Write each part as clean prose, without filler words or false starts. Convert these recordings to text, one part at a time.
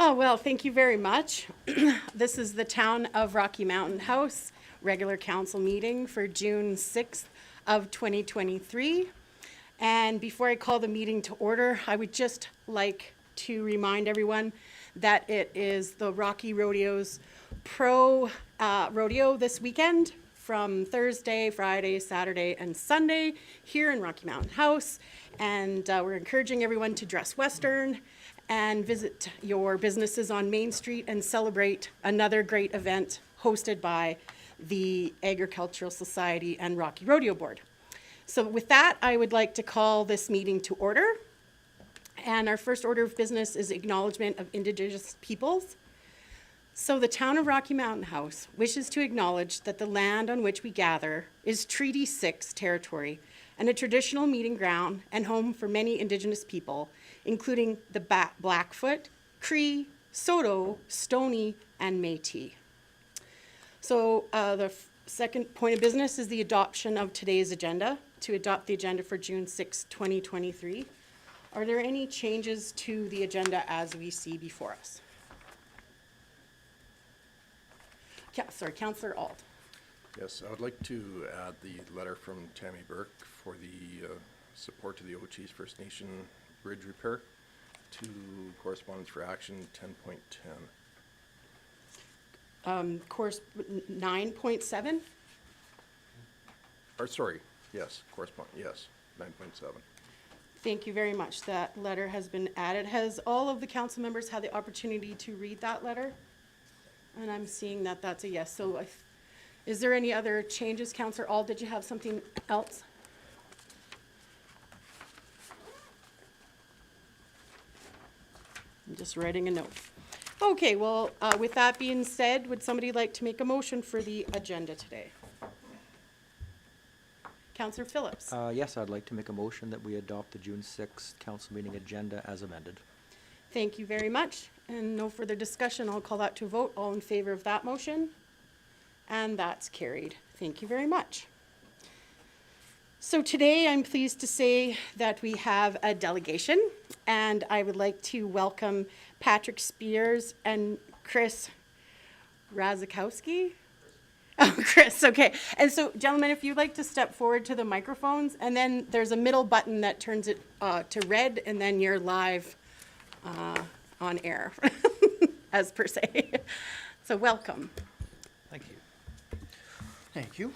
Oh, well, thank you very much. This is the Town of Rocky Mountain House regular council meeting for June 6th of 2023. And before I call the meeting to order, I would just like to remind everyone that it is the Rocky Rodeo's Pro Rodeo this weekend from Thursday, Friday, Saturday, and Sunday here in Rocky Mountain House. And we're encouraging everyone to dress Western and visit your businesses on Main Street and celebrate another great event hosted by the Agricultural Society and Rocky Rodeo Board. So with that, I would like to call this meeting to order. And our first order of business is acknowledgement of Indigenous peoples. So the Town of Rocky Mountain House wishes to acknowledge that the land on which we gather is Treaty 6 territory and a traditional meeting ground and home for many Indigenous people, including the Blackfoot, Cree, Saulteaux, Stoney, and Métis. So the second point of business is the adoption of today's agenda, to adopt the agenda for June 6, 2023. Are there any changes to the agenda as we see before us? Sorry, Councillor Auld. Yes, I would like to add the letter from Tammy Burke for the support to the Ochese First Nation bridge repair to correspondence for action 10.10. Course 9.7? Or sorry, yes, yes, 9.7. Thank you very much. That letter has been added. Has all of the council members had the opportunity to read that letter? And I'm seeing that that's a yes. So is there any other changes? Councillor Auld, did you have something else? I'm just writing a note. Okay, well, with that being said, would somebody like to make a motion for the agenda today? Councillor Phillips. Yes, I'd like to make a motion that we adopt the June 6th council meeting agenda as amended. Thank you very much. And no further discussion. I'll call that to a vote. All in favor of that motion? And that's carried. Thank you very much. So today I'm pleased to say that we have a delegation, and I would like to welcome Patrick Spears and Chris Razakowski. Oh, Chris, okay. And so, gentlemen, if you'd like to step forward to the microphones, and then there's a middle button that turns it to red, and then you're live on air, as per se. So welcome. Thank you. Thank you.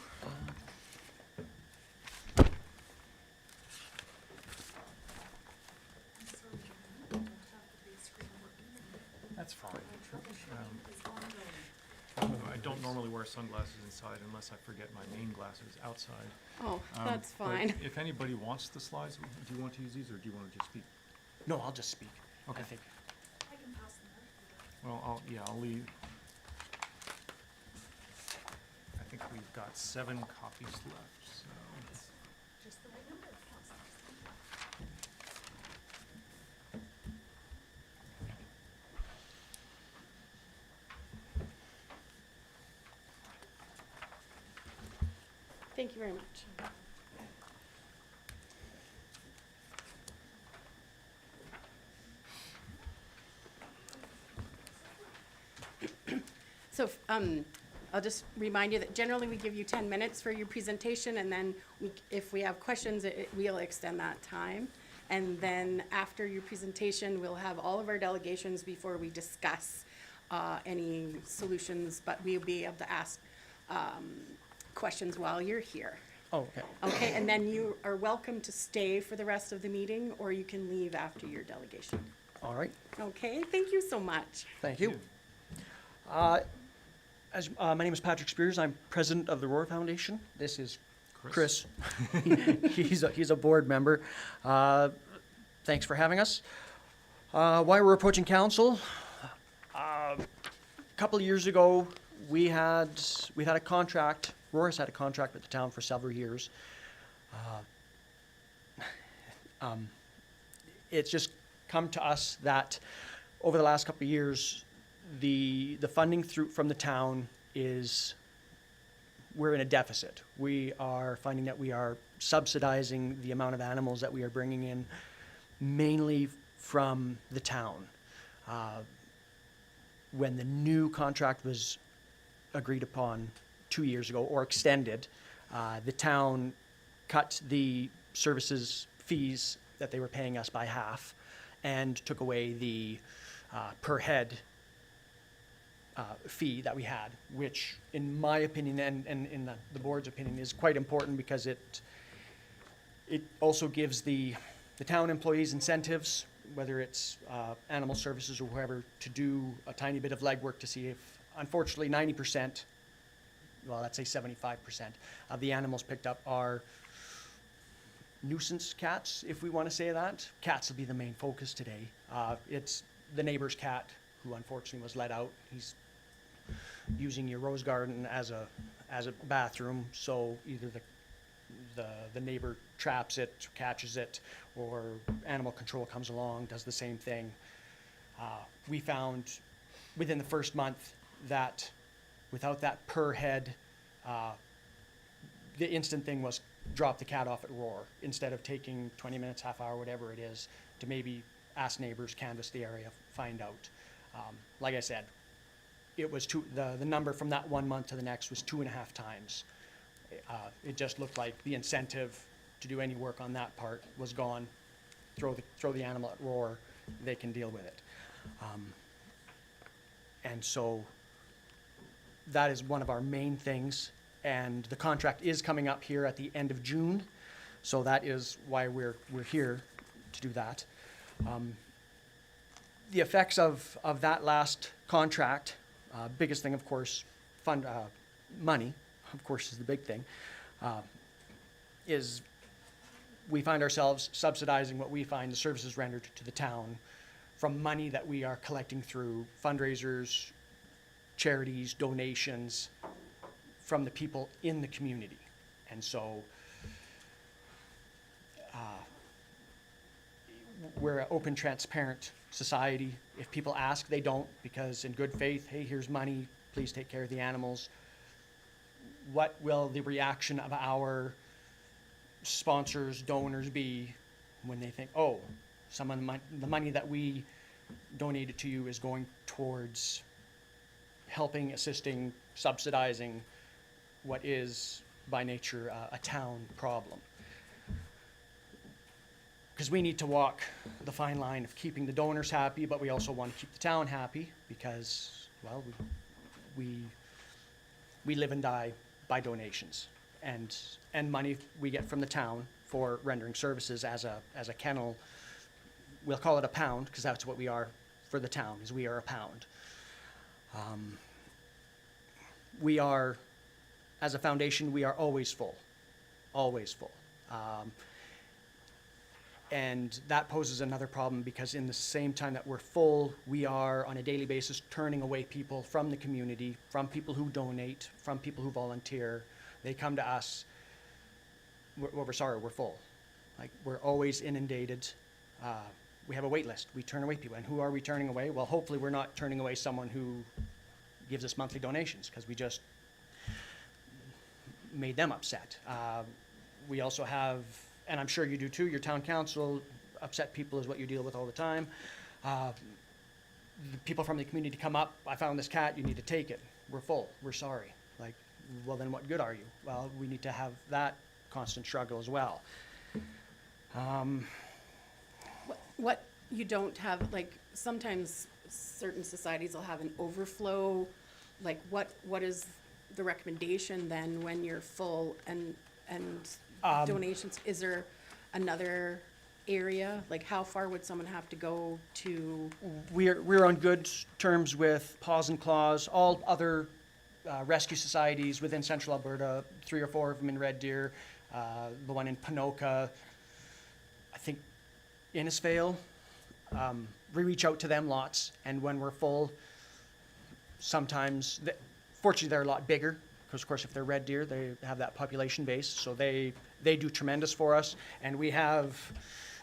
That's fine. I don't normally wear sunglasses inside unless I forget my main glasses outside. Oh, that's But fine. if anybody wants the slides, do you want to use these or do you want to just speak? No, I'll just speak. Okay. I think. Well, I'll leave. I think we've got 7 copies left, so. Thank you very much. So I'll just remind you that generally we give you 10 minutes for your presentation, and then if we have questions, we'll extend that time. And then after your presentation, we'll have all of our delegations before we discuss any solutions, but we'll be able to ask questions while you're here. Oh, okay. Okay, and then you are welcome to stay for the rest of the meeting, or you can leave after your delegation. All right. Okay, thank you so much. Thank you. My name is Patrick Spears. I'm president of the Roar Foundation. This is Chris. He's a board member. Thanks for having us. Why we're approaching council? A couple of years ago, we had a contract. Roar has had a contract with the town for several years. It's just come to us that over the last couple of years, the funding from the town we're in a deficit. We are finding that we are subsidizing the amount of animals that we are bringing in, mainly from the town. when the new contract was agreed upon 2 years ago or extended, the town cut the services fees that they were paying us by half and took away the per head fee that we had, which in my opinion and in the board's opinion is quite important because it also gives the town employees incentives, whether it's animal services or whoever, to do a tiny bit of legwork to see if, unfortunately, 90%, well, let's say 75% of the animals picked up are nuisance cats, if we want to say that. Cats will be the main focus today. It's the neighbor's cat who unfortunately was let out. He's using your rose garden as a bathroom, so either the neighbor traps it, catches it, or animal control comes along, does the same thing. We found within the first month that without that per head, the instant thing was drop the cat off at Roar instead of taking 20 minutes, half hour, whatever it is, to maybe ask neighbors, canvass the area, find out. Like I said, it was the number from that 1 month to the next was 2.5 times. It just looked like the incentive to do any work on that part was gone. Throw the animal at Roar, they can deal with it. And so that is one of our main things. And the contract is coming up here at the end of June. So that is why we're here to do that. The effects of that last contract, biggest thing, of course, money, of course, is the big thing, is we find ourselves subsidizing what we find the services rendered to the town from money that we are collecting through fundraisers, charities, donations from the people in the community. And so we're an open, transparent society. If people ask, they don't, because in good faith, hey, here's money, please take care of the animals. What will the reaction of our sponsors, donors be when they think, oh, some of the money that we donated to you is going towards helping, assisting, subsidizing what is by nature a town problem? Because we need to walk the fine line of keeping the donors happy, but we also want to keep the town happy because, well, we live and die by donations and money we get from the town for rendering services as a kennel. We'll call it a pound because that's what we are for the town, is we are a pound. We are, as a foundation, we are always full, always full. And that poses another problem because in the same time that we're full, we are on a daily basis turning away people from the community, from people who donate, from people who volunteer. They come to us, we're sorry, we're full. Like, we're always inundated. We have a wait list. We turn away people. And who are we turning away? Well, hopefully we're not turning away someone who gives us monthly donations because we just made them upset. We also have, and I'm sure you do too, your town council, upset people is what you deal with all the time. The people from the community come up, I found this cat, you need to take it. We're full, we're sorry. Like, well then what good are you? Well, we need to have that constant struggle as well. What you don't have, like, sometimes certain societies will have an overflow. Like, what is the recommendation then when you're full and donations? Is there another area? Like, how far would someone have to go to? We're on good terms with Paws and Claws, all other rescue societies within Central Alberta, 3 or 4 of them in Red Deer, the one in Ponoka, I think Innisfail. We reach out to them lots, and when we're full, sometimes, fortunately they're a lot bigger, because of course if they're Red Deer, they have that population base, so they do tremendous for us, and we have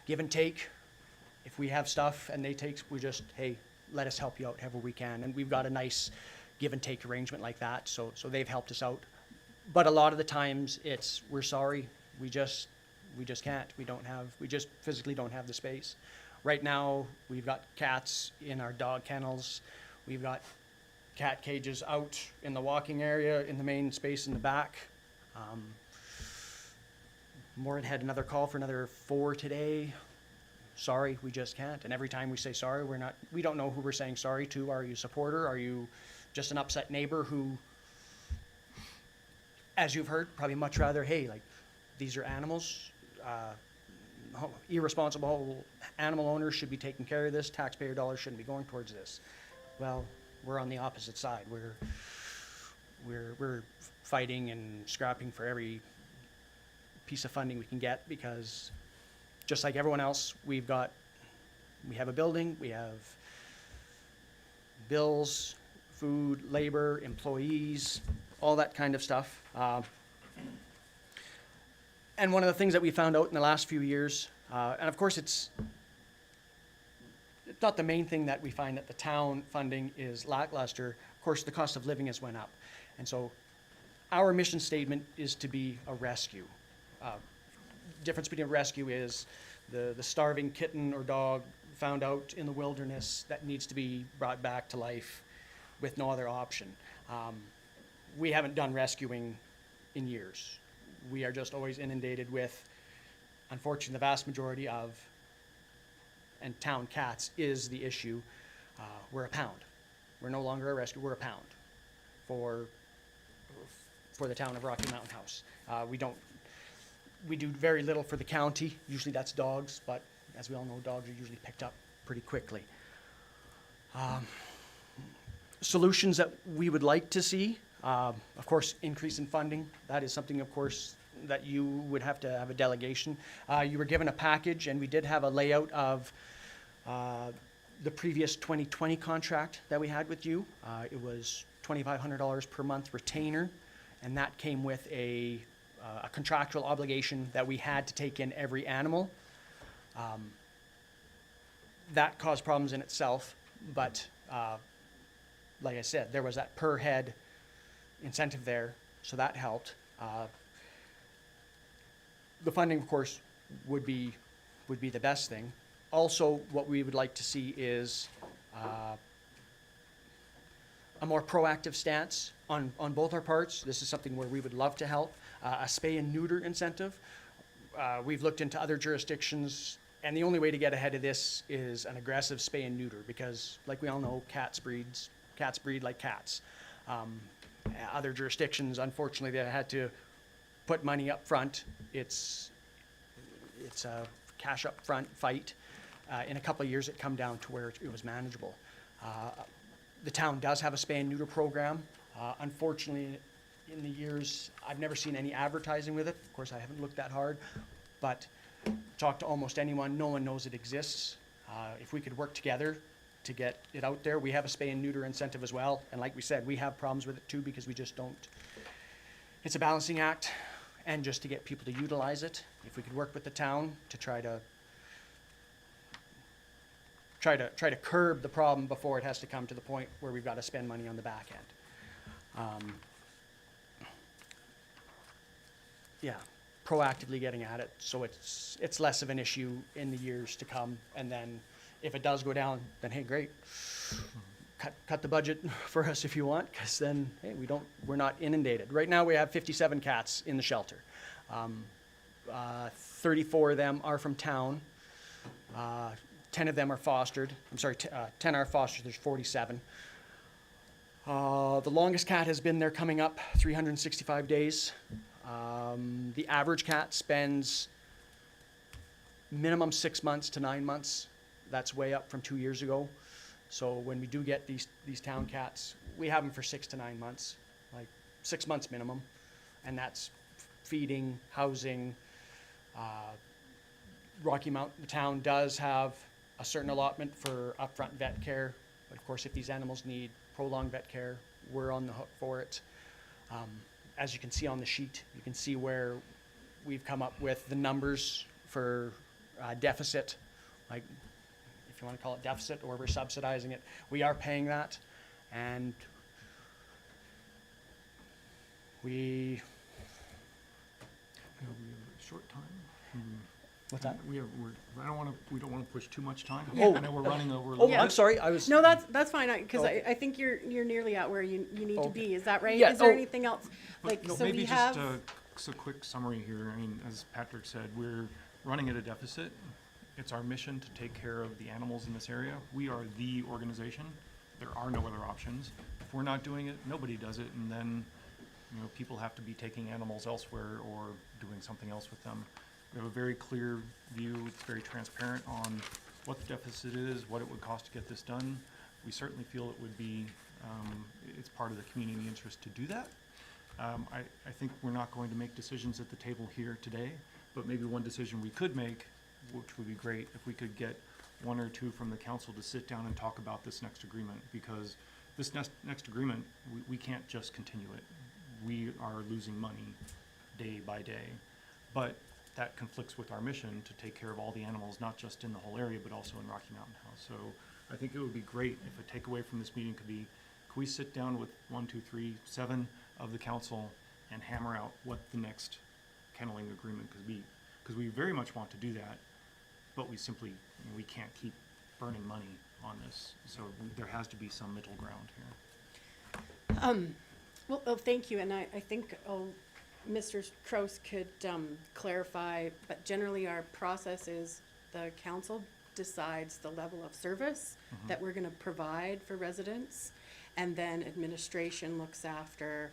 give and take. If we have stuff and they take, we just, hey, let us help you out however we can, and we've got a nice give and take arrangement like that, so they've helped us out. But a lot of the times it's, we're sorry, we just can't, we just physically don't have the space. Right now, we've got cats in our dog kennels, we've got cat cages out in the walking area, in the main space in the back. Morin had another call for another 4 today. Sorry, we just can't. And every time we say sorry, we don't know who we're saying sorry to. Are you a supporter? Are you just an upset neighbor who, as you've heard, probably much rather, hey, like, these are animals. Irresponsible animal owners should be taking care of this. Taxpayer dollars shouldn't be going towards this. Well, we're on the opposite side. We're fighting and scrapping for every piece of funding we can get, because just like everyone else, we have a building, we have bills, food, labor, employees, all that kind of stuff. And one of the things that we found out in the last few years, and of course it's not the main thing that we find, that the town funding is lackluster. Of course, the cost of living has went up. And so our mission statement is to be a rescue. Difference between a rescue is the starving kitten or dog found out in the wilderness that needs to be brought back to life with no other option. We haven't done rescuing in years. We are just always inundated with, unfortunately, the vast majority of, and town cats is the issue. We're a pound. We're no longer a rescue, we're a pound for the town of Rocky Mountain House. We do very little for the county. Usually that's dogs, but as we all know, dogs are usually picked up pretty quickly. Solutions that we would like to see, of course, increase in funding. That is something, of course, that you would have to have a delegation. You were given a package, and we did have a layout of the previous 2020 contract that we had with you. It was $2,500 per month retainer, and that came with a contractual obligation that we had to take in every animal. That caused problems in itself, but like I said, there was that per head incentive there, so that helped. The funding, of course, would be the best thing. Also, what we would like to see is a more proactive stance on both our parts. This is something where we would love to help. A spay and neuter incentive. We've looked into other jurisdictions, and the only way to get ahead of this is an aggressive spay and neuter, because, like we all know, cats breed like cats. Other jurisdictions, unfortunately, they had to put money up front. It's a cash up front fight. In a couple of years, it come down to where it was manageable. The town does have a spay and neuter program. Unfortunately, in the years, I've never seen any advertising with it. Of course, I haven't looked that hard, but talk to almost anyone, no one knows it exists. If we could work together to get it out there. We have a spay and neuter incentive as well, and like we said, we have problems with it too, because we just don't. It's a balancing act, and just to get people to utilize it. If we could work with the town to try to curb the problem before it has to come to the point where we've got to spend money on the back end. Yeah, proactively getting at it, so it's less of an issue in the years to come, and then if it does go down, then hey, great. Cut the budget for us if you want, because then, hey, we're not inundated. Right now we have 57 cats in the shelter. 34 of them are from town. 10 of them are fostered. 10 are fostered, there's 47. The longest cat has been there coming up 365 days. The average cat spends minimum 6 months to 9 months. That's way up from 2 years ago. So when we do get these town cats, we have them for 6 to 9 months, like 6 months minimum. And that's feeding, housing. Rocky Mountain, the town does have a certain allotment for upfront vet care. But of course, if these animals need prolonged vet care, we're on the hook for it. As you can see on the sheet, you can see where we've come up with the numbers for deficit, like if you want to call it deficit, or we're subsidizing it. We are paying that, and Yeah, we have a short time. What's that? We don't wanna push too much time. Oh. I know we're running over a Oh, little I'm bit. sorry, I was. No, that's fine, because Okay. I think you're nearly at where you need to Okay. be, is that right? Yeah, Is there oh. anything else? But Like, no, so maybe we just have, a quick summary here. I mean, as Patrick said, we're running at a deficit. It's our mission to take care of the animals in this area. We are the organization. There are no other options. If we're not doing it, nobody does it, and then, you know, people have to be taking animals elsewhere or doing something else with them. We have a very clear view. It's very transparent on what the deficit is, what it would cost to get this done. We certainly feel it would be, it's part of the community interest to do that. I think we're not going to make decisions at the table here today, but maybe one decision we could make, which would be great, if we could get one or two from the council to sit down and talk about this next agreement, because this next agreement, we can't just continue it. We are losing money day by day, but that conflicts with our mission to take care of all the animals, not just in the whole area, but also in Rocky Mountain House. So I think it would be great if a takeaway from this meeting could be, can we sit down with 1, 2, 3, 7 of the council and hammer out what the next kenneling agreement could be? Because we very much want to do that, but we simply, we can't keep burning money on this. So there has to be some middle ground here. well, thank you, and I think Mr. Kraus could clarify, but generally our process is the council decides the level of service that we're gonna provide for residents, and then administration looks after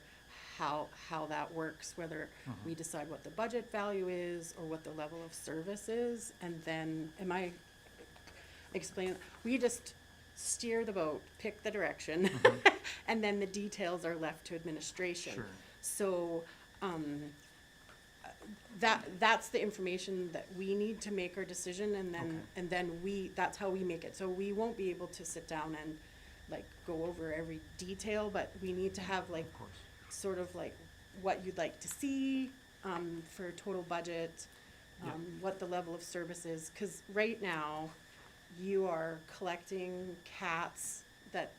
how that works, whether we decide what the budget value is or what the level of service is, and then, am I explaining? We just steer the boat, pick the direction, and then the details are left to administration. Sure. So, that's the information that we need to make our decision, and then, that's how we make it. So we won't be able to sit down and like go over every detail, but we need to have like, Of course. sort of like what you'd like to see, for total budget, Yeah. what the level of service is, cause right now, you are collecting cats that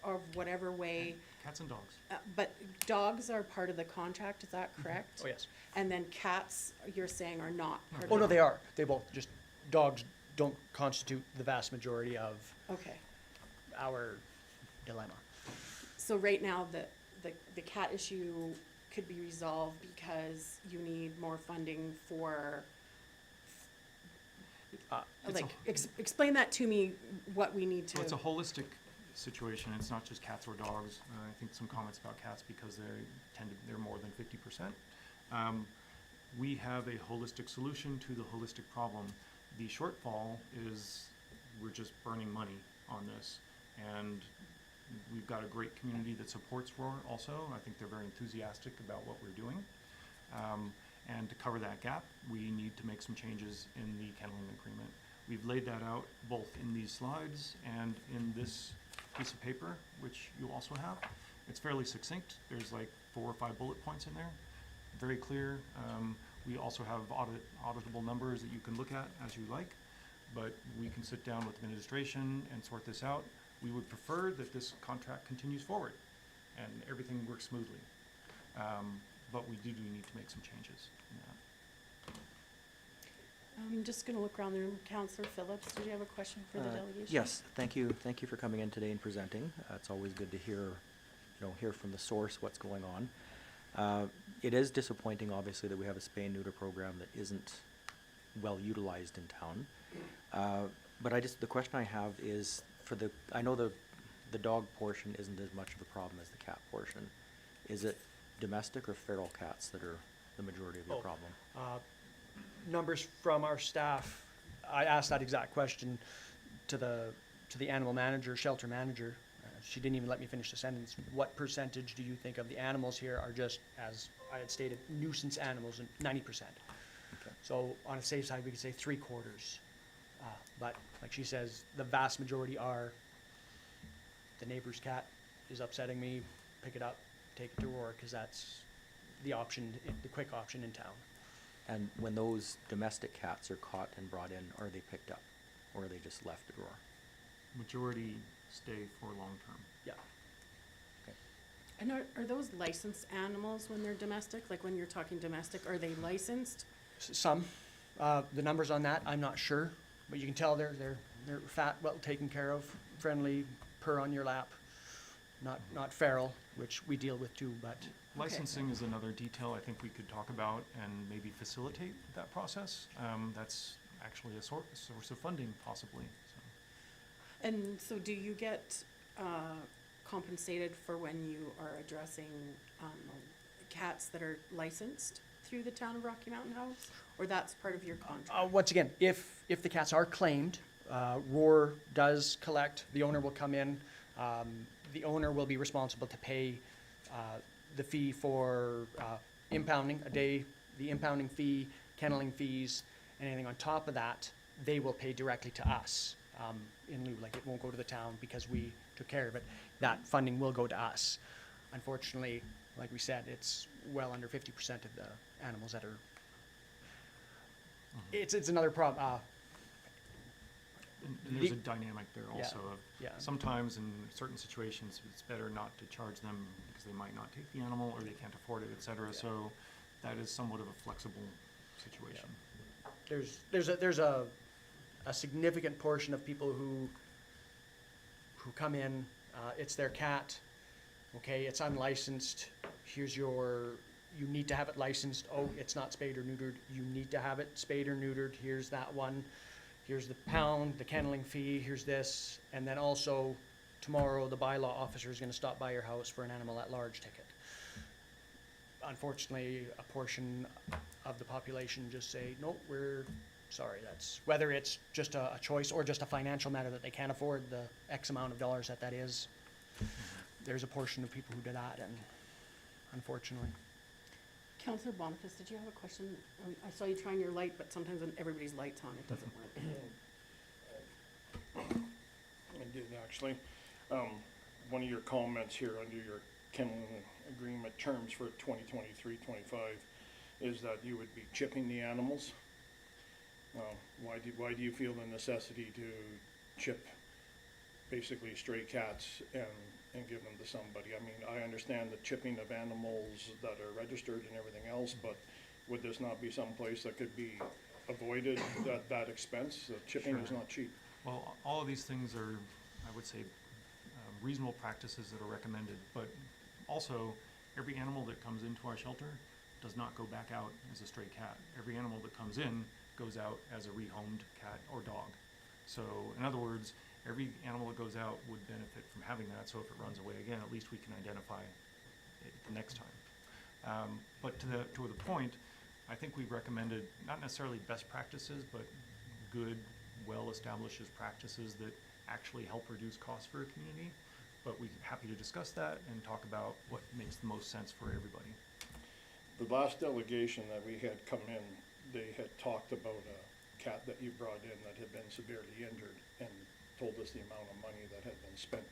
are whatever way, Cats and dogs. but dogs are part of the contract, is that correct? Oh, yes. And then cats, you're saying, are not part of Oh, no, the- they are. They both, just dogs don't constitute the vast majority of Okay, our dilemma. so right now, the cat issue could be resolved because you need more funding for, It's like, explain that to me, what we need So it's a to, holistic situation. It's not just cats or dogs. I think some comments about cats because they're more than 50%. We have a holistic solution to the holistic problem. The shortfall is we're just burning money on this. And we've got a great community that supports Roar also. I think they're very enthusiastic about what we're doing. And to cover that gap, we need to make some changes in the kenneling agreement. We've laid that out both in these slides and in this piece of paper, which you also have. It's fairly succinct. There's like 4 or 5 bullet points in there. Very clear. We also have auditable numbers that you can look at as you like, but we can sit down with administration and sort this out. We would prefer that this contract continues forward and everything works smoothly. But we do need to make some changes in that. I'm just gonna look around the room. Counselor Phillips, did you have a question for the delegation? Yes, thank you for coming in today and presenting. It's always good to hear from the source what's going on. It is disappointing, obviously, that we have a spay and neuter program that isn't well utilized in town. But the question I have is, I know the dog portion isn't as much of a problem as the cat portion. Is it domestic or feral cats that are the majority of your Oh. problem? Numbers from our staff, I asked that exact question to the animal manager, shelter manager. She didn't even let me finish the sentence. What percentage do you think of the animals here are just, as I had stated, nuisance animals? And 90%. Okay. So on a safe side, we could say 3/4. But like she says, the vast majority are, the neighbor's cat is upsetting me, pick it up, take it to Roar, because that's the option, the quick option in town. And when those domestic cats are caught and brought in, are they picked up, or are they just left at Roar? Majority stay for long term. Yeah. And are those licensed animals when they're domestic? Like when you're talking domestic, are they licensed? Some, The numbers on that, I'm not sure, but you can tell they're fat, well taken care of, friendly, purr on your lap. Not feral, which we deal with too, but Licensing is another detail I think we could talk about and maybe facilitate that process. That's actually a source of funding possibly, so. And so do you get compensated for when you are addressing cats that are licensed through the town of Rocky Mountain House? Or that's part of your contract? once again, if the cats are claimed, Roar does collect, the owner will come in, the owner will be responsible to pay the fee for impounding, a day, the impounding fee, kenneling fees, anything on top of that, they will pay directly to us in lieu, like it won't go to the town because we took care of it. That funding will go to us. Unfortunately, like we said, it's well under 50% of the animals that are, it's another problem. And there's a dynamic there Yeah, also of, yeah. sometimes in certain situations, it's better not to charge them because they might not take the animal or they can't afford it, et cetera. So that is somewhat of a flexible situation. There's a significant portion of people who come in, it's their cat, okay, it's unlicensed, you need to have it licensed, oh, it's not spayed or neutered, you need to have it spayed or neutered, here's that one, here's the pound, the kenneling fee, here's this, and then also tomorrow the bylaw officer is gonna stop by your house for an animal at large ticket. Unfortunately, a portion of the population just say, nope, we're sorry, that's, whether it's just a choice or just a financial matter that they can't afford the X amount of dollars that is. There's a portion of people who do that, and unfortunately. Counselor Boniface, did you have a question? I saw you trying your light, but sometimes when everybody's light's on, it doesn't work. I did actually. One of your comments here under your kennel agreement terms for 2023-25 is that you would be chipping the animals. Why do you feel the necessity to chip basically stray cats and give them to somebody? I mean, I understand the chipping of animals that are registered and everything else, but would this not be someplace that could be avoided, that expense? The chipping is Sure. not cheap. Well, all of these things are, I would say, reasonable practices that are recommended, but also every animal that comes into our shelter does not go back out as a stray cat. Every animal that comes in goes out as a rehomed cat or dog. So in other words, every animal that goes out would benefit from having that, so if it runs away again, at least we can identify it the next time. But to the point, I think we've recommended not necessarily best practices, but good, well-established practices that actually help reduce costs for a community. But we're happy to discuss that and talk about what makes the most sense for everybody. The last delegation that we had come in, they had talked about a cat that you brought in that had been severely injured and told us the amount of money that had been spent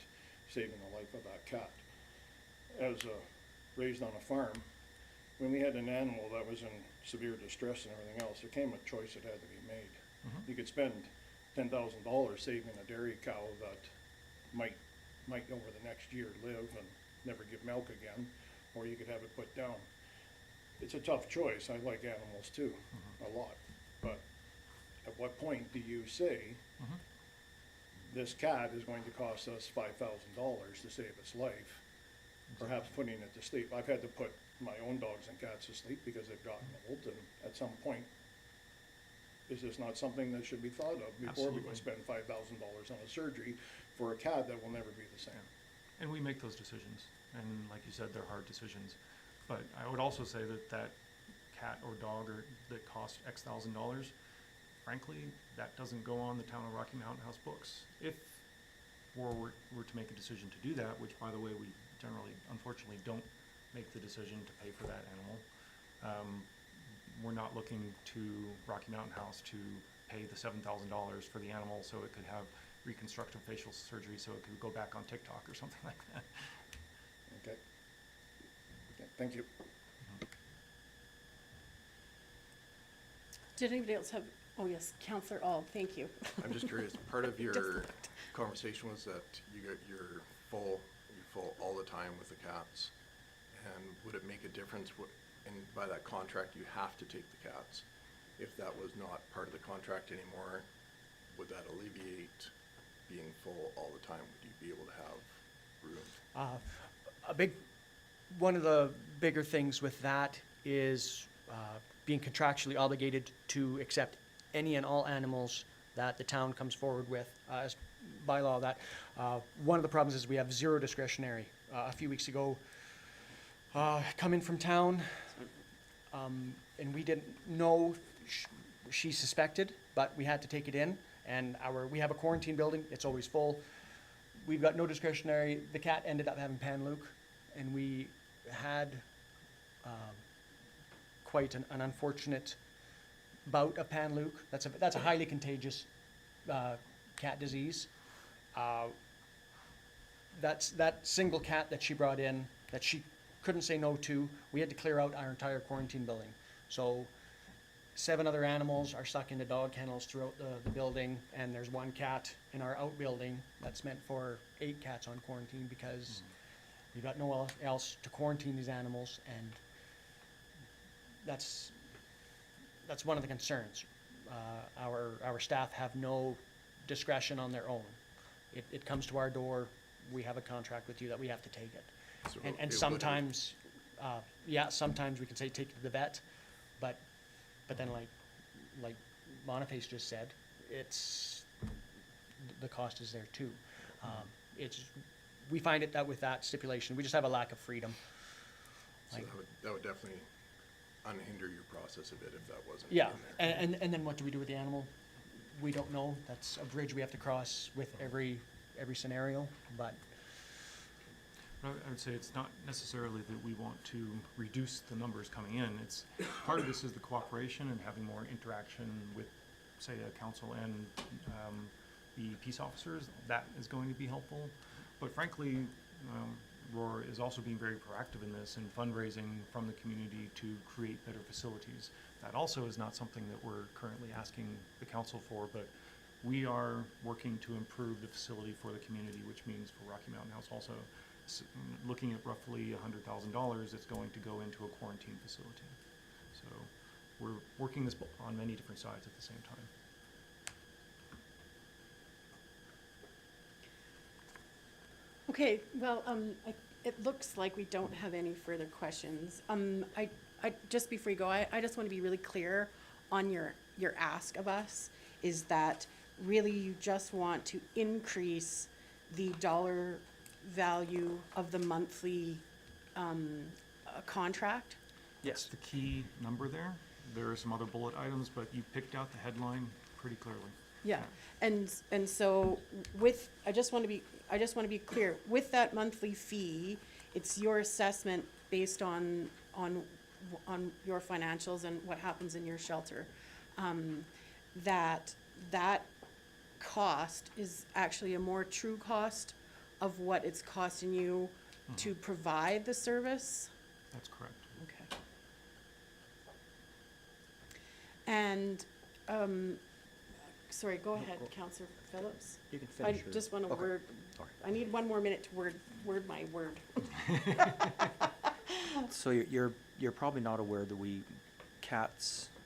saving the life of that cat. As raised on a farm, when we had an animal that was in severe distress and everything else, there came a choice that had to be made. Mhm. You could spend $10,000 saving a dairy cow that might over the next year live and never give milk again, or you could have it put down. It's a tough choice. I like animals too, a lot. But at what point do you say, Mhm. this cat is going to cost us $5,000 to save its life, perhaps putting it to sleep? I've had to put my own dogs and cats to sleep because they've gotten old, and at some point, is this not something that should be thought of before we go Absolutely. spend $5,000 on a surgery for a cat that will never be the same? And we make those decisions, and like you said, they're hard decisions. But I would also say that that cat or dog that costs X thousand dollars, frankly, that doesn't go on the town of Rocky Mountain House books. If were to make a decision to do that, which by the way, we generally, unfortunately, don't make the decision to pay for that animal. We're not looking to Rocky Mountain House to pay the $7,000 for the animal so it could have reconstructive facial surgery so it could go back on TikTok or something like that. Okay. Okay, thank you. Did anybody else have, oh yes, Counselor Auld, thank you. I'm just curious, part of Just your looked. conversation was that you're full all the time with the cats. And would it make a difference and by that contract, you have to take the cats? if that was not part of the contract anymore, would that alleviate being full all the time? Would you be able to have room? One of the bigger things with that is being contractually obligated to accept any and all animals that the town comes forward with as by law. That one of the problems is we have zero discretionary. A few weeks ago, come in from town, and we didn't know she suspected, but we had to take it in. And we have a quarantine building. It's always full. We've got no discretionary. The cat ended up having Pan-Luc, and we had quite an unfortunate bout of Pan-Luc. That's a highly contagious cat disease. That single cat that she brought in that she couldn't say no to, we had to clear out our entire quarantine building. So 7 other animals are stuck into dog kennels throughout the building, and there's 1 cat in our outbuilding that's meant for 8 cats on quarantine because we've got no one else to quarantine these animals, and that's one of the concerns. Our staff have no discretion on their own. It comes to our door, we have a contract with you that we have to take it. So And it would- sometimes, sometimes we can say take it to the vet, but then like Boniface just said, the cost is there too. We find it that with that stipulation, we just have a lack of freedom. So Like- that would definitely unhinder your process a bit if that wasn't Yeah, in there. and then what do we do with the animal? We don't know. That's a bridge we have to cross with every scenario, but I would say it's not necessarily that we want to reduce the numbers coming in. It's, part of this is the cooperation and having more interaction with, say, a council and the peace officers. That is going to be helpful. But frankly, Roar is also being very proactive in this and fundraising from the community to create better facilities. That also is not something that we're currently asking the council for, but we are working to improve the facility for the community, which means for Rocky Mountain House also looking at roughly $100,000 that's going to go into a quarantine facility. So we're working this on many different sides at the same time. Okay, well, it looks like we don't have any further questions. Just before you go, I just want to be really clear on your ask of us, is that really you just want to increase the dollar value of the monthly contract? Yes. The key number there. There are some other bullet items, but you picked out the headline pretty clearly. Yeah, and so I just want to be clear, with that monthly fee, it's your assessment based on your financials and what happens in your shelter. That cost is actually a more true cost of what it's costing you to provide the service? That's correct. Okay. And, sorry, go ahead, Councillor Phillips. You can I finish. your- just want to Okay. word, Sorry. I need 1 more minute to word my word. So you're probably not aware that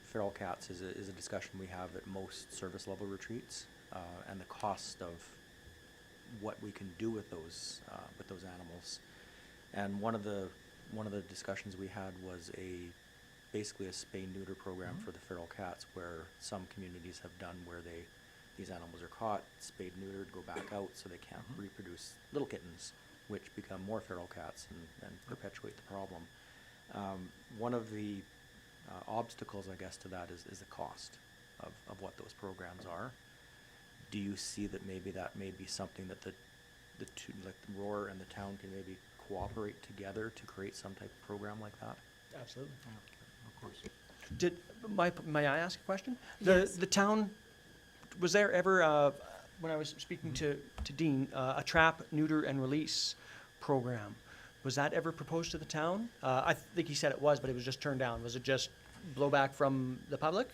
feral cats is a discussion we have at most service level retreats, and the cost of what we can do with those animals. And one of the discussions we had was basically a spay-neuter program for the feral cats, where some communities have done where these animals are caught, spayed, neutered, go back out so they can't reproduce little kittens, which become more feral cats and perpetuate the problem. One of the obstacles, I guess, to that is the cost of what those programs are. Do you see that may be something that the two, like the Roar and the town, can maybe cooperate together to create some type of program like that? absolutely. Of course. May I ask a question? Yes. The town, was there ever, when I was speaking to Dean, a trap, neuter, and release program? Was that ever proposed to the town? I think he said it was, but it was just turned down. Was it just blowback from the public?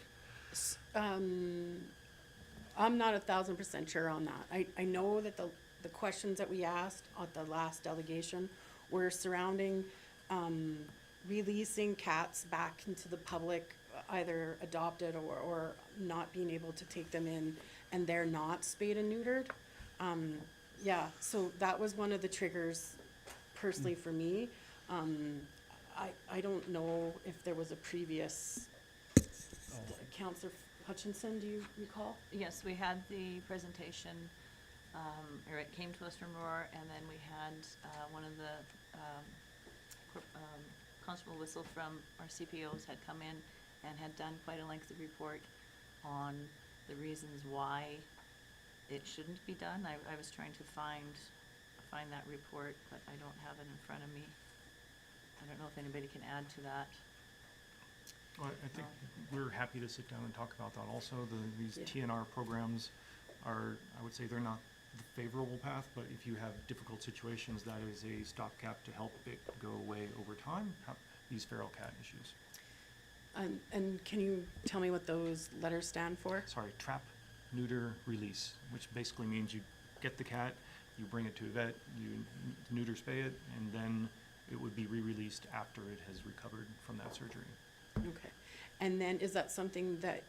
I'm not 1,000% sure on that. I know that the questions that we asked at the last delegation were surrounding releasing cats back into the public either adopted or not being able to take them in, and they're not spayed and neutered. Yeah, so that was one of the triggers personally for me. I don't know if there was a previous, Counselor Hutchinson, do you recall? Yes, we had the presentation, or it came to us from Roar, and then we had one of the Constable Whistle from our CPOs had come in and had done quite a lengthy report on the reasons why it shouldn't be done. I was trying to find that report, but I don't have it in front of me. I don't know if anybody can add to that. Well, I think we're happy to sit down and talk about that also. These Yeah. TNR programs are, I would say they're not the favorable path, but if you have difficult situations, that is a stopgap to help it go away over time, these feral cat issues. And can you tell me what those letters stand for? Sorry, trap, neuter, release, which basically means you get the cat, you bring it to a vet, you neuter spay it, and then it would be re-released after it has recovered from that surgery. Okay. And then is that something that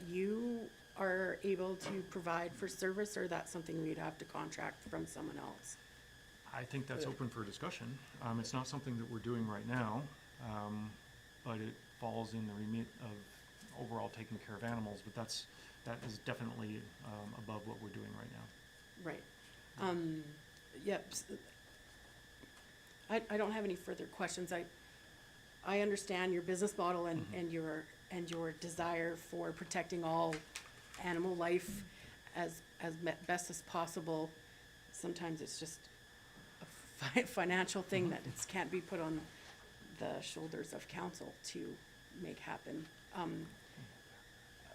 you are able to provide for service, or that's something we'd have to contract from someone else? I think that's open for discussion. It's not something that we're doing right now, but it falls in the remit of overall taking care of animals, but that is definitely above what we're doing right now. Right. Yep. I don't have any further questions. I understand your business model and your desire for protecting all animal life as best as possible. Sometimes it's just a financial thing that it can't be put on the shoulders of council to make happen.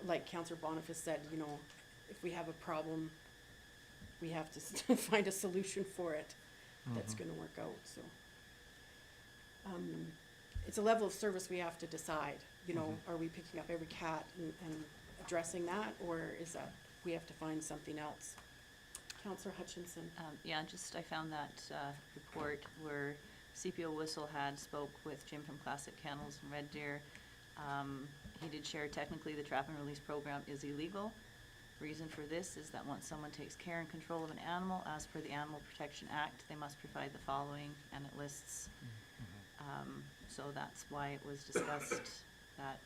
Like Councillor Boniface said, you know, if we have a problem, we have to find a solution for it that's gonna work out, so. It's a level of service we have to decide, you know, are we picking up every cat and addressing that, or is that, we have to find something else? Councillor Hutchinson? Yeah, I found that report where CPO Whistle had spoke with Jim from Classic Kennels and Red Deer. He did share technically the trap and release program is illegal. Reason for this is that once someone takes care and control of an animal, as per the Animal Protection Act, they must provide the following, and it lists. So that's why it was discussed that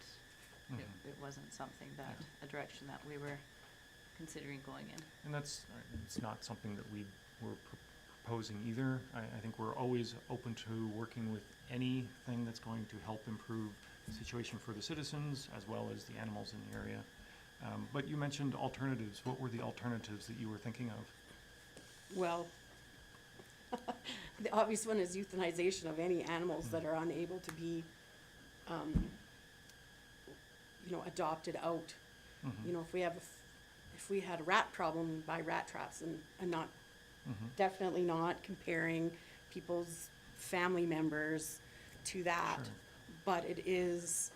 it wasn't something that, a direction that we were considering going in. And it's not something that we were proposing either. I think we're always open to working with anything that's going to help improve the situation for the citizens as well as the animals in the area. But you mentioned alternatives. What were the alternatives that you were thinking of? Well, the obvious one is euthanization of any animals that are unable to be, you know, adopted out. You know, if we had a rat problem, we'd buy rat traps, and not, definitely not comparing people's family members to that. Sure. But it is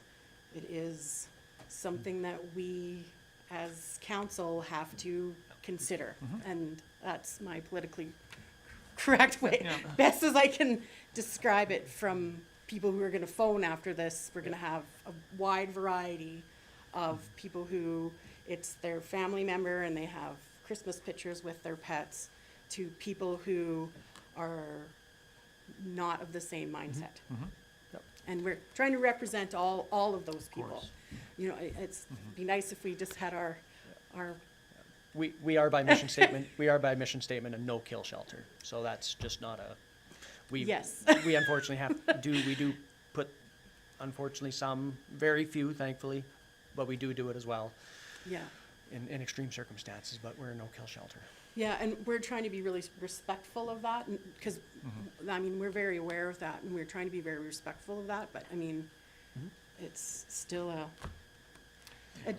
something that we, as council, have to consider. And that's my politically correct way, Yeah. best as I can describe it from people who are gonna phone after this. We're gonna have a wide variety of people who, it's their family member and they have Christmas pictures with their pets, to people who are not of the same mindset. Yep. And we're trying to represent all of those people. course. You know, it's, be nice if we just had our, We are by mission statement, a no-kill shelter, so that's just not a, we. Yes. We unfortunately we do put, unfortunately, some, very few thankfully, but we do it as well yeah. in extreme circumstances, but we're a no-kill shelter. Yeah, and we're trying to be really respectful of that, because, I mean, we're very aware of that, and we're trying to be very respectful of that, but, I mean, it's still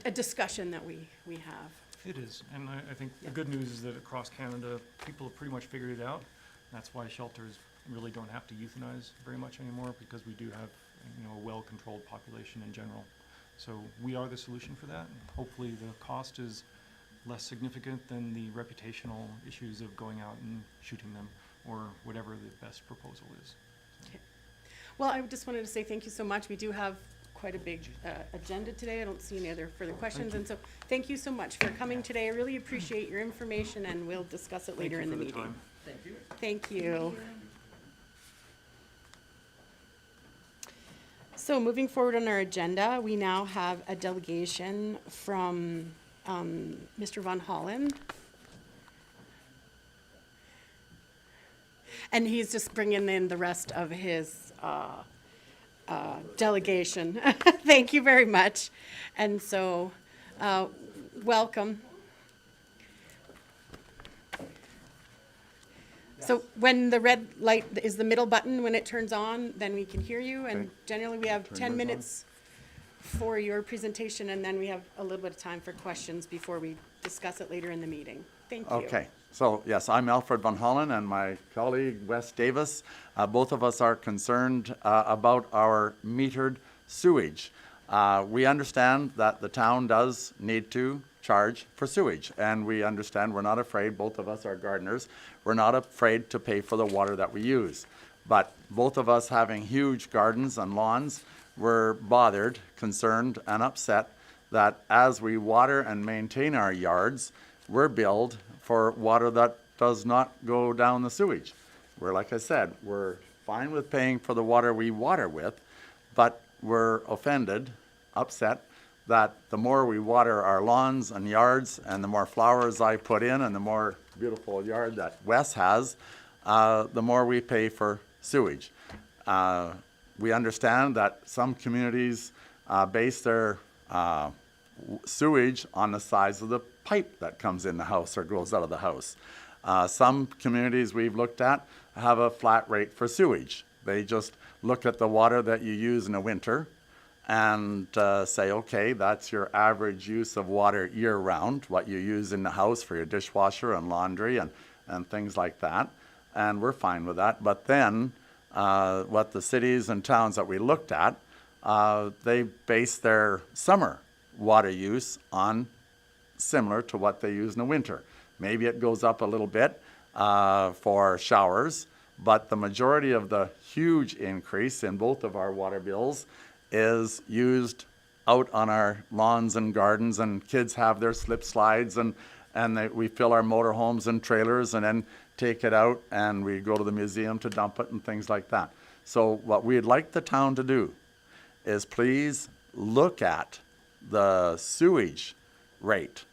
a discussion that we have. It is, and I think Yeah. the good news is that across Canada, people have pretty much figured it out. That's why shelters really don't have to euthanize very much anymore, because we do have, you know, a well-controlled population in general. So we are the solution for that. And hopefully the cost is less significant than the reputational issues of going out and shooting them, or whatever the best proposal is. Okay. Well, I just wanted to say thank you so much. We do have quite a big agenda today. I don't see any other further questions, and so thank you so much for coming today. I really appreciate your information, and we'll discuss it later in the meeting. time. Thank you. So moving forward on our agenda, we now have a delegation from Mr. Von Holland. And he's just bringing in the rest of his delegation. Thank you very much. And so, welcome. So when the red light is the middle button, when it turns on, then we can hear you. And generally, we have 10 minutes for your presentation, and then we have a little bit of time for questions before we discuss it later in the meeting. Thank you. Okay, so yes, I'm Alfred Van Hollen and my colleague Wes Davis. Both of us are concerned about our metered sewage. We understand that the town does need to charge for sewage, and we understand, we're not afraid, both of us are gardeners, we're not afraid to pay for the water that we use. But both of us having huge gardens and lawns, we're bothered, concerned, and upset that as we water and maintain our yards, we're billed for water that does not go down the sewage. We're, like I said, we're fine with paying for the water we water with, but we're offended, upset, that the more we water our lawns and yards and the more flowers I put in and the more beautiful yard that Wes has, the more we pay for sewage. We understand that some communities base their sewage on the size of the pipe that comes in the house or goes out of the house. Some communities we've looked at have a flat rate for sewage. They just look at the water that you use in the winter and say, okay, that's your average use of water year-round, what you use in the house for your dishwasher and laundry and things like that. And we're fine with that. But then what the cities and towns that we looked at, they base their summer water use on similar to what they use in the winter. Maybe it goes up a little bit for showers, but the majority of the huge increase in both of our water bills is used out on our lawns and gardens, and kids have their slip slides, and we fill our motorhomes and trailers and then take it out and we go to the museum to dump it and things like that. So what we'd like the town to do is please look at the sewage rate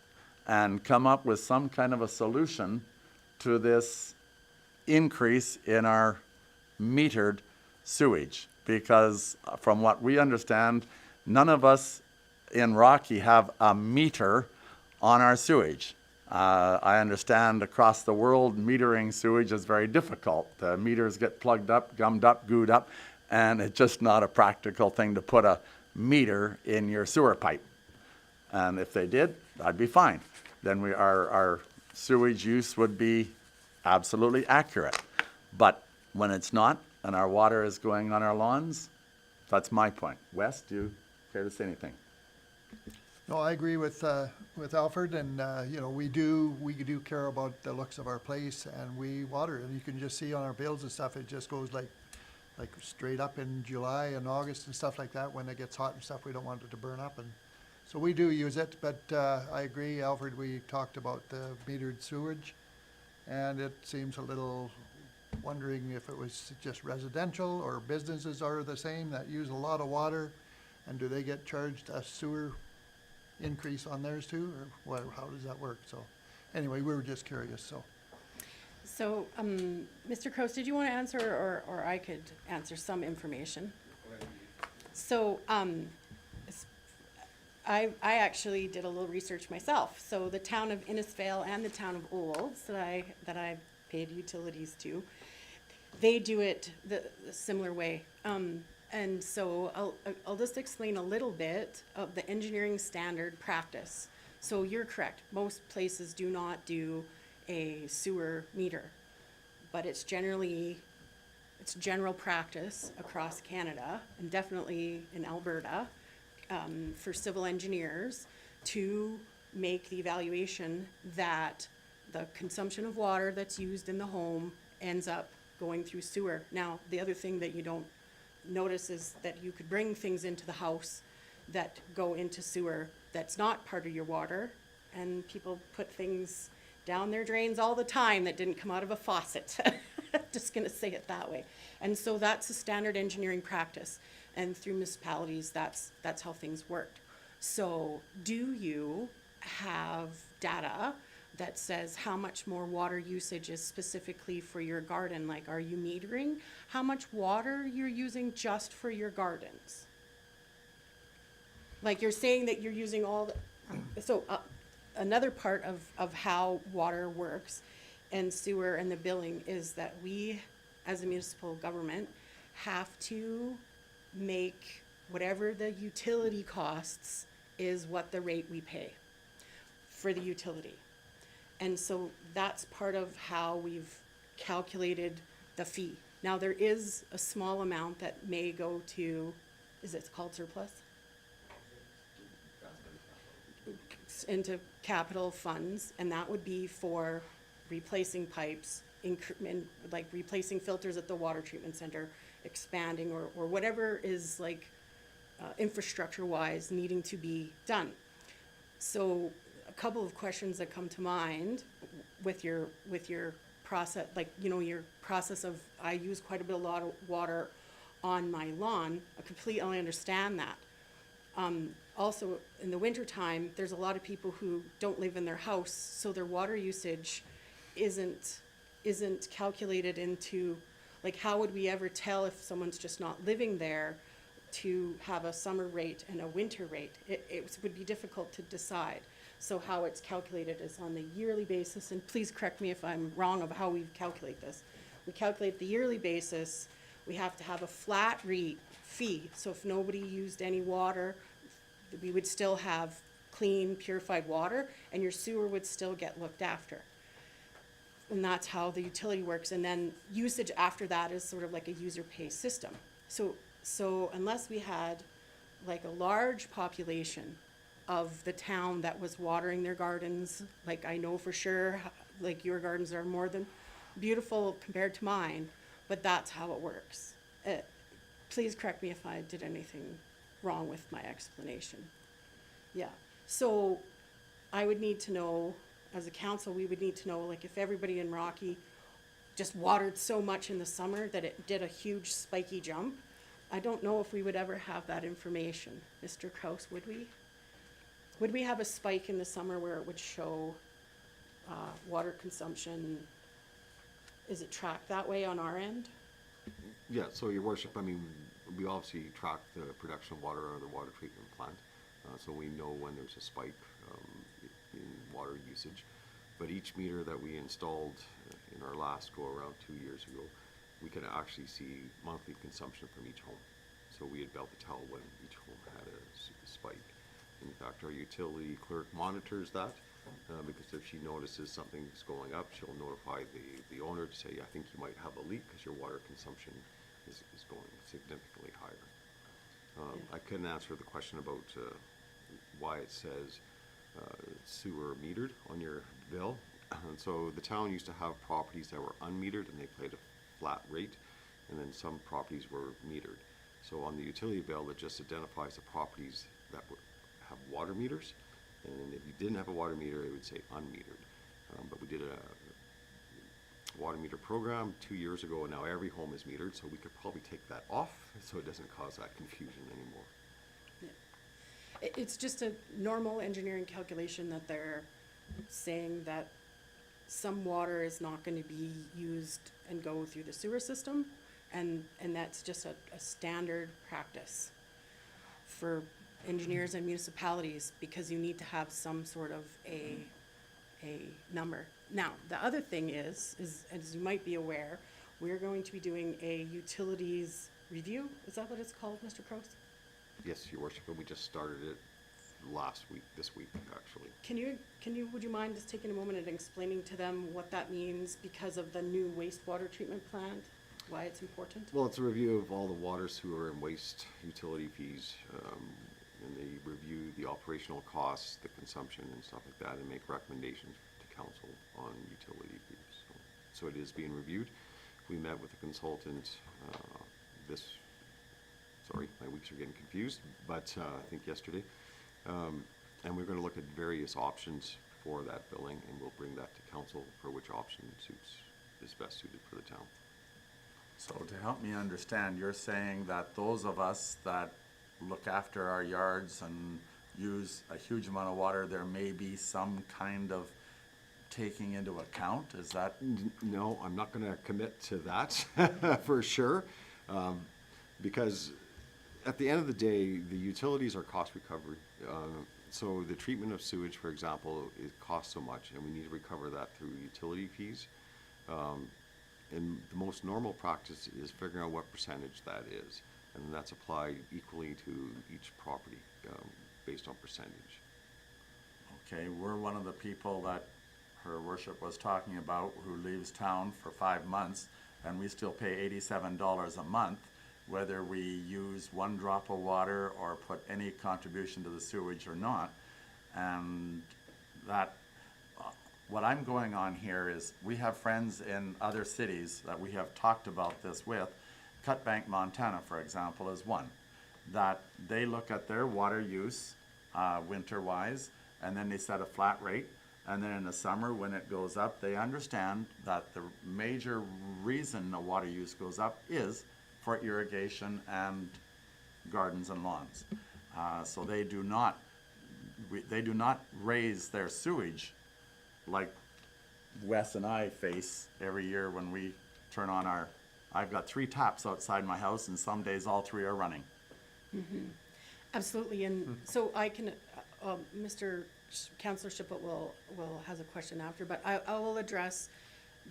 and come up with some kind of a solution to this increase in our metered sewage. Because from what we understand, none of us in Rocky have a meter on our sewage. I understand across the world metering sewage is very difficult. The meters get plugged up, gummed up, gooed up, and it's just not a practical thing to put a meter in your sewer pipe. And if they did, that'd be fine. Then our sewage use would be absolutely accurate. But when it's not, and our water is going on our lawns, that's my point. Wes, do you care to say anything? No, I agree with Alfred, and, you know, we do care about the looks of our place, and we water, and you can just see on our bills and stuff, it just goes like straight up in July and August and stuff like that. When it gets hot and stuff, we don't want it to burn up, and so we do use it, but, I agree, Alfred, we talked about the metered sewage, and it seems a little wondering if it was just residential or businesses are the same that use a lot of water, and do they get charged a sewer increase on theirs too, or what, how does that work? So anyway, we were just curious, so. So, Mr. Kroos, did you want to answer, or I could answer some information? So, I actually did a little research myself. So the town of Innisfail and the town of Olds that I paid utilities to, they do it the similar way. And so I'll just explain a little bit of the engineering standard practice. So you're correct, most places do not do a sewer meter, but it's general practice across Canada, and definitely in Alberta, for civil engineers to make the evaluation that the consumption of water that's used in the home ends up going through sewer. Now, the other thing that you don't notice is that you could bring things into the house that go into sewer that's not part of your water, and people put things down their drains all the time that didn't come out of a faucet. Just gonna say it that way. And so that's a standard engineering practice, and through municipalities, that's how things worked. So do you have data that says how much more water usage is specifically for your garden? Like, are you metering how much water you're using just for your gardens? Like, you're saying that you're using all the, so, another part of how water works and sewer and the billing is that we, as a municipal government, have to make whatever the utility costs is what the rate we pay for the utility. And so that's part of how we've calculated the fee. Now, there is a small amount that may go to, is it called surplus? Into capital funds, and that would be for replacing pipes, like replacing filters at the water treatment center, expanding or whatever is like infrastructure-wise needing to be done. So a couple of questions that come to mind with your process, like, you know, your process of, I use quite a lot of water on my lawn. I completely understand that. Also, in the wintertime, there's a lot of people who don't live in their house, so their water usage isn't calculated into, like, how would we ever tell if someone's just not living there to have a summer rate and a winter rate? It would be difficult to decide. So how it's calculated is on the yearly basis, and please correct me if I'm wrong of how we calculate this. We calculate the yearly basis. We have to have a flat rate fee, so if nobody used any water, we would still have clean, purified water, and your sewer would still get looked after. And that's how the utility works. And then usage after that is sort of like a user pay system. So unless we had like a large population of the town that was watering their gardens, like I know for sure, like your gardens are more than beautiful compared to mine, but that's how it works. Please correct me if I did anything wrong with my explanation. Yeah, so I would need to know, as a council, we would need to know, like, if everybody in Rocky just watered so much in the summer that it did a huge spiky jump. I don't know if we would ever have that information. Mr. Kraus, would we? Would we have a spike in the summer where it would show water consumption? Is it tracked that way on our end? Yeah, so your worship, I mean, we obviously track the production of water out of the water treatment plant, so we know when there's a spike in water usage. But each meter that we installed in our last go around 2 years ago, we could actually see monthly consumption from each home. So we had be able to tell when each home had a spike. In fact, our utility clerk monitors that, because if she notices something's going up, she'll notify the owner to say, I think you might have a leak because your water consumption is going significantly higher. I couldn't answer the question about why it says sewer metered on your bill. And so the town used to have properties that were unmetered and they played a flat rate, and then some properties were metered. So on the utility bill, it just identifies the properties that have water meters, and if you didn't have a water meter, it would say unmetered. But we did a water meter program 2 years ago, and now every home is metered, so we could probably take that off so it doesn't cause that confusion anymore. It's just a normal engineering calculation that they're saying that some water is not going to be used and go through the sewer system, and that's just a standard practice for engineers and municipalities, because you need to have some sort of a number. Now, the other thing is as you might be aware, we're going to be doing a utilities review. Is that what it's called, Mr. Crouse? Yes, your worship, and we just started it this week, actually. Would you mind just taking a moment and explaining to them what that means because of the new wastewater treatment plant, why it's important? Well, it's a review of all the water, sewer, and waste utility fees, and they review the operational costs, the consumption, and stuff like that, and make recommendations to council on utility fees. So it is being reviewed. We met with a consultant this sorry, my weeks are getting confused, but I think yesterday. And we're gonna look at various options for that billing, and we'll bring that to council for which option is best suited for the town. So to help me understand, you're saying that those of us that look after our yards and use a huge amount of water, there may be some kind of taking into account, is that? No, I'm not gonna commit to that for sure, because at the end of the day, the utilities are cost recovery. So the treatment of sewage, for example, it costs so much, and we need to recover that through utility fees. And the most normal practice is figuring out what percentage that is, and then that's applied equally to each property, based on percentage. Okay, we're one of the people that her worship was talking about who leaves town for 5 months, and we still pay $87 a month, whether we use one drop of water or put any contribution to the sewage or not. And that, what I'm going on here is, we have friends in other cities that we have talked about this with. Cutbank, Montana, for example, is one, that they look at their water use, winter-wise, and then they set a flat rate. And then in the summer, when it goes up, they understand that the major reason the water use goes up is for irrigation and gardens and lawns. So they do not raise their sewage like Wes and I face every year when we turn on I've got 3 taps outside my house, and some days all 3 are running. Absolutely, and so I can, Councillor Shipple has a question after, but I will address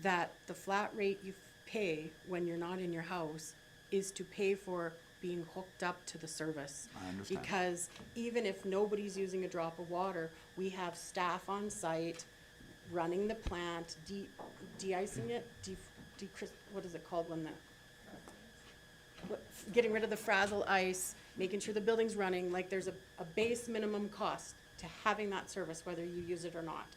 that the flat rate you pay when you're not in your house is to pay for being hooked up to the service. I understand. Because even if nobody's using a drop of water, we have staff on site running the plant, de-icing it, what is it called when getting rid of the frazzle ice, making sure the building's running, like there's a base minimum cost to having that service, whether you use it or not.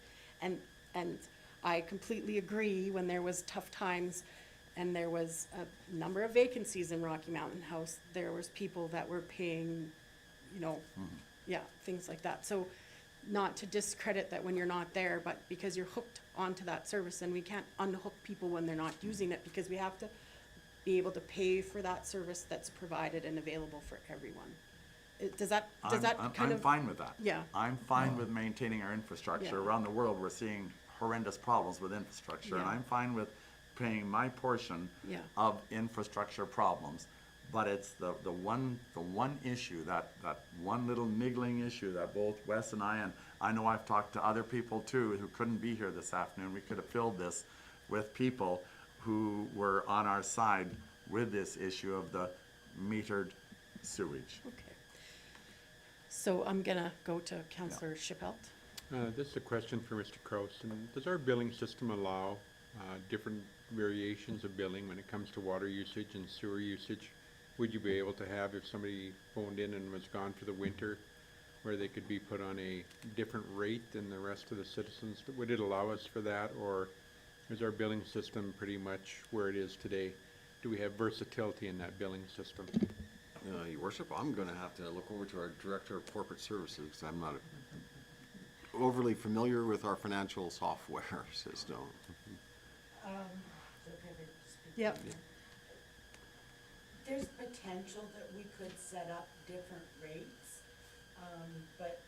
And I completely agree, when there was tough times and there was a number of vacancies in Rocky Mountain House, there was people that were paying, yeah, things like that. So not to discredit that when you're not there, but because you're hooked onto that service, and we can't unhook people when they're not using it, because we have to be able to pay for that service that's provided and available for everyone. Does that kind of? I'm fine with that. Yeah. I'm fine with maintaining our infrastructure. Yeah. Around the world, we're seeing horrendous problems with infrastructure, and Yeah. I'm fine with paying my portion Yeah. of infrastructure problems. But it's the one issue, that one little niggling issue that both Wes and I know I've talked to other people too who couldn't be here this afternoon. We could have filled this with people who were on our side with this issue of the metered sewage. Okay. So I'm gonna go to Councillor Shipelt. This is a question for Mr. Kraus. Does our billing system allow different variations of billing when it comes to water usage and sewer usage? Would you be able to have, if somebody phoned in and was gone for the winter, where they could be put on a different rate than the rest of the citizens? Would it allow us for that, or is our billing system pretty much where it is today? Do we have versatility in that billing system? Your worship, I'm gonna have to look over to our Director of Corporate Services, because I'm not overly familiar with our financial software system. Yep. There's potential that we could set up different rates, but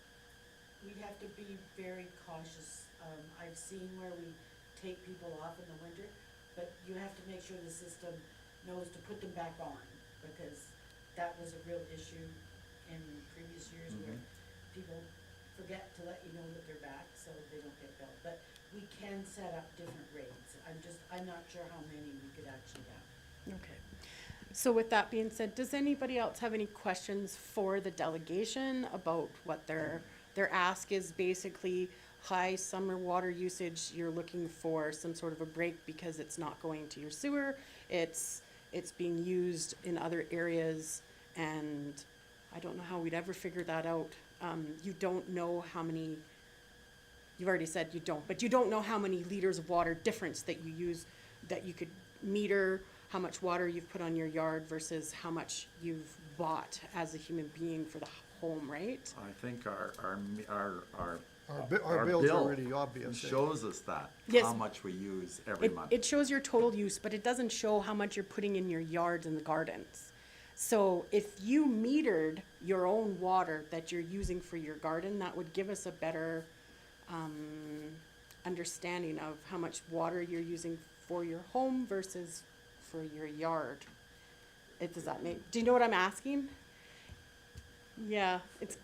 we'd have to be very cautious. I've seen where we take people off in the winter, but you have to make sure the system knows to put them back on, because that was a real issue in previous years where people forget to let you know that they're back, so they don't get billed. But we can set up different rates. I'm not sure how many we could actually have. Okay. So with that being said, does anybody else have any questions for the delegation about what their ask is? Basically, high summer water usage, you're looking for some sort of a break because it's not going to your sewer, it's being used in other areas, and I don't know how we'd ever figure that out. You don't know how many, you've already said you don't, but you don't know how many liters of water difference that you use, that you could meter, how much water you've put on your yard versus how much you've bought as a human being for the home, right? I think our Our bills are bill really obvious. shows us that, Yes. how much we use every It, month. it shows your total use, but it doesn't show how much you're putting in your yards and the gardens. So if you metered your own water that you're using for your garden, that would give us a better, understanding of how much water you're using for your home versus for your yard. Does that make, do you know what I'm asking? Yeah, it's,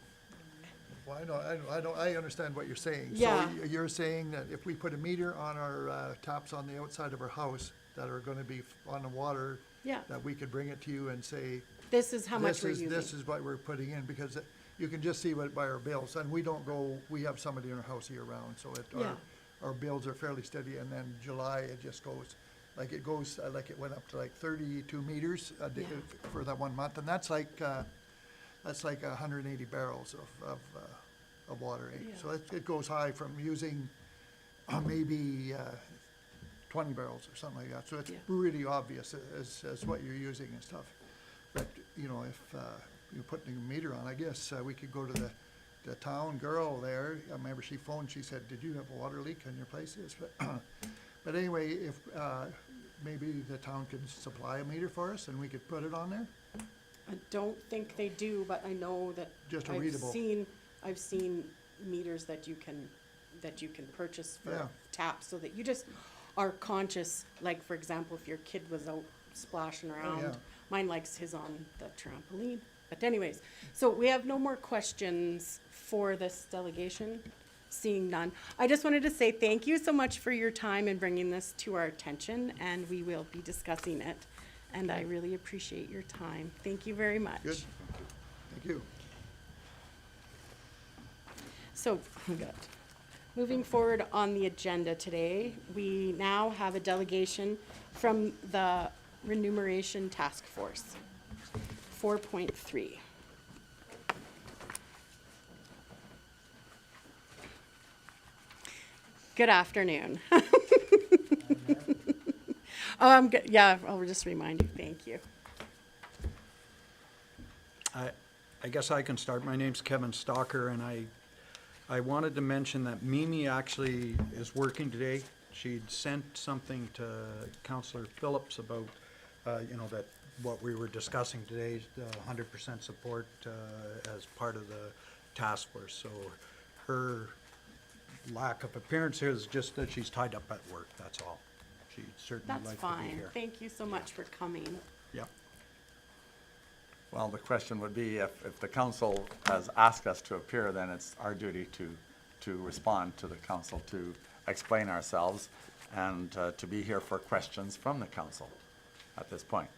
Well, I understand what you're saying. Yeah. So you're saying that if we put a meter on our taps on the outside of our house that are gonna be on the water, yeah, that we could bring it to you and say, this is how much we're using. this is what we're putting in, because you can just see what by our bills, and we don't go, we have somebody in our house year round, so Yeah. our bills are fairly steady, and then July, it just goes, like it goes, like it went up to like 32 meters a day Yeah. for that 1 month, and that's like 180 barrels of water, eh? Yeah. So it goes high from using maybe 20 barrels or something like that, so it's Yeah. really obvious as what you're using and stuff. But, you know, if you put a meter on, I guess we could go to the town girl there. I remember she phoned, she said, did you have a water leak in your places? But anyway, if maybe the town could supply a meter for us and we could put it on there? I don't think they do, but I know that Just a I've readable. I've seen meters that you can purchase for Yeah. taps, so that you just are conscious, like, for example, if your kid was out splashing around. yeah. Mine likes his on the trampoline, but anyways, so we have no more questions for this delegation, seeing none. I just wanted to say thank you so much for your time in bringing this to our attention, and we will be discussing it. And I really appreciate your time. Thank you very much. Good. Thank you. So, good. Moving forward on the agenda today, we now have a delegation from the Remuneration Task Force. 4.3. Good afternoon. Yeah, I'll just remind you, thank you. I guess I can start. My name's Kevin Stalker, and I wanted to mention that Mimi actually is working today. She'd sent something to Councillor Phillips about, that what we were discussing today, the 100% support as part of the task force. So her lack of appearance here is just that she's tied up at work, that's all. She'd certainly That's like to be fine. here. Thank you so much for coming. Yep. Well, the question would be, if the council has asked us to appear, then it's our duty to respond to the council, to explain ourselves, and to be here for questions from the council at this point.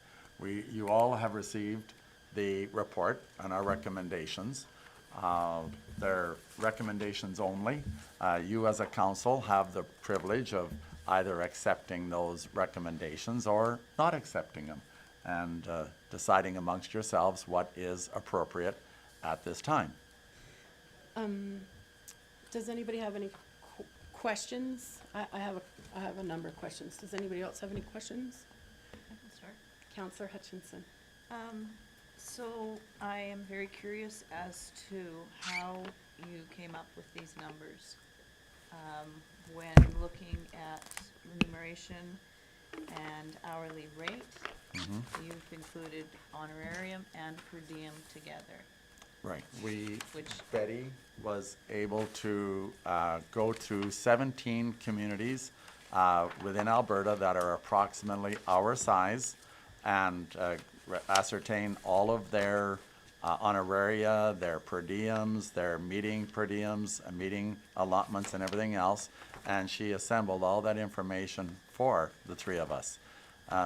You all have received the report and our recommendations. They're recommendations only. You as a council have the privilege of either accepting those recommendations or not accepting them, and deciding amongst yourselves what is appropriate at this time. Does anybody have any questions? I have a number of questions. Does anybody else have any questions? I can start. Counselor Hutchinson. So I am very curious as to how you came up with these numbers. When looking at remuneration and hourly rate, you've included honorarium and per diem together. Right. Which- Betty was able to go through 17 communities within Alberta that are approximately our size, and ascertain all of their honoraria, their per diems, their meeting per diems, meeting allotments and everything else. And she assembled all that information for the three of us.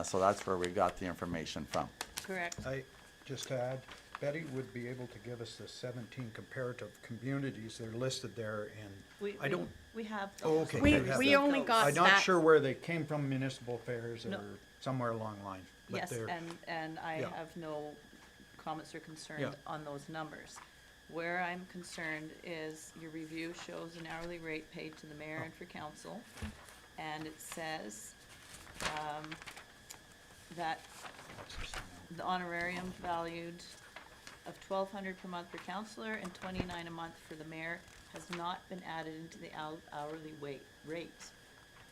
So that's where we got the information from. Correct. Just to add, Betty would be able to give us the 17 comparative communities that are listed there, and I don't, We have Oh, those. okay. We, you have we that. only got I'm that. not sure where they came from, municipal affairs No. or somewhere along the line. but Yes, they're- and I yeah. have no comments or concerns Yeah. on those numbers. Where I'm concerned is your review shows an hourly rate paid to the mayor and for council, and it says, that the honorarium valued of $1,200 per month per counselor and $29 a month for the mayor has not been added into the hourly rate.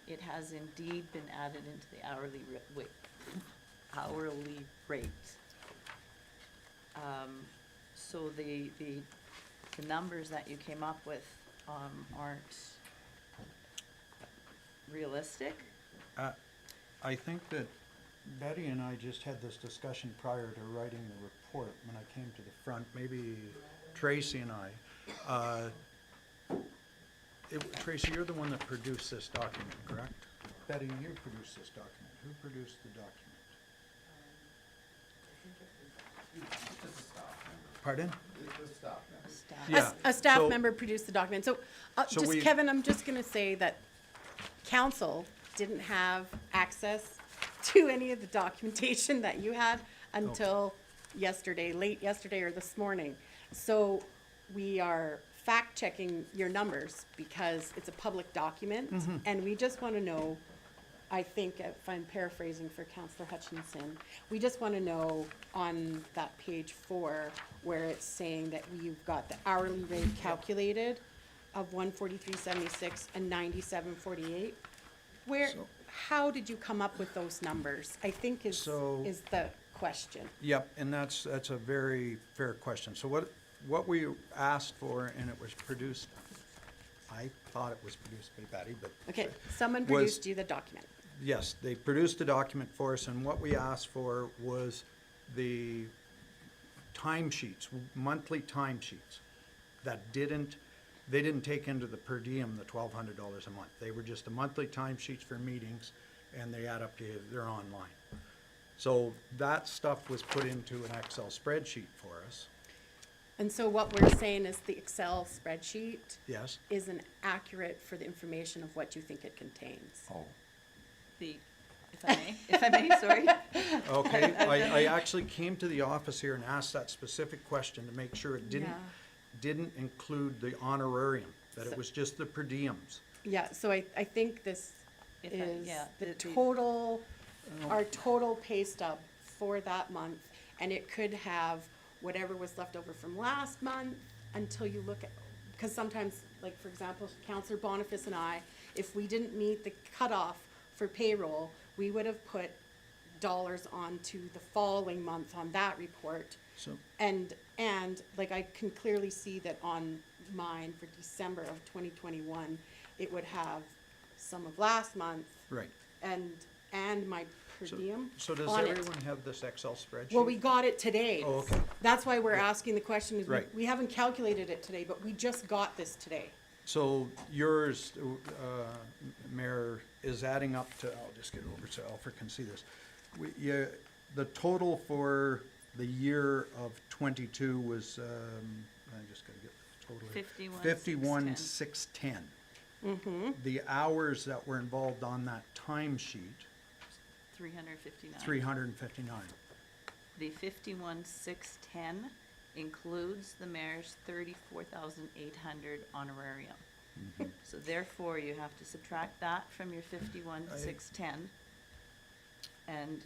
It has indeed been added into the hourly rate. So the numbers that you came up with, aren't realistic. I think that Betty and I just had this discussion prior to writing the report when I came to the front, maybe Tracy and I. Tracy, you're the one that produced this document, correct? Betty, you produced this document. Who produced the document? Pardon? Staff. Yeah, A staff so- member produced the document. So, So just we- Kevin, I'm just gonna say that council didn't have access to any of the documentation that you had until yesterday, late yesterday or this morning. So we are fact checking your numbers because it's a public document. And we just wanna know, I think, if I'm paraphrasing for Councillor Hutchinson, we just want to know on that page 4, where it's saying that you've got the hourly rate calculated of 143.76 and 97.48. Where, how did you come up with those numbers? I think is the question. Yep, and that's a very fair question. So what we asked for, and it was produced, I thought it was produced by Betty, but. Okay, someone Was- produced you the document. Yes, they produced a document for us, and what we asked for was the timesheets, monthly timesheets, that they didn't take into the per diem the $1,200 a month. They were just the monthly timesheets for meetings, and they add up to, they're online. So that stuff was put into an Excel spreadsheet for us, And so what we're saying is the Excel spreadsheet yes. isn't accurate for the information of what you think it contains. Oh. If I may, sorry. Okay, I actually came to the office here and asked that specific question to make sure it didn't include the honorarium, that it was just the per diems. Yeah, so I think this If I- is yeah, the the- total, our total pay stub for that month. And it could have whatever was left over from last month until you look at, because sometimes, like, for example, Counselor Boniface and I, if we didn't meet the cutoff for payroll, we would have put dollars onto the following month on that report. So, And like I can clearly see that on mine for December of 2021, it would have some of last month right. and my per diem So does on it. everyone have this Excel spreadsheet? Well, we got it today. Oh, okay. That's why we're asking the question, is Right. we haven't calculated it today, but we just got this today. So yours, Mayor, is adding up to, I'll just get over so Alfred can see this. The total for the year of '22 was, I just gotta get the total here. 51,610. 51,610. The hours that were involved on that timesheet, 359. 359. The 51,610 includes the mayor's 34,800 honorarium. So therefore, you have to subtract that from your 51,610. And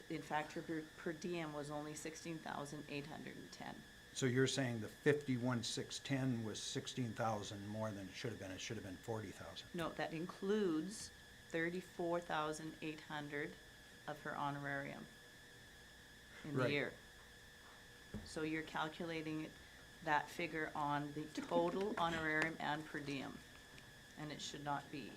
in fact, your per diem was only 16,810. So you're saying the 51,610 was 16,000 more than it should have been. It should have been 40,000. No, that includes 34,800 of her honorarium in the Right. year. So you're calculating that figure on the total honorarium and per diem, and it should not be.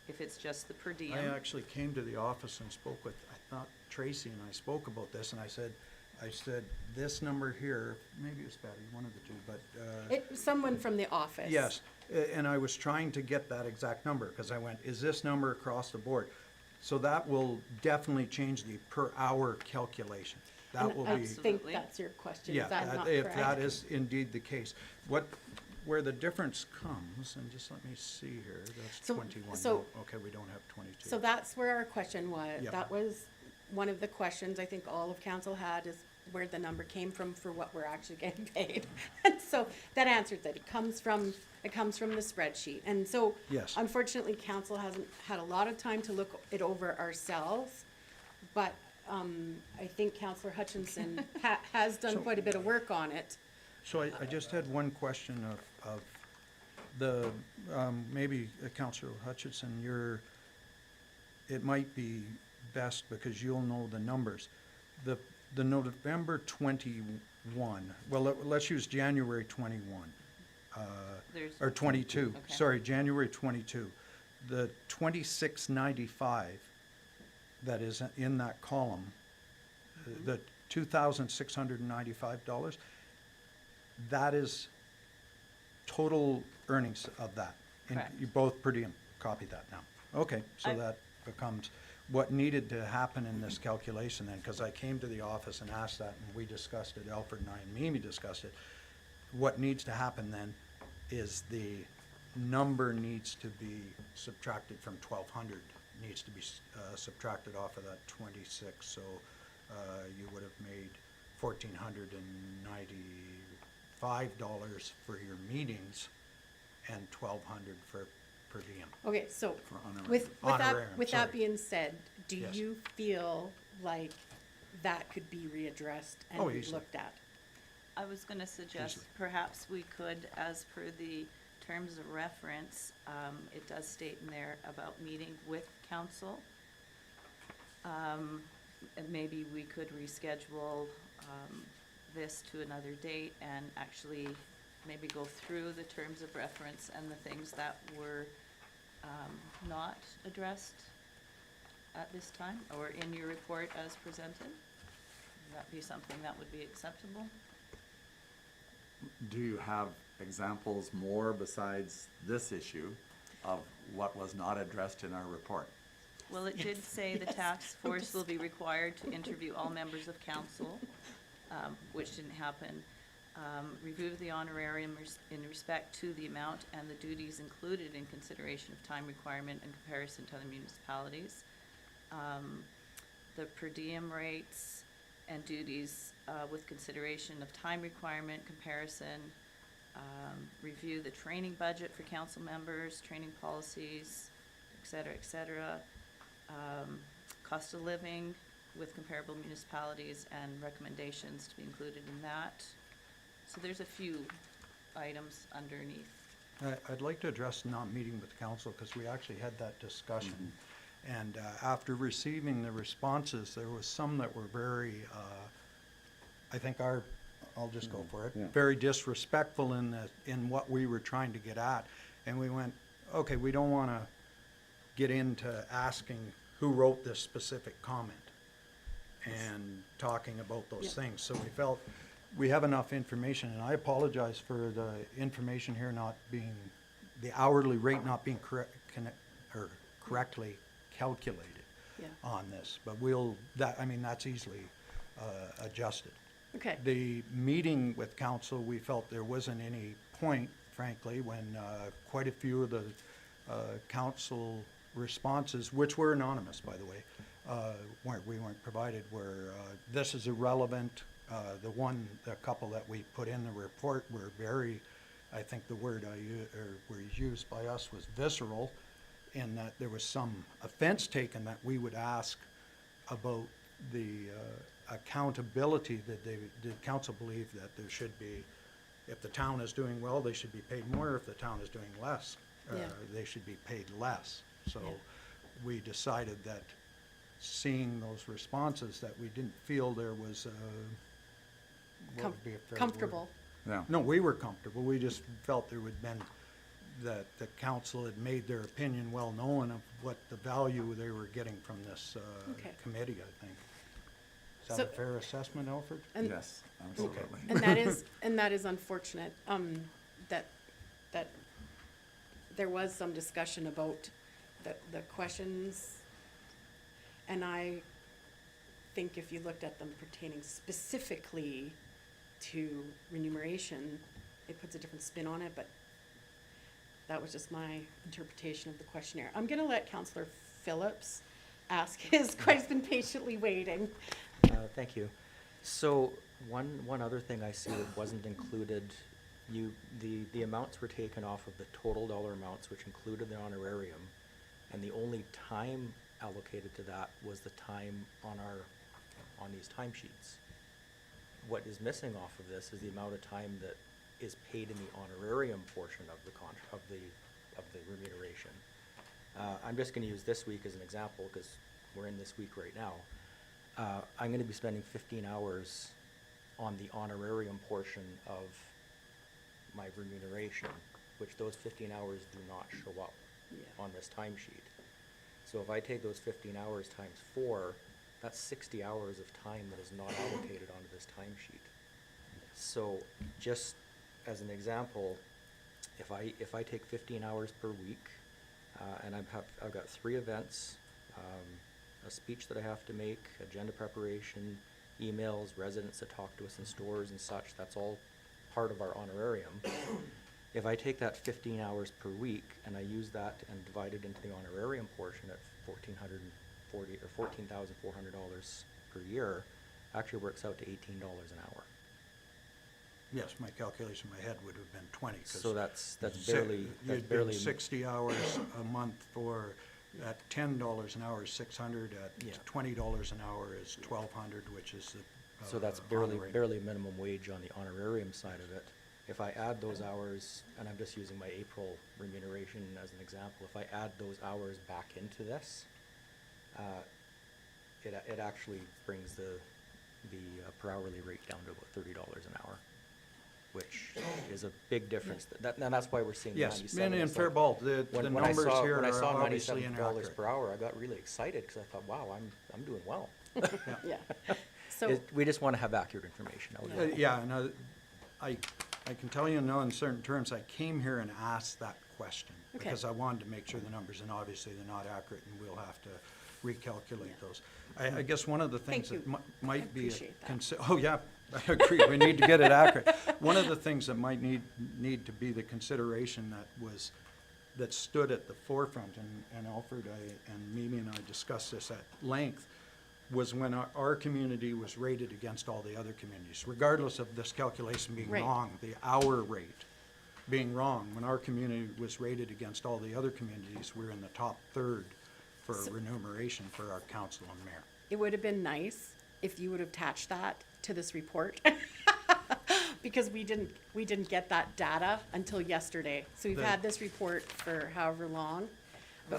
If it's just the per diem. I actually came to the office and spoke with, I thought Tracy and I spoke about this, and I said, this number here, maybe it was Betty, one of the two, but, Someone from the office. yes, and I was trying to get that exact number, because I went, is this number across the board? So that will definitely change the per hour calculation. That And will I be. think Absolutely. that's your question, Yeah, is that not if that correct? is indeed the case. Where the difference comes, and just let me see here, that's So- 21. so- No, okay, we don't have 22. So that's where our question was. Yep. That was one of the questions I think all of council had, is where the number came from for what we're actually getting paid. And so that answered that. It comes from the spreadsheet. And so Yes. unfortunately, council hasn't had a lot of time to look it over ourselves. but I think Councillor Hutchinson has done quite a bit of work on it. So I just had one question of the, maybe Councillor Hutchinson, it might be best because you'll know the numbers. The November 21, well, let's use January 21, There's- or 22, Okay. sorry, January 22. The 2695 that is in that column, the $2,695, that is total earnings of that. And Correct. you both per diem, copy that now. Okay, so I- that becomes what needed to happen in this calculation then, because I came to the office and asked that, and we discussed it, Alfred and I and Mimi discussed it. What needs to happen then is the number needs to be subtracted from 1,200, needs to be subtracted off of that 26, so you would have made $1,495 for your meetings and 1,200 for per diem. Okay, so For honorarium. with that Sorry. being said, do Yes. you feel like that could be readdressed Oh, and easily. looked at? I was gonna suggest Easily. perhaps we could, as per the terms of reference, it does state in there about meeting with council. And maybe we could reschedule, this to another date and actually maybe go through the terms of reference and the things that were, not addressed at this time or in your report as presented. Would that be something that would be acceptable? Do you have examples more besides this issue of what was not addressed in our report? Well, it did say the task force will be required to interview all members of council, which didn't happen. Review the honorarium in respect to the amount and the duties included in consideration of time requirement in comparison to other municipalities. The per diem rates and duties with consideration of time requirement comparison. Review the training budget for council members, training policies, et cetera, et cetera. Cost of living with comparable municipalities and recommendations to be included in that. So there's a few items underneath. I'd like to address not meeting with council, because we actually had that discussion. And after receiving the responses, there was some that were very, I think I'll just go for it, Yeah. very disrespectful in what we were trying to get at. And we went, okay, we don't want to get into asking who wrote this specific comment and talking about those Yeah. things. So we felt we have enough information, and I apologize for the information here not being, the hourly rate not being correctly calculated Yeah. on this. But that's easily adjusted. Okay. The meeting with council, we felt there wasn't any point, frankly, when quite a few of the council responses, which were anonymous, by the way, we weren't provided, were this is irrelevant. The couple that we put in the report were very, I think the word was used by us was visceral, in that there was some offense taken that we would ask about the accountability that the council believed that there should be, if the town is doing well, they should be paid more. If the town is doing less, Yeah. they should be paid less. So Yeah. we decided that, seeing those responses, that we didn't feel there was what would be a fair word? Comfortable. Yeah. No, we were comfortable. We just felt there would been, that the council had made their opinion well known of what the value they were getting from this Okay. committee, I think. Is that So- a fair assessment, Alfred? And- Yes, absolutely. And that is unfortunate, that there was some discussion about the questions. And I think if you looked at them pertaining specifically to remuneration, it puts a different spin on it, but that was just my interpretation of the questionnaire. I'm gonna let Councillor Phillips ask his, he's been patiently waiting. Thank you. So one other thing I see that wasn't included, the amounts were taken off of the total dollar amounts, which included the honorarium, and the only time allocated to that was the time on these timesheets. What is missing off of this is the amount of time that is paid in the honorarium portion of the remuneration. I'm just gonna use this week as an example, because we're in this week right now. I'm gonna be spending 15 hours on the honorarium portion of my remuneration, which those 15 hours do not show up on this timesheet. So if I take those 15 hours times 4, that's 60 hours of time that is not allocated onto this timesheet. So just as an example, if I take 15 hours per week, and I've got 3 events, a speech that I have to make, agenda preparation, emails, residents that talk to us in stores and such, that's all part of our honorarium. If I take that 15 hours per week and I use that and divide it into the honorarium portion at $1,440 or $14,400 per year, actually works out to $18 an hour. Yes, my calculation in my head would have been 20. 'Cause So that's si- barely, that's you'd been barely. 60 hours a month for, at $10 an hour is 600, Yeah. at $20 an hour is 1,200, which is the. So that's barely, honorary. barely minimum wage on the honorarium side of it. If I add those hours, and I'm just using my April remuneration as an example, if I add those hours back into this, it actually brings the per hourly rate down to about $30 an hour, which is a big difference. And that's why we're seeing Yes, 97. and It's fair like, ball, the when I numbers saw- here when I are saw obviously $97 inaccurate. per hour, I got really excited, because I thought, wow, I'm doing well. Yeah. So, We just want to have accurate information. That was all. Yeah, and I can tell you in no uncertain terms, I came here and asked that question. Okay. Because I wanted to make sure the numbers, and obviously they're not accurate, and we'll have to recalculate those. I guess one of the things Thank that you. might I be. appreciate that. Oh, yeah, I agree, we need to get it accurate. One of the things that might need to be the consideration that stood at the forefront, and Alfred, and Mimi and I discussed this at length, was when our community was rated against all the other communities, regardless of this calculation being Right. wrong, the hour rate being wrong. When our community was rated against all the other communities, we're in the top third for remuneration for our council and mayor. it would have been nice if you would have attached that to this report. Because we didn't get that data until yesterday. So we've had this report for however long.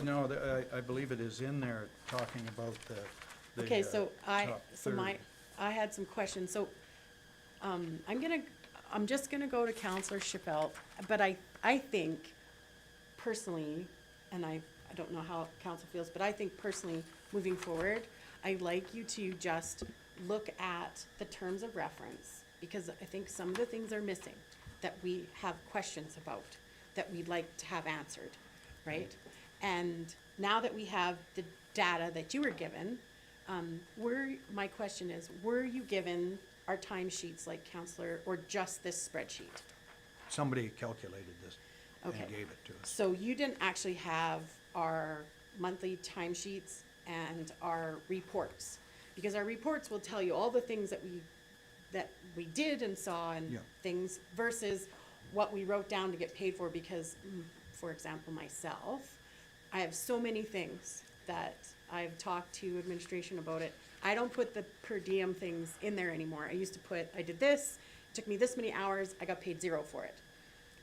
No, I believe it is in there talking about the Okay, so top third. I had some questions, so, I'm just gonna go to Counselor Chappelle, but I think personally, and I don't know how council feels, but I think personally, moving forward, I'd like you to just look at the terms of reference, because I think some of the things are missing that we have questions about, that we'd like to have answered, right? And now that we have the data that you were given, my question is, were you given our timesheets like Counselor, or just this spreadsheet? Somebody calculated this and Okay. gave it to us. So you didn't actually have our monthly timesheets and our reports? Because our reports will tell you all the things that we did and saw and Yeah. things versus what we wrote down to get paid for, because, for example, myself, I have so many things that I've talked to administration about it. I don't put the per diem things in there anymore. I used to put, I did this, it took me this many hours, I got paid 0 for it.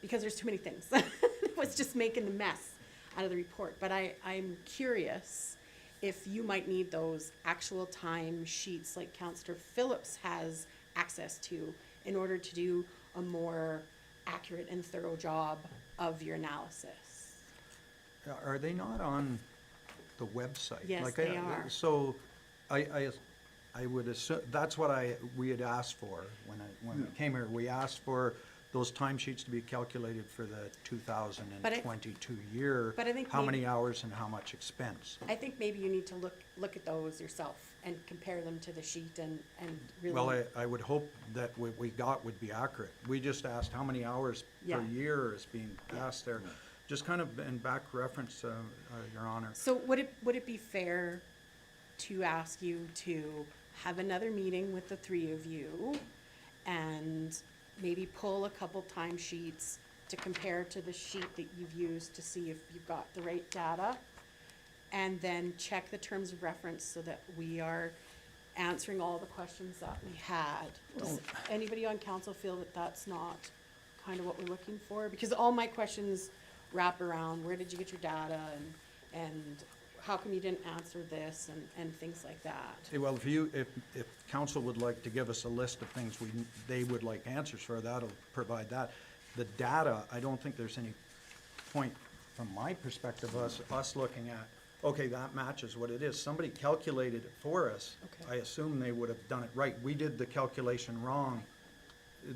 Because there's too many things. It was just making the mess out of the report. But I'm curious if you might need those actual time sheets like Counselor Phillips has access to in order to do a more accurate and thorough job of your analysis. Are they not on the website? Yes, Like, they are. So I would assume, that's what we had asked for when we came here. We asked for those timesheets to be calculated for the 2022 year. but I think How maybe- many hours and how much expense? I think maybe you need to look at those yourself and compare them to the sheet and really. Well, I would hope that what we got would be accurate. We just asked how many hours per Yeah. year is being passed there. Just kind of in back reference, Your Honor. So would it be fair to ask you to have another meeting with the 3 of you and maybe pull a couple timesheets to compare to the sheet that you've used to see if you've got the right data? and then check the terms of reference so that we are answering all the questions that we had. Does anybody on council feel that that's not kind of what we're looking for? Because all my questions wrap around, where did you get your data, and how come you didn't answer this, and things like that. Well, if council would like to give us a list of things they would like answers for, that'll provide that. The data, I don't think there's any point, from my perspective, us looking at, okay, that matches what it is. Somebody calculated it for us. Okay. I assume they would have done it right. We did the calculation wrong.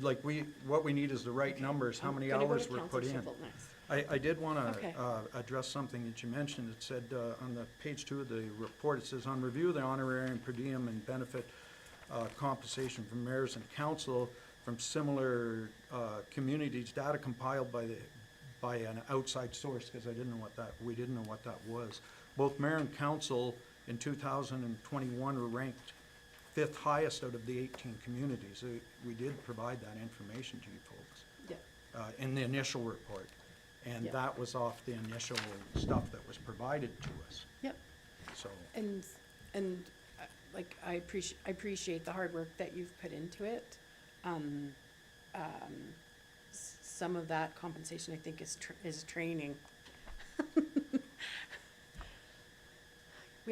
Like, what we need is the right numbers, how many I'm gonna go hours to were Councillor put in. Shipple next. I did want Okay. to address something that you mentioned. It said on the page 2 of the report, it says, on review of the honorarium, per diem, and benefit compensation from mayors and council from similar communities, data compiled by an outside source, because we didn't know what that was. Both mayor and council in 2021 were ranked 5th highest out of the 18 communities. We did provide that information to you folks Yeah, in the initial report. And Yeah. that was off the initial stuff that was provided to us, yep. so. And like, I appreciate the hard work that you've put into it. Some of that compensation, I think, is training.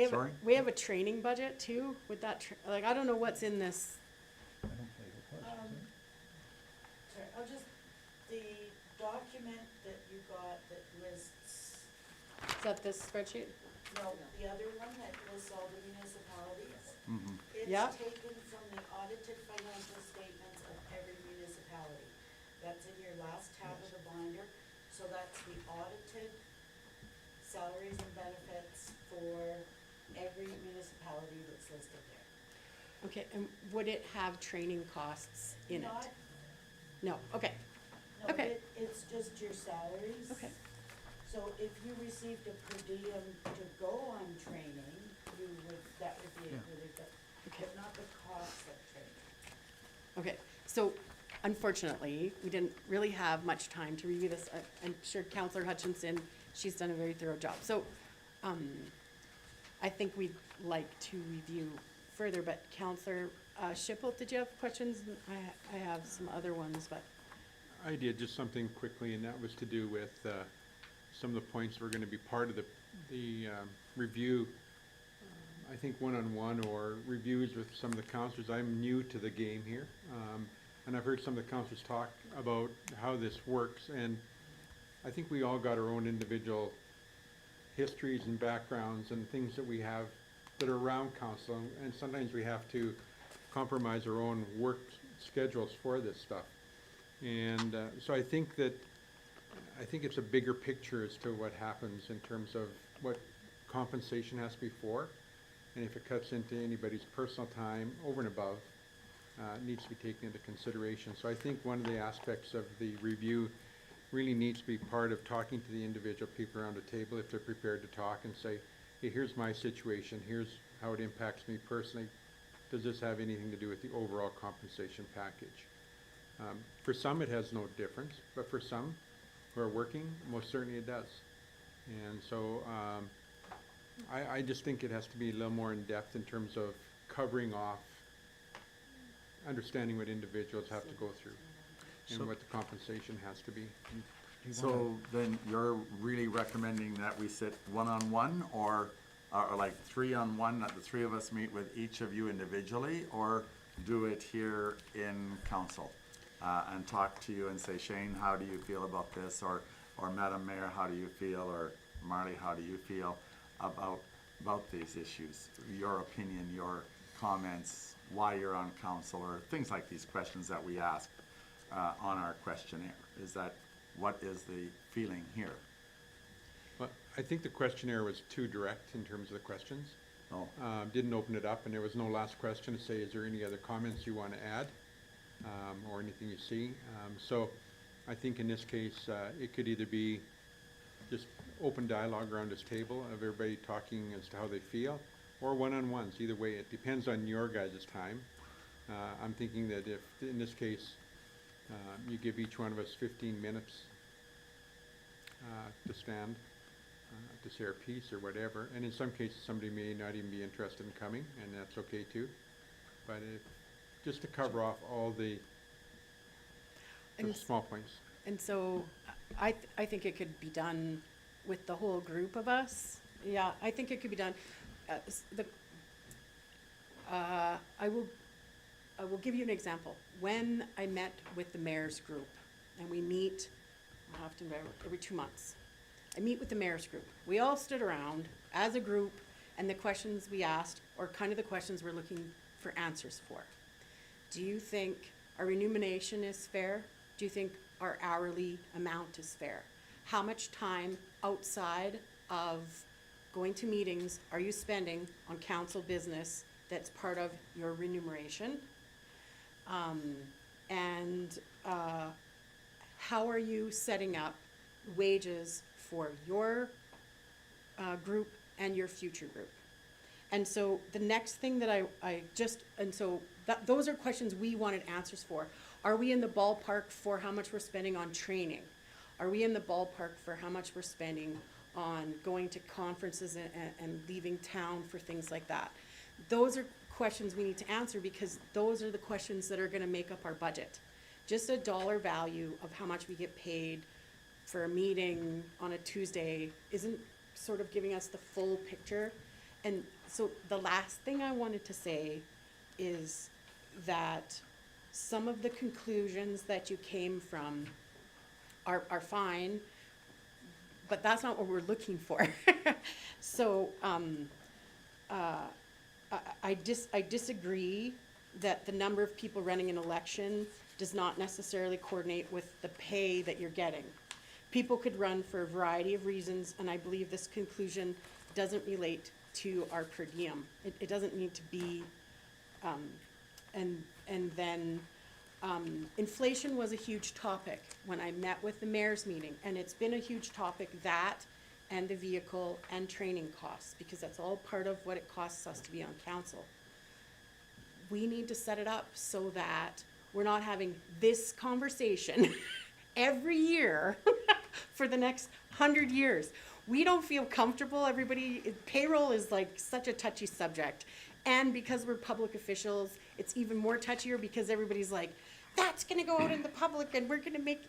Sorry? We have a training budget too, with that, like, I don't know what's in this. Sorry, the document that you got that lists, Is that this spreadsheet? no, the other one that lists all the municipalities. Yeah. It's taken from the audited financial statements of every municipality. That's in your last tab of the binder, so that's the audited salaries and benefits for every municipality that's listed there. Okay, and would it have training costs in it? Not- No, okay, No, Okay. it's just your salaries. okay, So if you received a per diem to go on training, that would be included, Okay. but not the cost of training. okay. So unfortunately, we didn't really have much time to review this. I'm sure Counselor Hutchinson, she's done a very thorough job. So, I think we'd like to review further, but Counselor Shipple, did you have questions? I have some other ones, but, I did just something quickly, and that was to do with some of the points that were going to be part of the review. I think one-on-one or reviews with some of the counselors. I'm new to the game here, and I've heard some of the counselors talk about how this works, and I think we all got our own individual histories and backgrounds and things that we have that are around council, and sometimes we have to compromise our own work schedules for this stuff. And so I think it's a bigger picture as to what happens in terms of what compensation has to be for, and if it cuts into anybody's personal time over and above, it needs to be taken into consideration. So I think one of the aspects of the review really needs to be part of talking to the individual people around the table, if they're prepared to talk and say, hey, here's my situation, here's how it impacts me personally. Does this have anything to do with the overall compensation package? For some, it has no difference, but for some who are working, most certainly it does. And so I just think it has to be a little more in-depth in terms of covering off, understanding what individuals have to go through So- and what the compensation has to be. Do you wanna- So then you're really recommending that we sit one-on-one or like 3-on-1, that the three of us meet with each of you individually, or do it here in council? And talk to you and say, Shane, how do you feel about this? Or Madam Mayor, how do you feel? Or Marley, how do you feel about these issues? Your opinion, your comments, why you're on council, or things like these questions that we ask on our questionnaire. What is the feeling here? But I think the questionnaire was too direct in terms of the questions. Oh, Didn't open it up, and there was no last question to say, is there any other comments you want to add? Or anything you see. So I think in this case, it could either be just open dialogue around this table of everybody talking as to how they feel, or one-on-ones. Either way, it depends on your guys' time. I'm thinking that if, in this case, you give each one of us 15 minutes to stand, to say our piece or whatever. And in some cases, somebody may not even be interested in coming, and that's okay too. But just to cover off all the And small points. And so I think it could be done with the whole group of us. Yeah, I think it could be done. I will give you an example. When I met with the mayor's group, and we meet often every 2 months, I meet with the mayor's group. We all stood around as a group, and the questions we asked are kind of the questions we're looking for answers for. Do you think our remuneration is fair? Do you think our hourly amount is fair? How much time outside of going to meetings are you spending on council business that's part of your remuneration? How are you setting up wages for your group and your future group? And so the next thing that those are questions we wanted answers for. Are we in the ballpark for how much we're spending on training? Are we in the ballpark for how much we're spending on going to conferences and leaving town for things like that? Those are questions we need to answer, because those are the questions that are gonna make up our budget. Just a dollar value of how much we get paid for a meeting on a Tuesday isn't sort of giving us the full picture. And so the last thing I wanted to say is that some of the conclusions that you came from are fine, but that's not what we're looking for. So I disagree that the number of people running an election does not necessarily coordinate with the pay that you're getting. People could run for a variety of reasons, and I believe this conclusion doesn't relate to our per diem. It doesn't need to be, inflation was a huge topic when I met with the mayor's meeting, and it's been a huge topic, that and the vehicle and training costs, because that's all part of what it costs us to be on council. We need to set it up so that we're not having this conversation every year for the next 100 years. We don't feel comfortable. Payroll is like such a touchy subject. And because we're public officials, it's even more touchier, because everybody's like, that's gonna go out in the public and we're gonna make,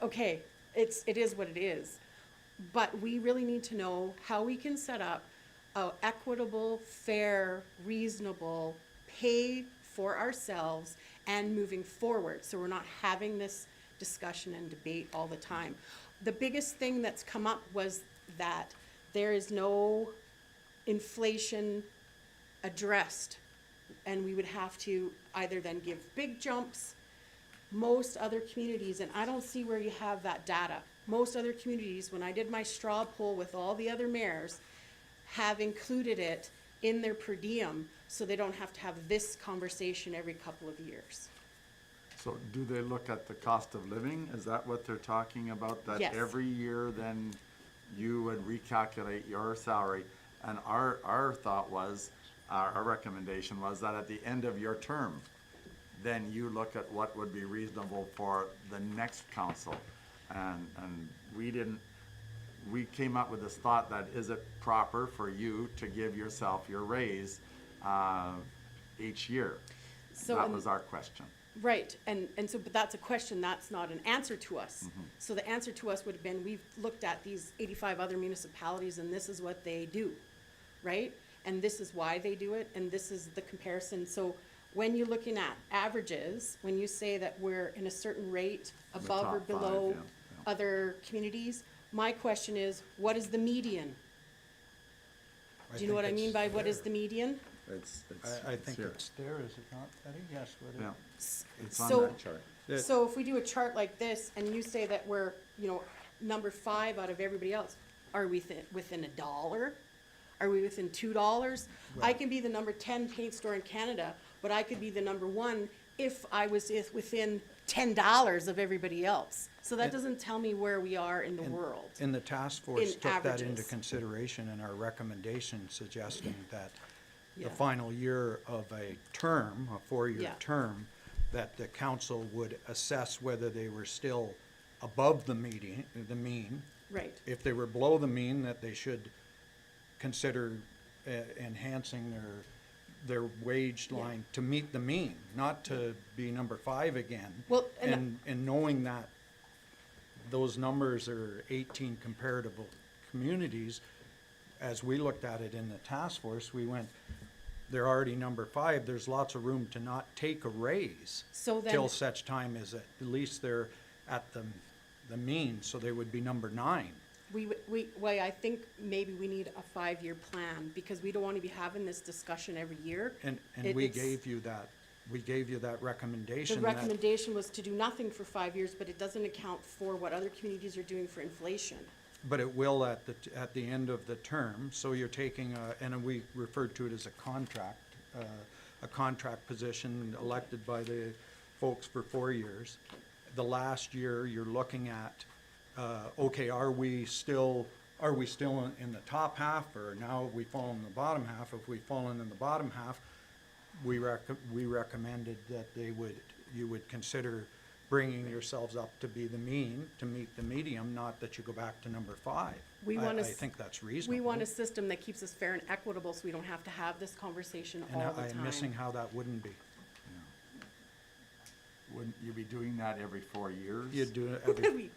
okay, it is what it is. But we really need to know how we can set up a equitable, fair, reasonable pay for ourselves and moving forward, so we're not having this discussion and debate all the time. The biggest thing that's come up was that there is no inflation addressed, and we would have to either then give big jumps. Most other communities, and I don't see where you have that data, most other communities, when I did my straw poll with all the other mayors, have included it in their per diem, so they don't have to have this conversation every couple of years. So do they look at the cost of living? Is that what they're talking about? That Yes. every year then you would recalculate your salary? And our thought was, our recommendation was that at the end of your term, then you look at what would be reasonable for the next council. And we came up with this thought that, is it proper for you to give yourself your raise each year? So That and- was our question. Right, and so, but that's a question, that's not an answer to us. So the answer to us would have been, we've looked at these 85 other municipalities, and this is what they do, right? And this is why they do it, and this is the comparison. So when you're looking at averages, when you say that we're in a certain rate above or top five, below yeah, yeah. other communities, my question is, what is the median? Do you know what I mean by what is the median? I think here. it's there, is it not, Betty? Yes, Yeah, it's on So- that chart. So if we do a chart like this, and you say that we're, number 5 out of everybody else, are we within $1? Are we within $2? I can be the number 10 paint store in Canada, but I could be the number 1 if I was within $10 of everybody else. So that doesn't tell me where we are in the world. And the task force In took that into averages. consideration in our recommendation, suggesting that the Yeah. final year of a term, a four-year Yeah. term, that the council would assess whether they were still above the mean. Right. If they were below the mean, that they should consider enhancing their wage Yeah. line to meet the mean, not to be number 5 again. Well, and- And knowing that those numbers are 18 comparable communities, as we looked at it in the task force, we went, they're already number 5, there's lots of room to not take a raise So then- till such time as at least they're at the mean, so they would be number 9. Well, I think maybe we need a 5-year plan, because we don't want to be having this discussion every year. And It- we it's- gave you that The recommendation that, recommendation was to do nothing for 5 years, but it doesn't account for what other communities are doing for inflation. but it will at the end of the term, so you're taking and we referred to it as a contract position elected by the folks for 4 years. The last year, you're looking at, okay, are we still in the top half, or now have we fallen in the bottom half? If we've fallen in the bottom half, we recommended that you would consider bringing yourselves up to be the mean, to meet the medium, not that you go back to number 5. We want I to. think that's reasonable. We want a system that keeps us fair and equitable, so we don't have to have this conversation And all the time. I'm missing how that wouldn't be. Wouldn't you be doing that every 4 years? You'd do it every, We-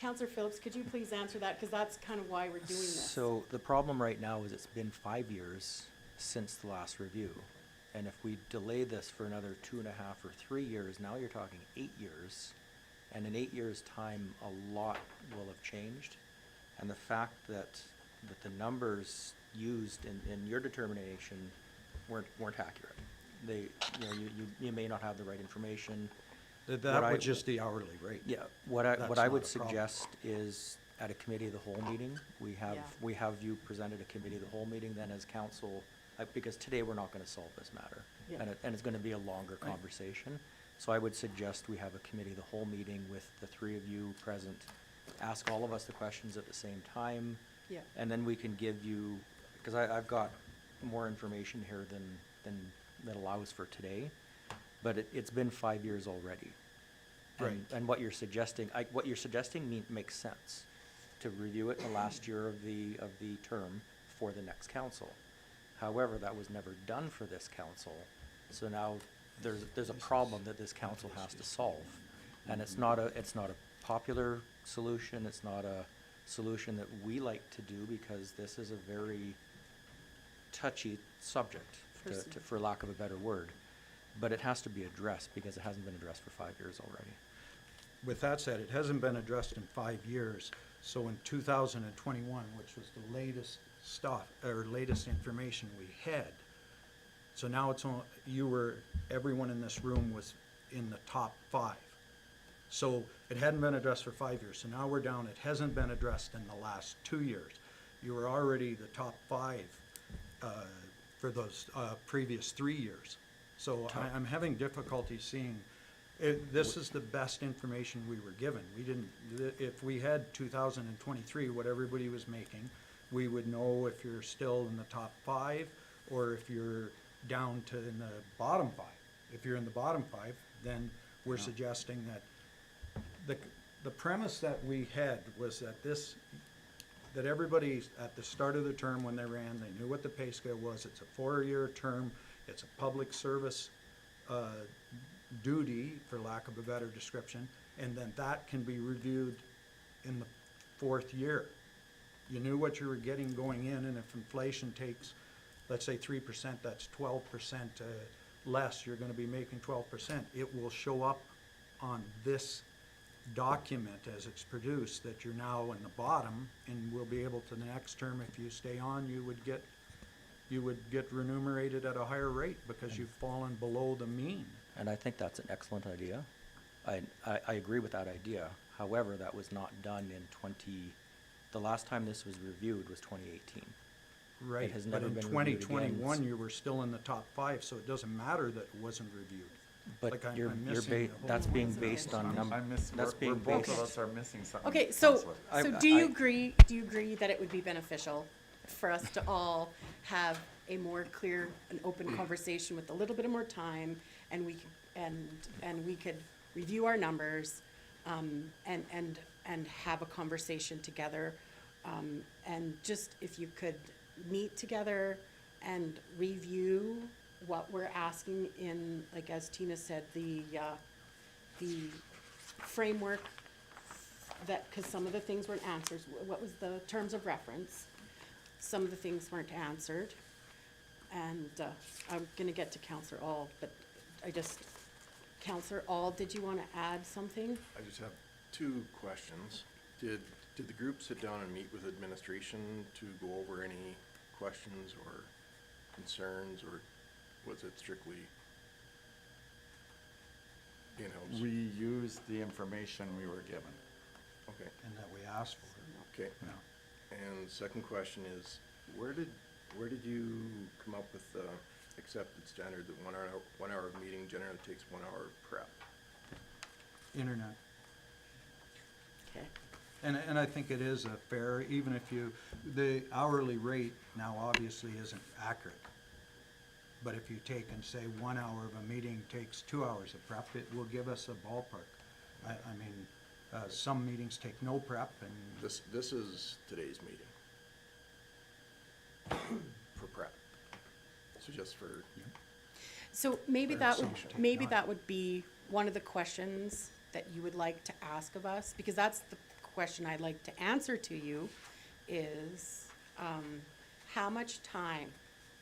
Counselor Phillips, could you please answer that, because that's kind of why we're doing this. So the problem right now is it's been 5 years since the last review. And if we delay this for another 2.5 or 3 years, now you're talking 8 years. And in 8 years' time, a lot will have changed. And the fact that the numbers used in your determination weren't accurate. They, you may not have the right information. that was just the hourly rate. Yeah, what I That's would not a problem. suggest is at a committee of the whole meeting, we Yeah. have you present at a committee of the whole meeting, then as council, because today we're not gonna solve this matter. Yeah. And it's gonna be a longer conversation. So I would suggest we have a committee of the whole meeting with the 3 of you present, ask all of us the questions at the same time. Yeah. And then we can give you, because I've got more information here that allows for today, but it's been 5 years already. Right. And what you're suggesting, makes sense, to review it in the last year of the term for the next council. However, that was never done for this council, so now there's a problem that this council has to solve. And it's not a popular solution, it's not a solution that we like to do, because this is a very touchy subject, for lack of a better word. But it has to be addressed, because it hasn't been addressed for 5 years already. With that said, it hasn't been addressed in 5 years, so in 2021, which was the latest latest information we had, so now it's on, everyone in this room was in the top 5. So it hadn't been addressed for 5 years, so now we're down, it hasn't been addressed in the last 2 years. You were already the top 5 for those previous 3 years. So I'm having difficulty seeing, this is the best information we were given. We didn't, if we had 2023, what everybody was making, we would know if you're still in the top 5 or if you're down to in the bottom 5. If you're in the bottom 5, then we're suggesting that the premise that we had was that everybody at the start of the term when they ran, they knew what the pay scale was. It's a 4-year term. It's a public service duty, for lack of a better description, and then that can be reviewed in the 4th year. You knew what you were getting going in, and if inflation takes, let's say 3%, that's 12% less, you're gonna be making 12%. It will show up on this document as it's produced that you're now in the bottom, and we'll be able to the next term, if you stay on, you would get remunerated at a higher rate because you've fallen below the mean. And I think that's an excellent idea. I agree with that idea. However, that was not done the last time this was reviewed was 2018. Right, has but never in been reviewed again. 2021, you were still in the top 5, so it doesn't matter that it wasn't reviewed. But Like, I'm you're missing ba- the whole that's being point. based on that's being both based. of us are missing something. Okay, so, Counselor. do you agree that it would be beneficial for us to all have a more clear and open conversation with a little bit of more time, and we could review our numbers, and have a conversation together. And just if you could meet together and review what we're asking in, like as Tina said, the framework that, because some of the things weren't answered. What was the terms of reference? Some of the things weren't answered. And I'm gonna get to Counselor Auld, but Counselor Auld, did you want to add something? I just have two questions. Did the group sit down and meet with administration to go over any questions or concerns, or was it strictly in-house? We used the information we were given. Okay, And that we asked for. okay. And second question is, where did you come up with the accepted standard that 1 hour of meeting generally takes 1 hour prep? Internet. Okay. And I think it is a fair, even if the hourly rate now obviously isn't accurate. But if you take and say 1 hour of a meeting takes 2 hours of prep, it will give us a ballpark. I mean, some meetings take no prep and. This is today's meeting. For prep. So just for, So maybe Or that would, assumption. maybe that would be one of the questions that you would like to ask of us, because that's the question I'd like to answer to you, is, how much time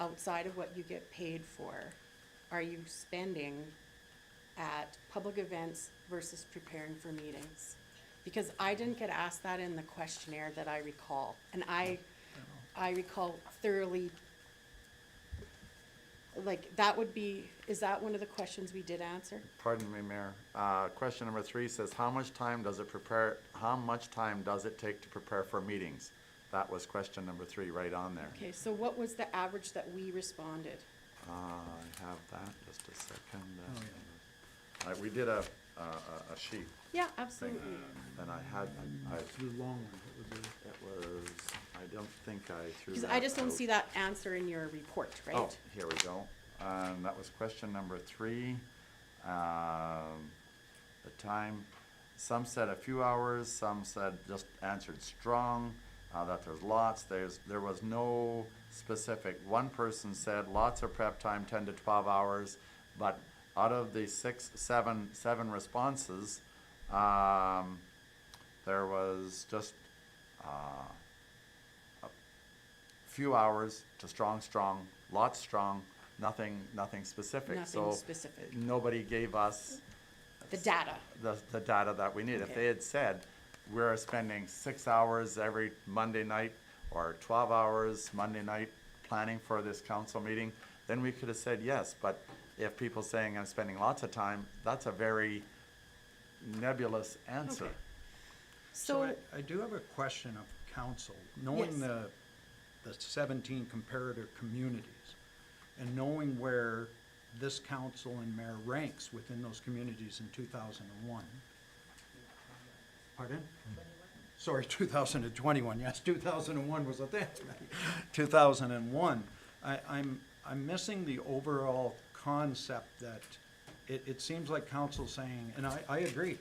outside of what you get paid for are you spending at public events versus preparing for meetings? Because I didn't get asked that in the questionnaire that I recall, and I recall thoroughly, like, that would be, is that one of the questions we did answer? Pardon me, Mayor. Question number 3 says, how much time does it take to prepare for meetings? That was question number 3 right on there. Okay, so what was the average that we responded? I have that, just a second. We did a sheet Yeah, thing, absolutely. and I had, The long one, what was it? it was, I don't think I threw Because that I just don't out. see that answer in your report, right? Oh, here we go. That was question number 3. The time, some said a few hours, some said just answered strong, that there's lots. There was no specific. One person said lots of prep time, 10 to 12 hours, but out of the seven responses, there was just a few hours to strong, lots strong, nothing specific. Nothing So specific. nobody gave us The data. the data that we need. If Okay. they had said, we're spending 6 hours every Monday night or 12 hours Monday night planning for this council meeting, then we could have said yes. But if people saying I'm spending lots of time, that's a very nebulous answer. Okay. So So, I do have a question of council, knowing Yes. the 17 comparator communities, and knowing where this council and mayor ranks within those communities in 2001. Pardon? Sorry, 2021, yes, 2001 was a thing. 2001. I'm missing the overall concept that it seems like council saying, and I agree,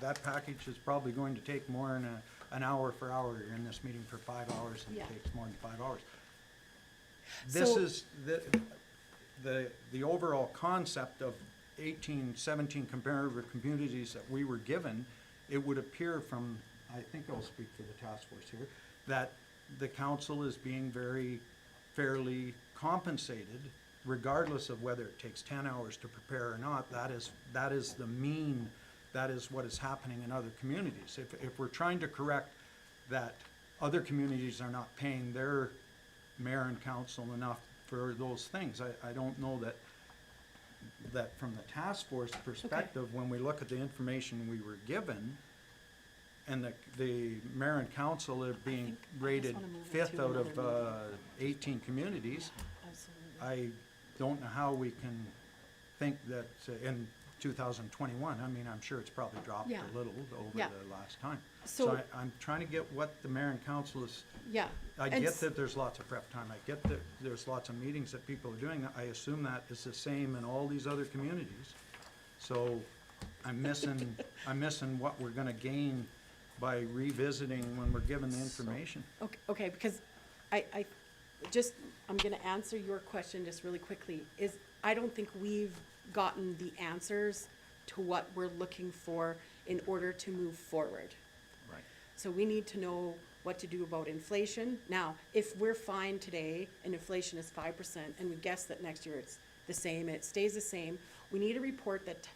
that package is probably going to take more than an hour for hour. You're in this meeting for 5 hours and Yeah. it takes more than 5 hours. This So- is the overall concept of 17 comparative communities that we were given. It would appear from, I think I'll speak for the task force here, that the council is being very fairly compensated, regardless of whether it takes 10 hours to prepare or not. That is the mean, that is what is happening in other communities. If we're trying to correct that other communities are not paying their mayor and council enough for those things, I don't know that from the task force perspective, when we look at the information we were given, and the mayor and council are being rated wanna move it 5th to out of another 18 communities, absolutely. I don't know how we can think that in 2021, I mean, I'm sure it's probably dropped Yeah. a little over Yeah. the last time. So- So I'm trying to get what the mayor and council is, Yeah. I and get s- that there's lots of prep time, I get that there's lots of meetings that people are doing, I assume that is the same in all these other communities. So I'm missing what we're gonna gain by revisiting when we're given the information. Okay, because I'm gonna answer your question just really quickly, is I don't think we've gotten the answers to what we're looking for in order to move forward. Right. So we need to know what to do about inflation. Now, if we're fine today and inflation is 5% and we guess that next year it's the same, it stays the same, we need a report that,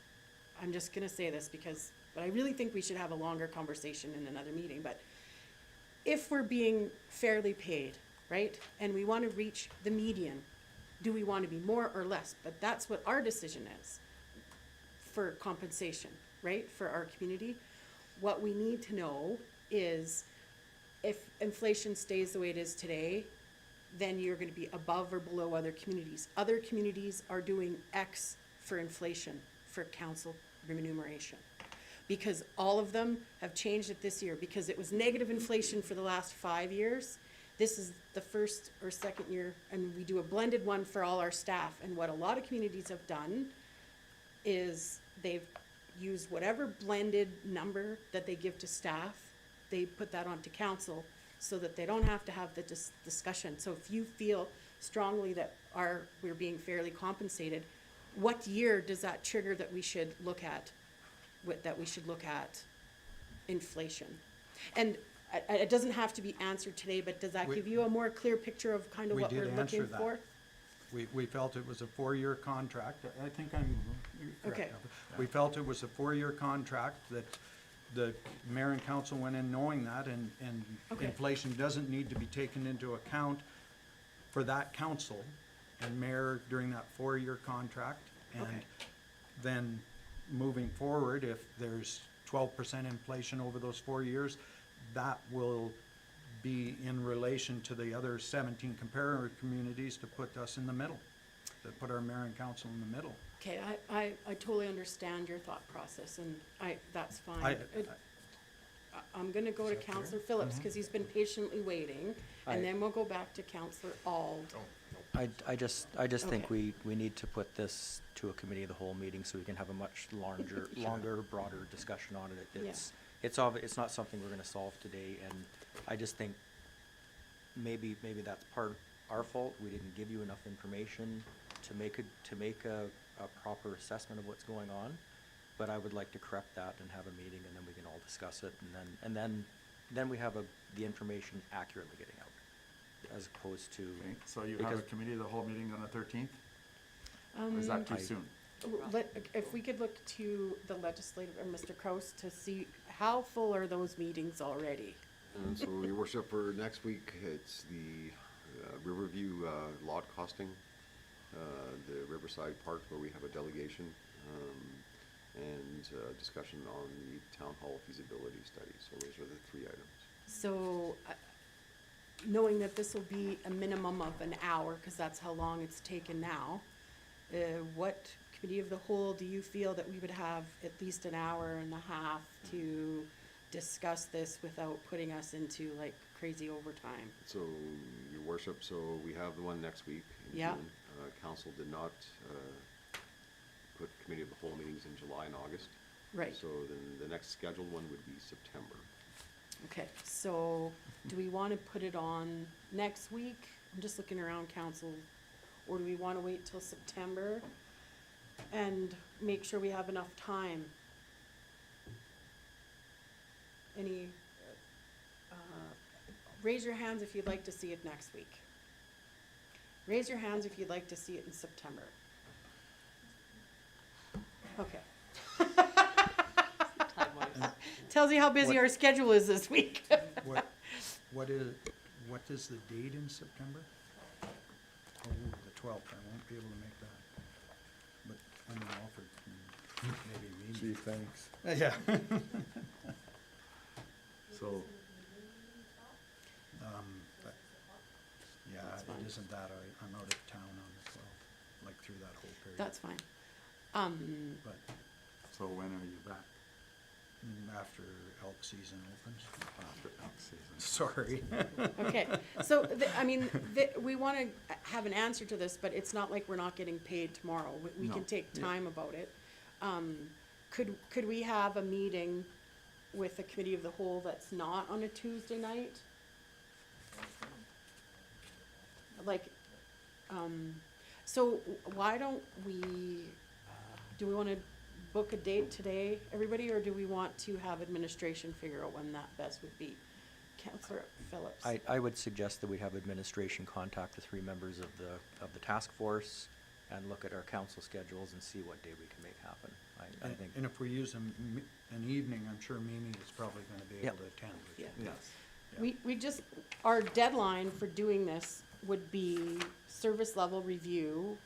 I'm just gonna say this but I really think we should have a longer conversation in another meeting, but if we're being fairly paid, right, and we wanna reach the median, do we wanna be more or less? But that's what our decision is for compensation, right, for our community. What we need to know is if inflation stays the way it is today, then you're gonna be above or below other communities. Other communities are doing X for inflation, for council remuneration. Because all of them have changed it this year, because it was negative inflation for the last 5 years. This is the first or second year, and we do a blended one for all our staff. And what a lot of communities have done is they've used whatever blended number that they give to staff, they put that onto council so that they don't have to have the discussion. So if you feel strongly that we're being fairly compensated, what year does that trigger that we should look at, inflation? And it doesn't have to be answered today, but does that We- give you a more clear picture of kind of We what we're did answer looking that. for? We felt it was a 4-year contract. I think you're correct, Okay. Albert. We felt it was a 4-year contract, that the mayor and council went in knowing that, and Okay. inflation doesn't need to be taken into account for that council and mayor during that 4-year contract. And Okay. then moving forward, if there's 12% inflation over those 4 years, that will be in relation to the other 17 comparator communities to put us in the middle, to put our mayor and council in the middle. Okay, I totally understand your thought process, and that's I- fine. I'm gonna go to Counselor Phillips, because he's been patiently waiting, I- and then we'll go back to Counselor Ald. I just think Okay. we need to put this to a committee of the whole meeting so we can have a much longer, broader discussion on it. It's not something we're gonna solve today, and I just think maybe that's part our fault. We didn't give you enough information to make a proper assessment of what's going on. But I would like to correct that and have a meeting, and then we can all discuss it, and then we have the information accurately getting out, as opposed to. Okay, so you have a because- committee of the whole meeting on the 13th? Or is that too I- soon? If we could look to the legislative, or Mr. Kraus, to see how full are those meetings already? And so, your worship, for next week, it's the Riverview lot costing, the Riverside Park, where we have a delegation, and discussion on the town hall feasibility study. So those are the 3 items. So, knowing that this will be a minimum of an hour, because that's how long it's taken now, what committee of the whole do you feel that we would have at least an hour and a half to discuss this without putting us into like crazy overtime? So, your worship, so we have the one next week in Yeah. June. Council did not put committee of the whole meetings in July and August. Right. So then the next scheduled one would be September. Okay, so do we want to put it on next week? I'm just looking around council. Or do we want to wait till September and make sure we have enough time? Raise your hands if you'd like to see it next week. Raise your hands if you'd like to see it in September. Okay. Time-wise. Tells you how busy our schedule is this week. What is the date in September? Oh, the 12th, I won't be able to make that. But I know Alfred can maybe meet me. Gee, thanks. Yeah. So, But, yeah, That's fine. it isn't that, I'm out of town on the 12th, like through that whole period. That's fine. But so when are you back? after elk season opens. After elk season. Sorry. Okay, so, we want to have an answer to this, but it's not like we're not getting paid tomorrow. We No. can take time about it. could we have a meeting with the committee of the whole that's not on a Tuesday night? Like, so why don't do we wanna book a date today, everybody, or do we want to have administration figure out when that best would be? Counselor Phillips? I would suggest that we have administration contact the 3 members of the task force and look at our council schedules and see what day we can make happen. I think, And if we use an evening, I'm sure Mimi is probably gonna be able Yep. to attend. Yeah. Yes. We just, our deadline for doing this would be service level review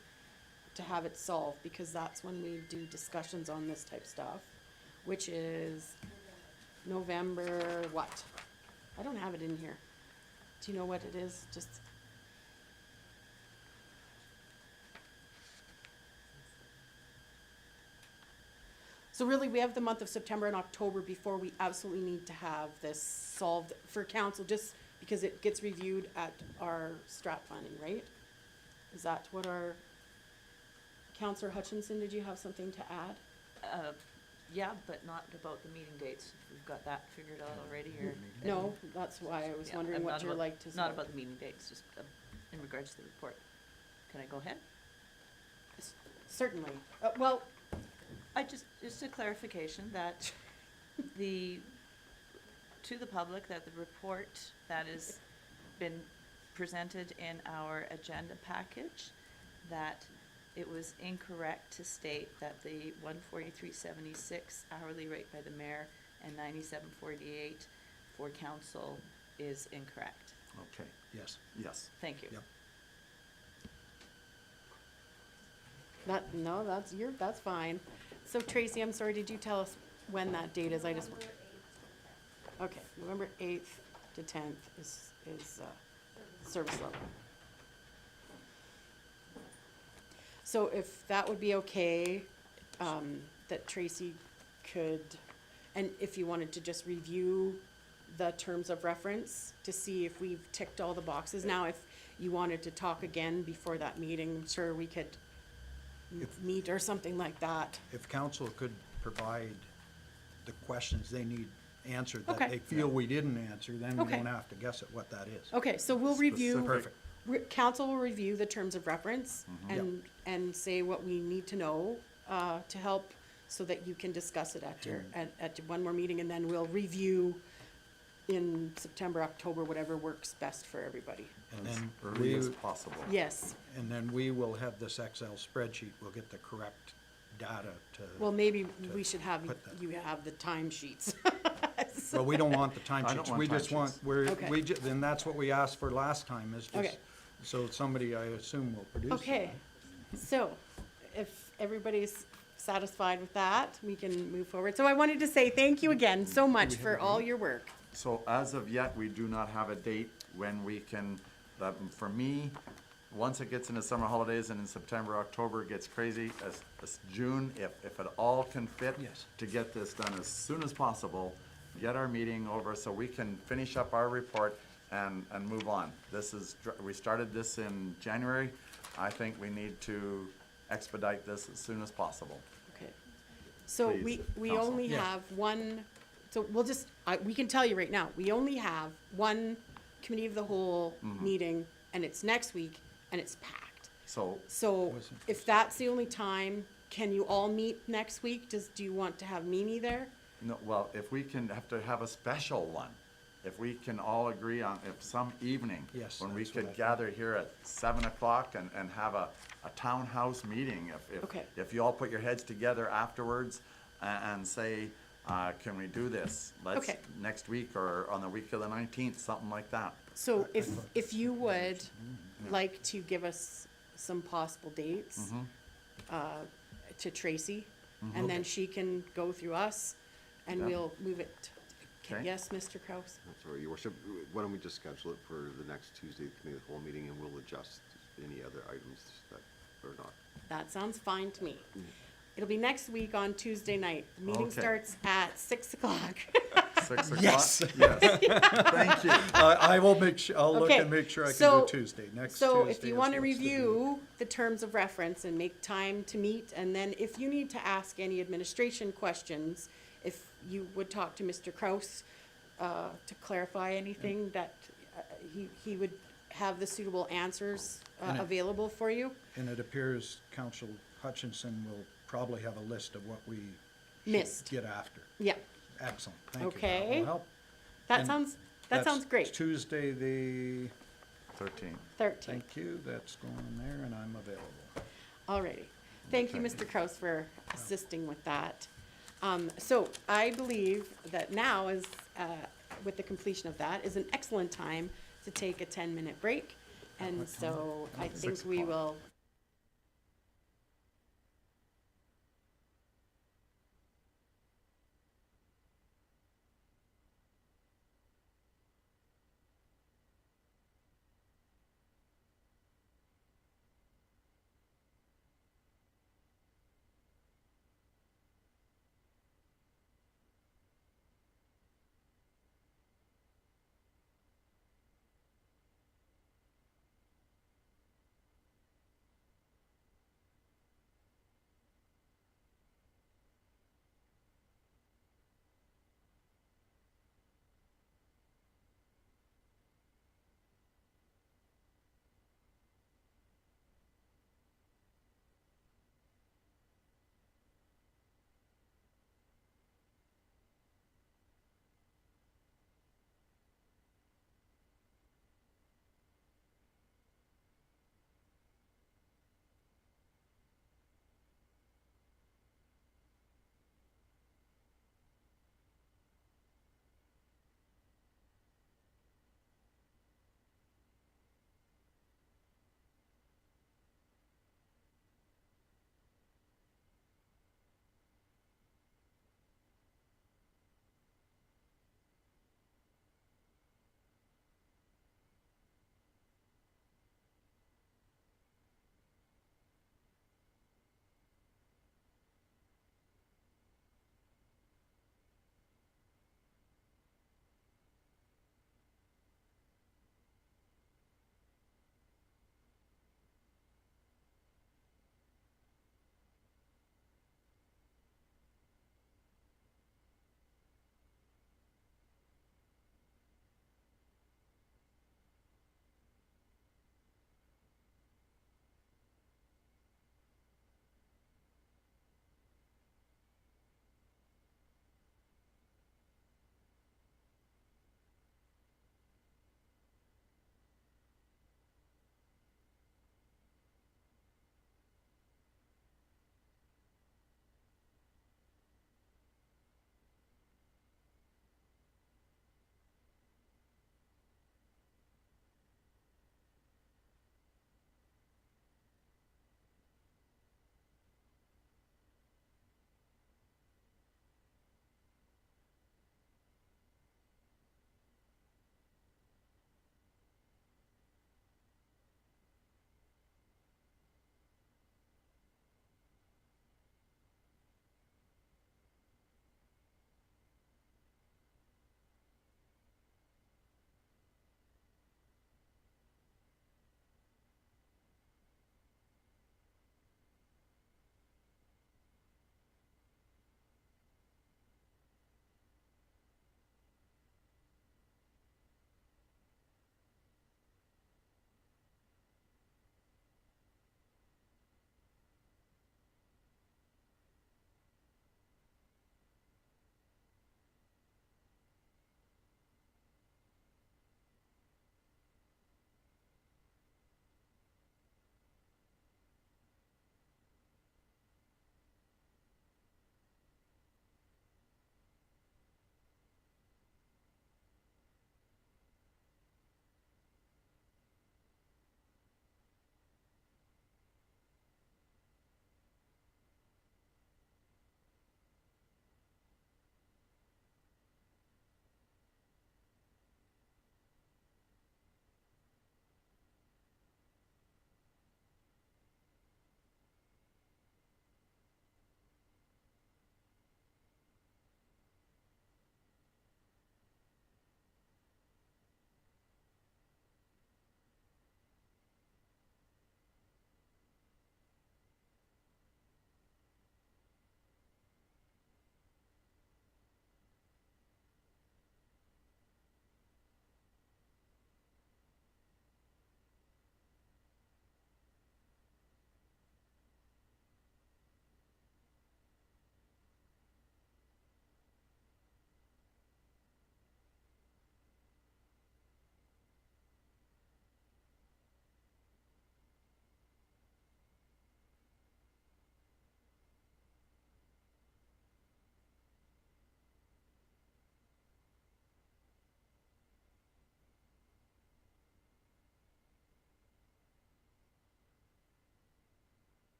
to have it solved, because that's when we do discussions on this type stuff, which is November what? I don't have it in here. Do you know what it is? Just. So really, we have the month of September and October before we absolutely need to have this solved for council, just because it gets reviewed at our strat planning, right? Is that what our, Counselor Hutchinson, did you have something to add? Yeah, but not about the meeting dates. We've got that figured out already, or? No, that's why I was Yeah, wondering I'm what not you're about- like to. Not about the meeting dates, just in regards to the report. Can I go ahead? Certainly. Well, Just a clarification that to the public, that the report that has been presented in our agenda package, that it was incorrect to state that the 143.76 hourly rate by the mayor and 97.48 for council is incorrect. Okay, Yes. yes. Thank you. Yep. that's fine. So Tracy, I'm sorry, did you tell us when that date is? I just. Okay, November 8th to 10th is service level. So if that would be okay, that Tracy could, and if you wanted to just review the terms of reference to see if we've ticked all the boxes. Now, if you wanted to talk again before that meeting, I'm sure we could meet or something like that. If council could provide the questions they need answered that Okay. they feel we didn't answer, then we Okay. don't have to guess at what that is. Okay, so we'll review. Perfect. Council will review the terms of reference and say what we need to know, to help, so that you can discuss it at your, at one more meeting, and then we'll review in September, October, whatever works best for everybody. And As then early as we, possible. Yes, and then we will have this Excel spreadsheet, we'll get the correct data to. well, maybe we should have, put that. you have the timesheets. Well, we don't want the I don't timesheets, want we just want, timesheets. Okay. then that's what we asked for last time, is Okay. just, so somebody, I assume, will produce. Okay, so if everybody's satisfied with that, we can move forward. So I wanted to say thank you again so much for all your work. So as of yet, we do not have a date when we can, for me, once it gets into summer holidays and in September, October, it gets crazy, as June, if it all can fit. Yes. To get this done as soon as possible, get our meeting over so we can finish up our report and move on. We started this in January. I think we need to expedite this as soon as possible. Okay. So Please, we counsel. only Yeah. have one, so we'll just, we can tell you right now, we only have one committee of the whole meeting, and it's next week, and it's packed. So, So Wasn't- if that's the only time, can you all meet next week? Do you want to have Mimi there? no, well, if we can have to have a special one, if we can all agree on, if some evening. Yes, When we that's what I could thought. gather here at 7 o'clock and have a townhouse meeting, Okay. if you all put your heads together afterwards and say, can we do this? Let's, Okay. next week or on the week of the 19th, something like that. So if you would like to give us some possible dates, to Tracy, and then she can go through us, and Yeah. we'll move it. Okay. Yes, Mr. Kraus? Sorry, Your Worship, why don't we just schedule it for the next Tuesday, the committee of the whole meeting, and we'll adjust any other items that are not. That sounds fine to me. It'll be next week on Tuesday night. The meeting Okay. starts at 6 o'clock. 6 o'clock? Yes. Yes. Thank you. I will make sure, I'll look Okay, and make sure I can so- do Tuesday, next So Tuesday if you is want to what's to be. review the terms of reference and make time to meet, and then if you need to ask any administration questions, if you would talk to Mr. Kraus to clarify anything, that he would have the suitable answers And it- available for you. And it appears Council Hutchinson will probably have a list of what we should Missed. get after. Yeah, Excellent, thank you. That Okay. will help. that And sounds That's great. Tuesday, the, 13. 13. thank you, that's going there, and I'm available. Alrighty. Thank you, Mr. Kraus, for assisting with that. So I believe that now is, with the completion of that, is an excellent time to take a 10-minute break. And so I think 6 we o'clock. will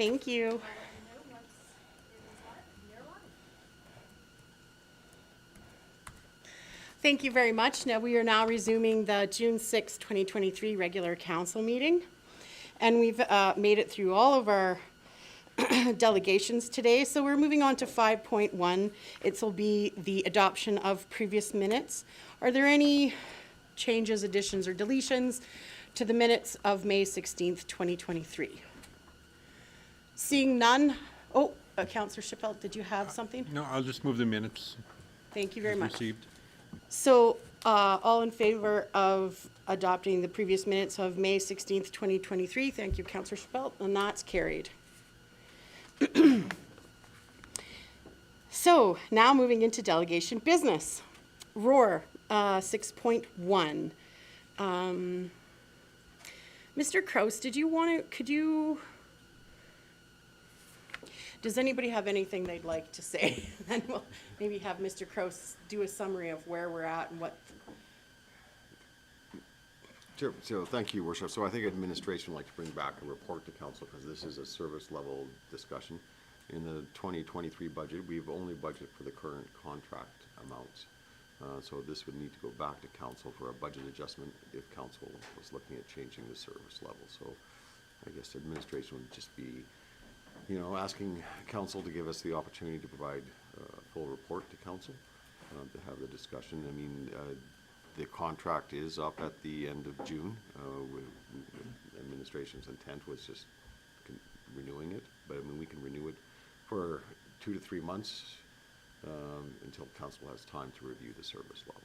Thank you. Thank you very much. Now, we are now resuming the June 6, 2023 regular council meeting. And we've made it through all of our delegations today. So we're moving on to 5.1. It will be the adoption of previous minutes. Are there any changes, additions, or deletions to the minutes of May 16th, 2023? Seeing none. Oh, Councillor Chappelle, did you have something? No, I'll just move the minutes. Thank you very as much. Received. So, all in favor of adopting the previous minutes of May 16th, 2023? Thank you, Councillor Chappelle, and that's carried. So, now moving into delegation business. ROAR 6.1. Mr. Kraus, did you want to, does anybody have anything they'd like to say? Then we'll maybe have Mr. Kraus do a summary of where we're at and what. Sure. So thank you, Worship. So I think administration would like to bring back a report to council because this is a service level discussion. In the 2023 budget, we've only budgeted for the current contract amounts. So this would need to go back to council for a budget adjustment if council was looking at changing the service level. So I guess administration would just be, you know, asking council to give us the opportunity to provide a full report to council to have the discussion. I mean, the contract is up at the end of June. Administration's intent was just renewing it, but I mean, we can renew it for 2 to 3 months until council has time to review the service level.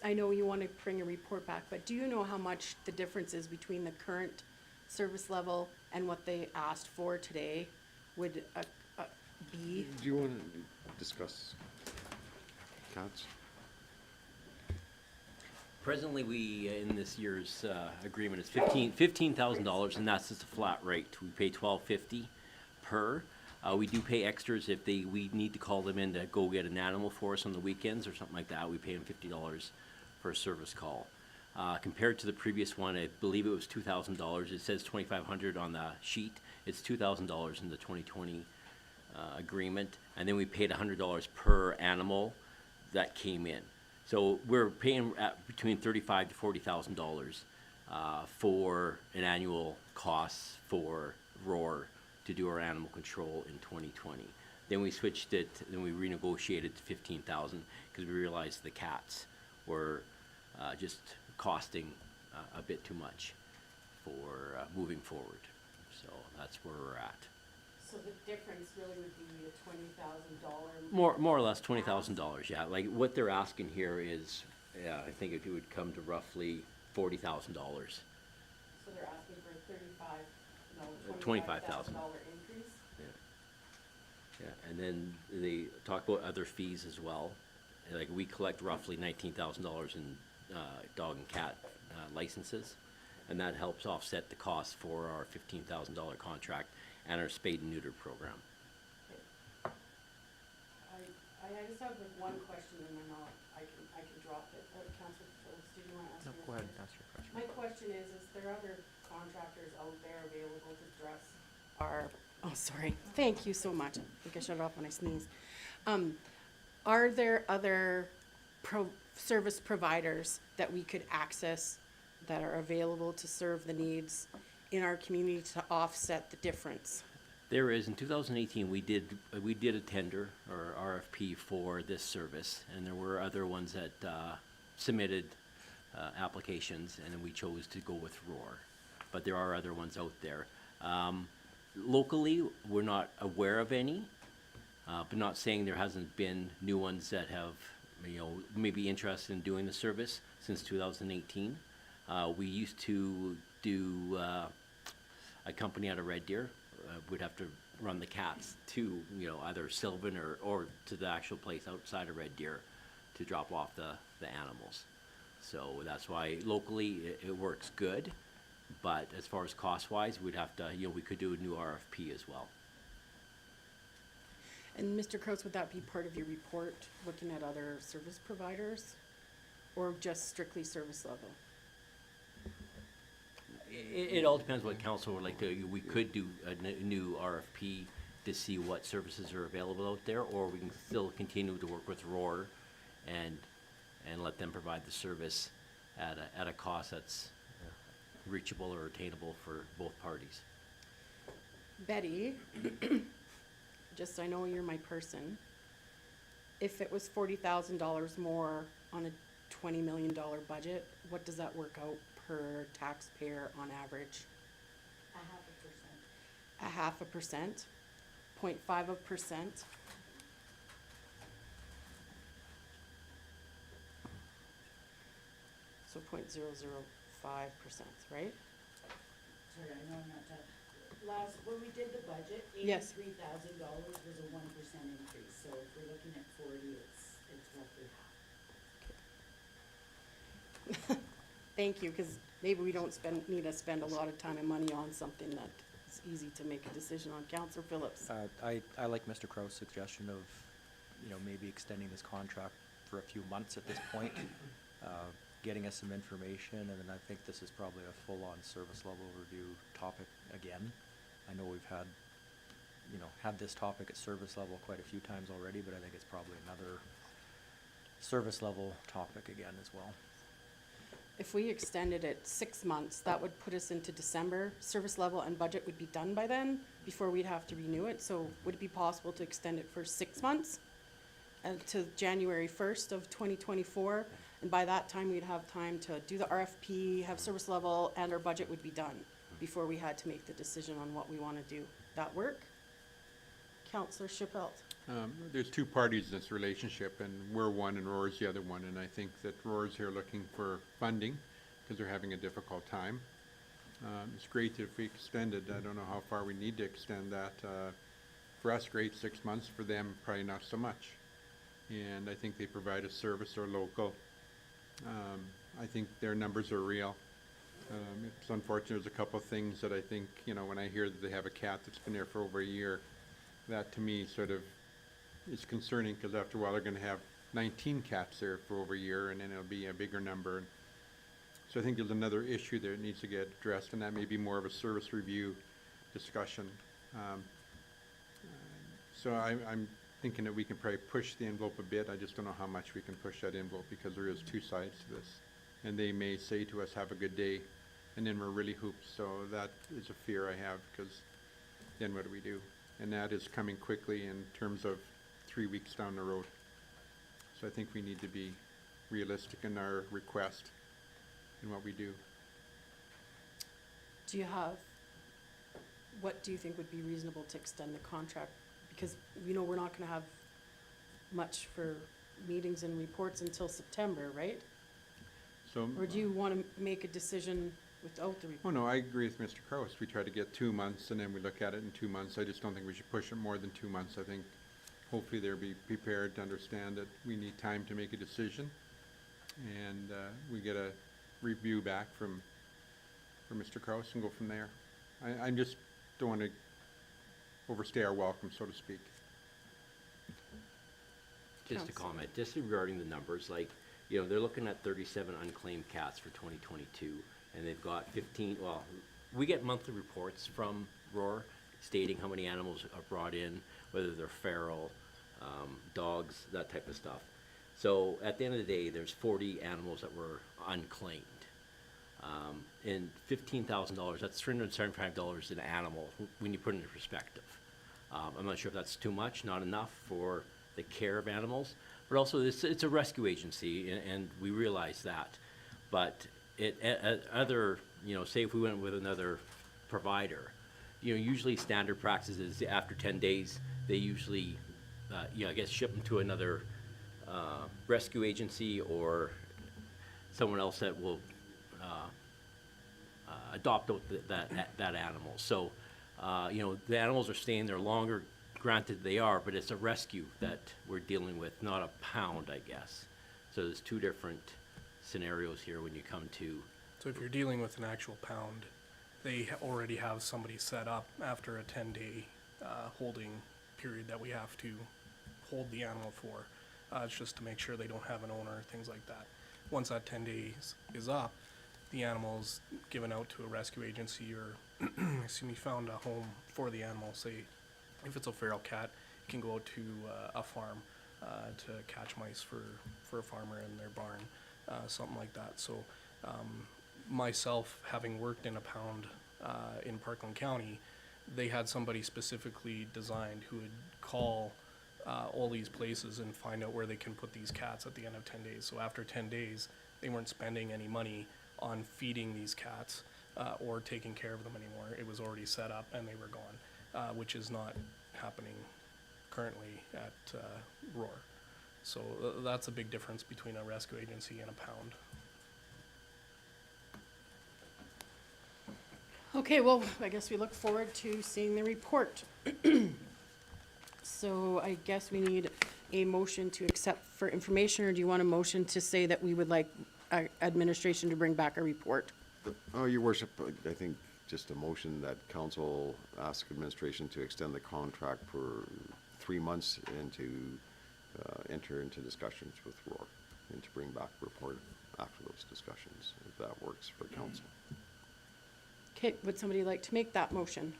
I know you want to bring a report back, but do you know how much the difference is between the current service level and what they asked for today would be? Do you want to discuss Katz? Presently, we, in this year's agreement, is $15,000, and that's just a flat rate. We pay $12.50 per. We do pay extras if we need to call them in to go get an animal for us on the weekends or something like that. We pay them $50 for a service call. Compared to the previous one, I believe it was $2,000. It says $2,500 on the sheet. It's $2,000 in the 2020 agreement, and then we paid $100 per animal that came in. So we're paying between $35,000 to $40,000 for an annual cost for ROAR to do our animal control in 2020. Then we switched it, then we renegotiated to $15,000 because we realized the cats were just costing a bit too much for moving forward. So that's where we're at. So the difference really would be a $20,000. More or less $20,000, yeah. Like what they're asking here is, yeah, I think it would come to roughly $40,000. So they're asking for $25,000 increase? Yeah, and then they talk about other fees as well. Like we collect roughly $19,000 in dog and cat licenses, and that helps offset the cost for our $15,000 contract and our spade and neuter program. I just have like one question and then I can drop it. Councillor Phillips, did you want to ask No, me? go ahead, ask your question. My question is there other contractors out there available to address our, oh, sorry. Thank you so much. I think I shut it off when I sneezed. Are there other service providers that we could access that are available to serve the needs in our community to offset the difference? There is. In 2018, we did a tender or RFP for this service, and there were other ones that submitted applications, and then we chose to go with ROAR. But there are other ones out there. Locally, we're not aware of any, but not saying there hasn't been new ones that have, maybe interested in doing the service since 2018. We used to do a company out of Red Deer would have to run the cats to, either Sylvan or to the actual place outside of Red Deer to drop off the animals. So that's why locally it works good, but as far as cost-wise, we'd have to, we could do a new RFP as well. And Mr. Kraus, would that be part of your report, looking at other service providers, or just strictly service level? It all depends what council would like to, we could do a new RFP to see what services are available out there, or we can still continue to work with Roar and let them provide the service at a cost that's reachable or attainable for both parties. Betty, just so I know you're my person, if it was $40,000 more on a $20 million budget, what does that work out per taxpayer on average? 0.5%, 0.5%. So 0.005%, right? Sorry, I know I'm not talking. When we did the budget, Yes. $83,000 was a 1% increase, so if we're looking at 40, it's roughly half. Thank you, because maybe we don't need to spend a lot of time and money on something that is easy to make a decision on. Councillor Phillips? I like Mr. Crow's suggestion of, maybe extending this contract for a few months at this point, getting us some information, and then I think this is probably a full-on service level review topic again. I know we've had this topic at service level quite a few times already, but I think it's probably another service level topic again as well. If we extended it 6 months, that would put us into December. Service level and budget would be done by then, before we'd have to renew it. So would it be possible to extend it for 6 months? To January 1st of 2024? And by that time, we'd have time to do the RFP, have service level, and our budget would be done before we had to make the decision on what we want to do. That work? Councillor Chappelle? There's two parties in this relationship, and we're one and Roar's the other one, and I think that Roar's here looking for funding because they're having a difficult time. It's great if we extended. I don't know how far we need to extend that. For us, great, 6 months. For them, probably not so much. And I think they provide a service or local. I think their numbers are real. It's unfortunate, there's a couple of things that I think, when I hear that they have a cat that's been there for over a year, that to me sort of is concerning, because after a while they're going to have 19 cats there for over a year, and then it'll be a bigger number. So I think there's another issue there that needs to get addressed, and that may be more of a service review discussion. So I'm thinking that we can probably push the envelope a bit. I just don't know how much we can push that envelope, because there is two sides to this. And they may say to us, have a good day, and then we're really hooped. So that is a fear I have, because then what do we do? And that is coming quickly in terms of 3 weeks down the road. So I think we need to be realistic in our request in what we do. What do you think would be reasonable to extend the contract? Because we're not going to have much for meetings and reports until September, right? So, Or do you want to make a decision without the report? oh no, I agree with Mr. Kraus. We try to get 2 months and then we look at it in 2 months. I just don't think we should push it more than 2 months. I think hopefully they'll be prepared to understand that we need time to make a decision. And we get a review back from Mr. Kraus and go from there. I just don't want to overstay our welcome, so to speak. Just a Councillor. comment, just regarding the numbers, they're looking at 37 unclaimed cats for 2022, and they've got 15, we get monthly reports from Roar stating how many animals are brought in, whether they're feral, dogs, that type of stuff. So at the end of the day, there's 40 animals that were unclaimed. And $15,000, that's $375 an animal when you put it into perspective. I'm not sure if that's too much, not enough for the care of animals, but also it's a rescue agency, and we realize that. But say if we went with another provider, usually standard practice is after 10 days, they usually, ship them to another rescue agency or someone else that will adopt that animal. So, the animals are staying there longer. Granted, they are, but it's a rescue that we're dealing with, not a pound, I guess. So there's two different scenarios here when you come to. So if you're dealing with an actual pound, they already have somebody set up after a 10-day holding period that we have to hold the animal for. It's just to make sure they don't have an owner, things like that. Once that 10 days is up, the animals given out to a rescue agency or, excuse me, found a home for the animal. Say, if it's a feral cat, it can go out to a farm to catch mice for a farmer in their barn, something like that. So myself, having worked in a pound in Parkland County, they had somebody specifically designed who would call all these places and find out where they can put these cats at the end of 10 days. So after 10 days, they weren't spending any money on feeding these cats or taking care of them anymore. It was already set up and they were gone, which is not happening currently at Roar. So that's a big difference between a rescue agency and a pound. Okay, well, I guess we look forward to seeing the report. So I guess we need a motion to accept for information, or do you want a motion to say that we would like our administration to bring back a report? Oh, Your Worship, I think just a motion that council ask administration to extend the contract for 3 months and to enter into discussions with Roar and to bring back a report after those discussions, if that works for council. Okay, would somebody like to make that motion?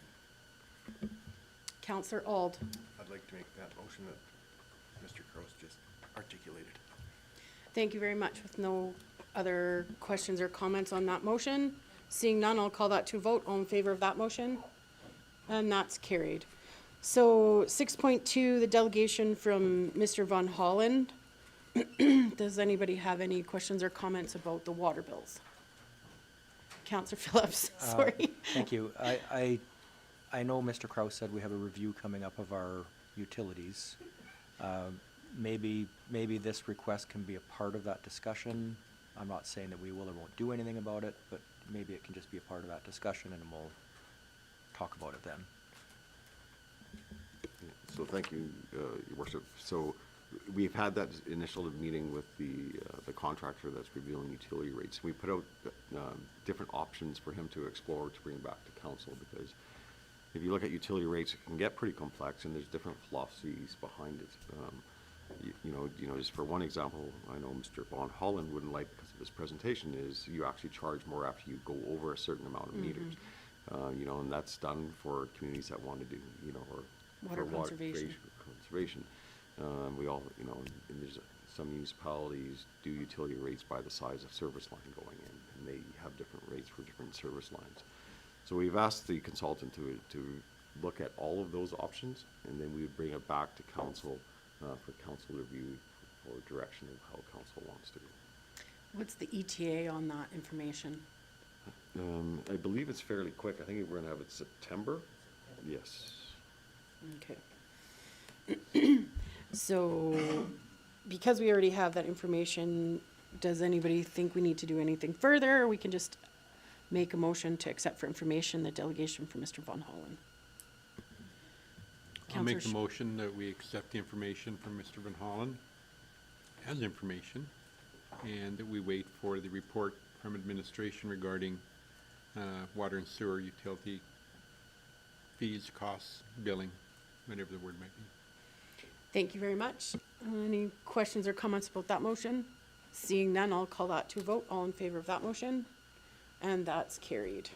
Counselor Ald. I'd like to make that motion that Mr. Kraus just articulated. Thank you very much. With no other questions or comments on that motion, seeing none, I'll call that to a vote. All in favor of that motion? And that's carried. So 6.2, the delegation from Mr. Von Holland. Does anybody have any questions or comments about the water bills? Counselor Phillips, sorry. Thank you. I know Mr. Kraus said we have a review coming up of our utilities. Maybe this request can be a part of that discussion. I'm not saying that we will or won't do anything about it, but maybe it can just be a part of that discussion and we'll talk about it then. So thank you, Your Worship. So we've had that initial meeting with the contractor that's reviewing utility rates. We put out different options for him to explore to bring back to council, because if you look at utility rates, it can get pretty complex and there's different philosophies behind it. You know, just for one example, I know Mr. Von Holland wouldn't like, because of his presentation, is you actually charge more after you go over a certain amount of meters. You know, and that's done for communities that want to do, you know, or Water for conservation. conservation. We all, you know, and there's some municipalities do utility rates by the size of service line going in, and they have different rates for different service lines. So we've asked the consultant to look at all of those options, and then we would bring it back to council for council review or direction of how council wants to go. What's the ETA on that information? I believe it's fairly quick. I think we're gonna have it September. Yes. Okay. So, because we already have that information, does anybody think we need to do anything further? Or we can just make a motion to accept for information the delegation from Mr. Von Holland? I'll make the Counselor motion that we accept the information from Mr. Van Hollen as information, and that we wait for the report from administration regarding water and sewer utility fees, costs, billing, whatever the word might be. Thank you very much. Any questions or comments about that motion? Seeing none, I'll call that to a vote. All in favor of that motion? And that's carried.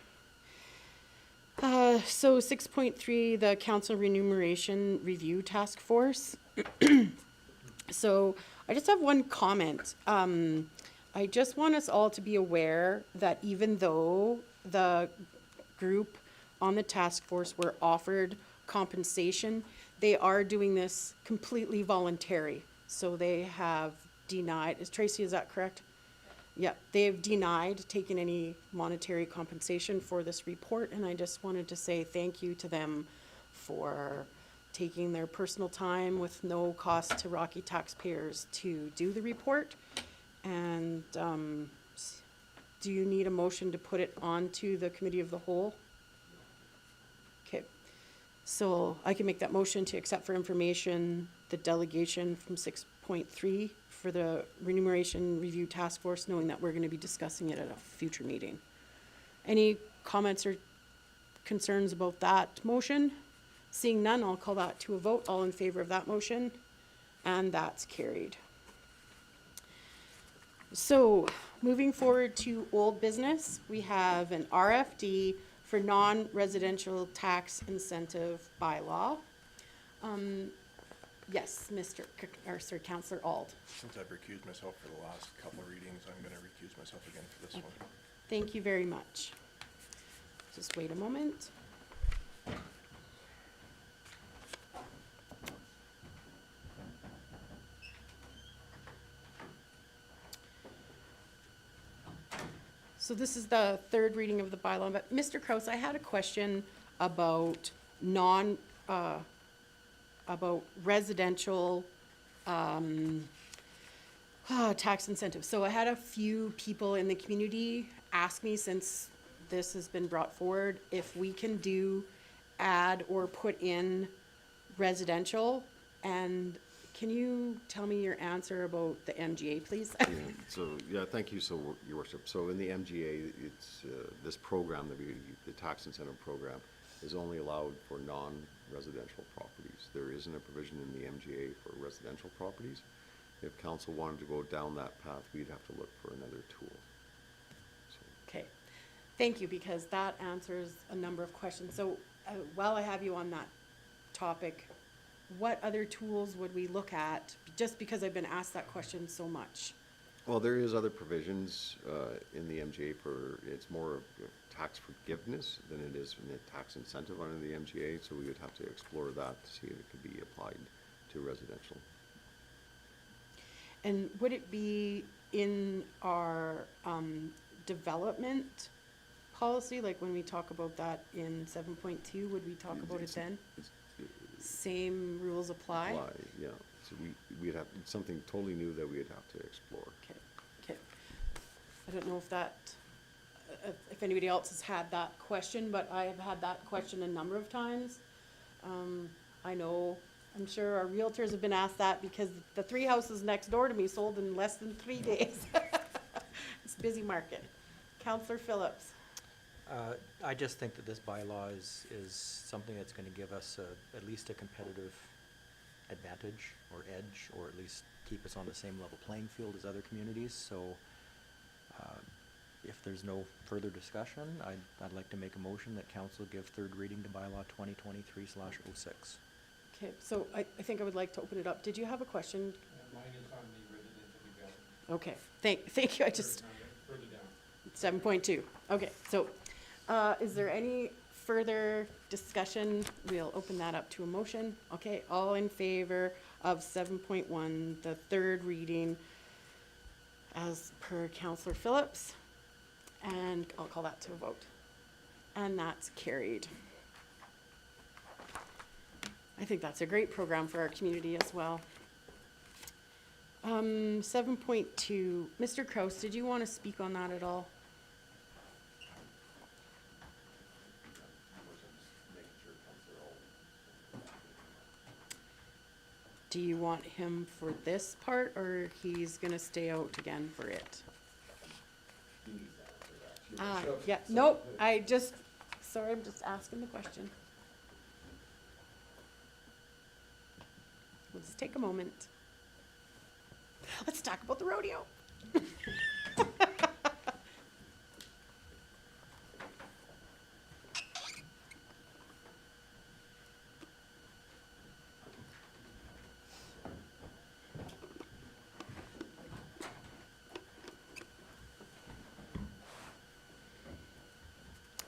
So 6.3, the Council Remuneration Review Task Force. So I just have one comment. I just want us all to be aware that even though the group on the task force were offered compensation, they are doing this completely voluntary. So they have denied, Tracy, is that correct? Yeah, they have denied taking any monetary compensation for this report, and I just wanted to say thank you to them for taking their personal time with no cost to Rocky taxpayers to do the report. And do you need a motion to put it onto the committee of the whole? Okay, so I can make that motion to accept for information the delegation from 6.3 for the Remuneration Review Task Force, knowing that we're going to be discussing it at a future meeting. Any comments or concerns about that motion? Seeing none, I'll call that to a vote. All in favor of that motion? And that's carried. So, moving forward to old business, we have an RFD for non-residential tax incentive bylaw. Yes, Sir Counselor Ald. Since I've recused myself for the last couple of readings, I'm gonna recuse myself again for this one. Thank you very much. Just wait a moment. So this is the third reading of the bylaw, but Mr. Kraus, I had a question about about residential, tax incentives. So I had a few people in the community ask me, since this has been brought forward, if we can add or put in residential. And can you tell me your answer about the MGA, please? Thank you, Your Worship. So in the MGA, it's, this program, the tax incentive program, is only allowed for non-residential properties. There isn't a provision in the MGA for residential properties. If council wanted to go down that path, we'd have to look for another tool. Okay, thank you, because that answers a number of questions. So while I have you on that topic, what other tools would we look at, just because I've been asked that question so much? Well, there is other provisions in the MGA for, it's more of tax forgiveness than it is in the tax incentive under the MGA, so we would have to explore that to see if it could be applied to residential. And would it be in our development policy, like when we talk about that in 7.2, would we talk about it then? Same rules apply? Yeah, so we'd have, something totally new that we'd have to explore. Okay. I don't know if that, if anybody else has had that question, but I have had that question a number of times. I'm sure our realtors have been asked that, because the 3 houses next door to me sold in less than 3 days. It's a busy market. Councillor Phillips. I just think that this bylaw is something that's gonna give us at least a competitive advantage or edge, or at least keep us on the same level playing field as other communities. So if there's no further discussion, I'd like to make a motion that council give third reading to bylaw 2023/06. Okay, so I think I would like to open it up. Did you have a question? Mine is on the residential development. Okay, thank you, I just. Further down. 7.2, okay, so, is there any further discussion? We'll open that up to a motion. Okay, all in favor of 7.1, the third reading, as per Councillor Phillips? And I'll call that to a vote. And that's carried. I think that's a great program for our community as well. 7.2, Mr. Kraus, did you want to speak on that at all? Do you want him for this part, or he's gonna stay out again for it? Yeah, nope, sorry, I'm just asking the question. We'll just take a moment. Let's talk about the rodeo.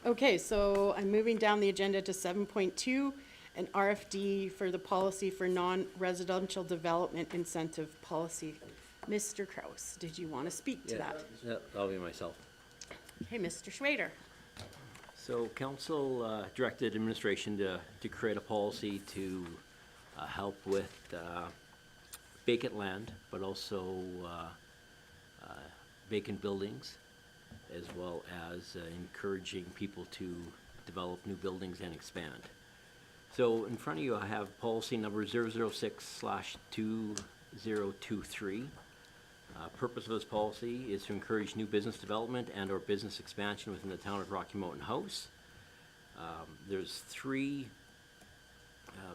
Okay, so I'm moving down the agenda to 7.2, an RFD for the policy for non-residential development incentive policy. Mr. Kraus, did you want to speak to that? Yeah, that'll be myself. Okay, Mr. Schwader. So council directed administration to create a policy to help with vacant land, but also vacant buildings, as well as encouraging people to develop new buildings and expand. So in front of you, I have policy number 006/2023. Purpose of this policy is to encourage new business development and or business expansion within the town of Rocky Mountain House. There's 3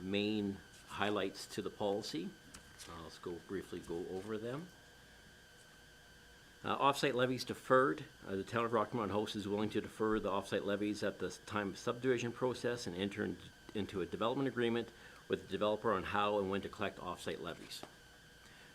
main highlights to the policy. Let's briefly go over them. Off-site levies deferred. The town of Rocky Mountain Host is willing to defer the off-site levies at the time of subdivision process and enter into a development agreement with the developer on how and when to collect off-site levies.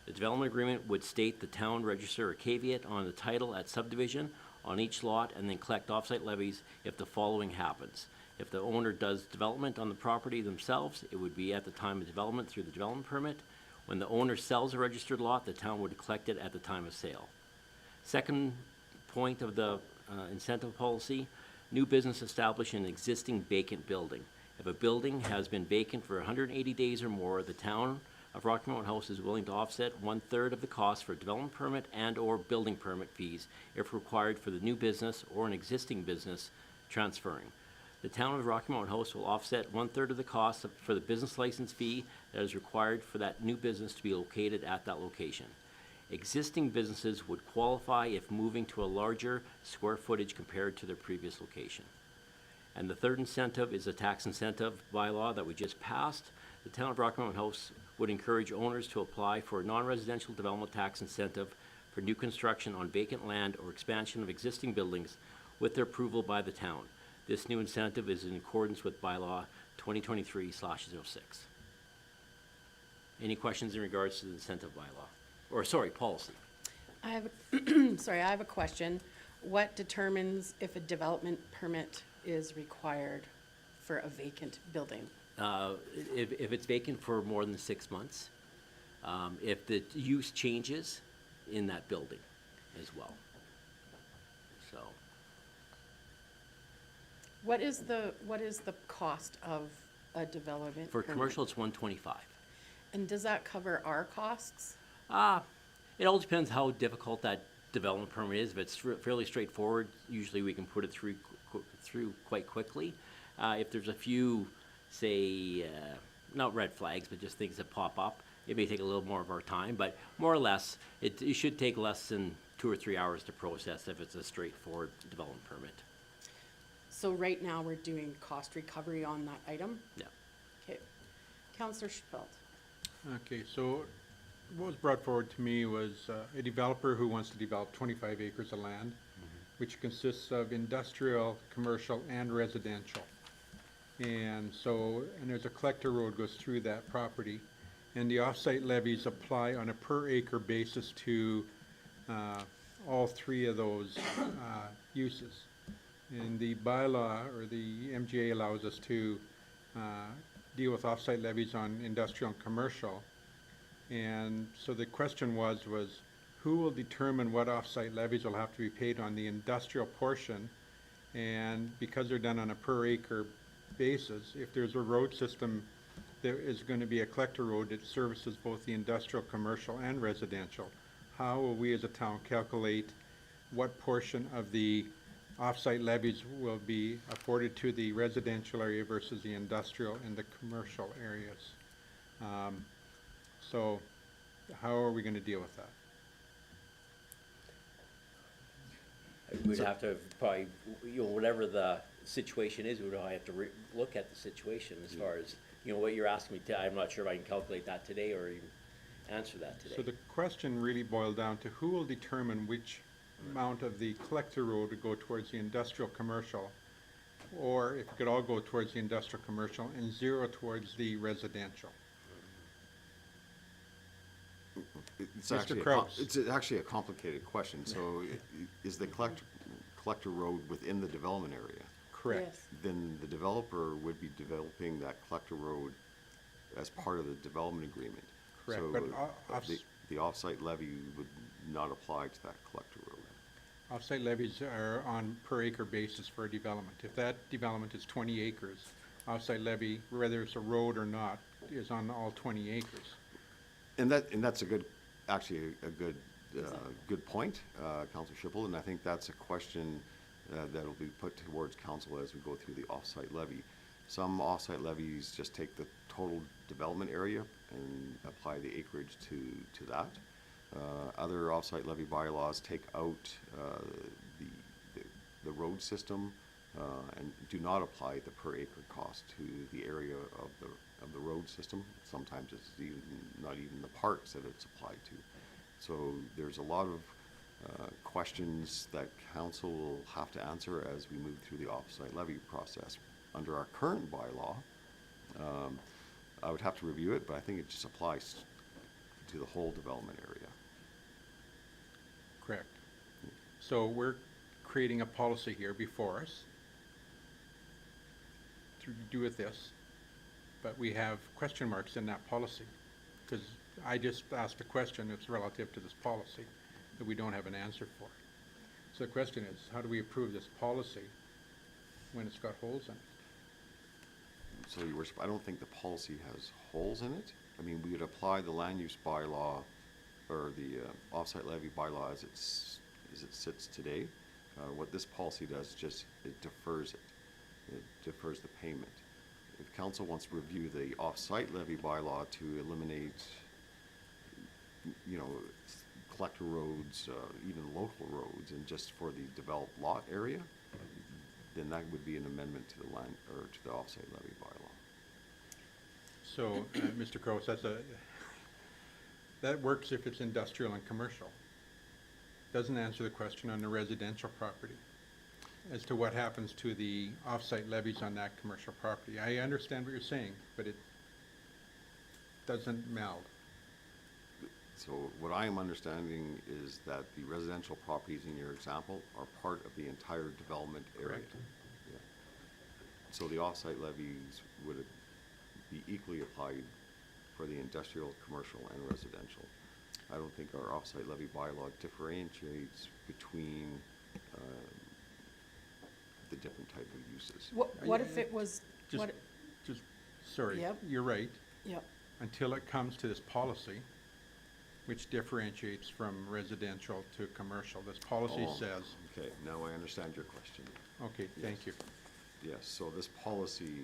The development agreement would state the town register a caveat on the title at subdivision on each lot and then collect off-site levies if the following happens. If the owner does development on the property themselves, it would be at the time of development through the development permit. When the owner sells a registered lot, the town would collect it at the time of sale. Second point of the incentive policy, new business established in an existing vacant building. If a building has been vacant for 180 days or more, the town of Rocky Mountain House is willing to offset 1/3 of the cost for development permit and/or building permit fees if required for the new business or an existing business transferring. The town of Rocky Mountain House will offset 1/3 of the cost for the business license fee that is required for that new business to be located at that location. Existing businesses would qualify if moving to a larger square footage compared to their previous location. And the third incentive is a tax incentive bylaw that we just passed. The town of Rocky Mountain House would encourage owners to apply for a non-residential development tax incentive for new construction on vacant land or expansion of existing buildings with their approval by the town. This new incentive is in accordance with bylaw 2023/06. Any questions in regards to the incentive bylaw? Or, sorry, policy? I have, sorry, I have a question. What determines if a development permit is required for a vacant building? If it's vacant for more than 6 months, if the use changes in that building as well. So, What is the cost of a development for permit? commercial, it's $125. And does that cover our costs? It all depends how difficult that development permit is. If it's fairly straightforward, usually we can put it through quite quickly. If there's a few, say, not red flags, but just things that pop up, it may take a little more of our time, but more or less, it should take less than 2 or 3 hours to process if it's a straightforward development permit. So right now, we're doing cost recovery on that item? Yeah. Okay. Counselor Schpelt. Okay, so what was brought forward to me was a developer who wants to develop 25 acres of land, which consists of industrial, commercial, and residential. And so, and there's a collector road goes through that property, and the off-site levies apply on a per acre basis to all three of those uses. And the bylaw, or the MGA, allows us to deal with off-site levies on industrial and commercial. And so the question was who will determine what off-site levies will have to be paid on the industrial portion? And because they're done on a per acre basis, if there's a road system, there is going to be a collector road that services both the industrial, commercial, and residential. How will we as a town calculate what portion of the off-site levies will be afforded to the residential area versus the industrial and the commercial areas? So how are we going to deal with that? We'd have to probably, whatever the situation is, we'd have to look at the situation as far as, what you're asking me to. I'm not sure if I can calculate that today or even answer that today. So the question really boiled down to who will determine which amount of the collector road to go towards the industrial commercial, or if it could all go towards the industrial commercial and zero towards the residential. It's Mr. actually, Kraus. it's actually a complicated question. So is the collector road within the development area? Correct. Yes. Then the developer would be developing that collector road as part of the development agreement. Correct, So but the off-site levy would not apply to that collector road. Off-site levies are on per acre basis for a development. If that development is 20 acres, off-site levy, whether it's a road or not, is on all 20 acres. And that's a good, actually a good point, Councilor Schipel, and I think that's a question that'll be put towards council as we go through the off-site levy. Some off-site levies just take the total development area and apply the acreage to that. Other off-site levy bylaws take out the road system and do not apply the per acre cost to the area of the road system. Sometimes it's not even the parks that it's applied to. So there's a lot of questions that council will have to answer as we move through the off-site levy process. Under our current bylaw, I would have to review it, but I think it just applies to the whole development area. Correct. So we're creating a policy here before us to do with this, but we have question marks in that policy. Because I just asked a question that's relative to this policy that we don't have an answer for. So the question is, how do we approve this policy when it's got holes in it? So, Your Worship, I don't think the policy has holes in it. I mean, we would apply the land use bylaw or the off-site levy bylaw as it sits today. What this policy does, just it defers it. It defers the payment. If council wants to review the off-site levy bylaw to eliminate, you know, collector roads, even local roads, and just for the developed lot area, then that would be an amendment to the land, or to the off-site levy bylaw. So, Mr. Crowe, that works if it's industrial and commercial. Doesn't answer the question on the residential property as to what happens to the off-site levies on that commercial property. I understand what you're saying, but it doesn't meld. So what I am understanding is that the residential properties in your example are part of the entire development area. Correct. Yeah. So the off-site levies would be equally applied for the industrial, commercial, and residential. I don't think our off-site levy bylaw differentiates between the different type of uses. What if it was, what, Sorry, Yep. you're right. yep, Until it comes to this policy, which differentiates from residential to commercial. This policy Oh, says, Okay, now I understand your question. okay, thank you. Yes, so this policy,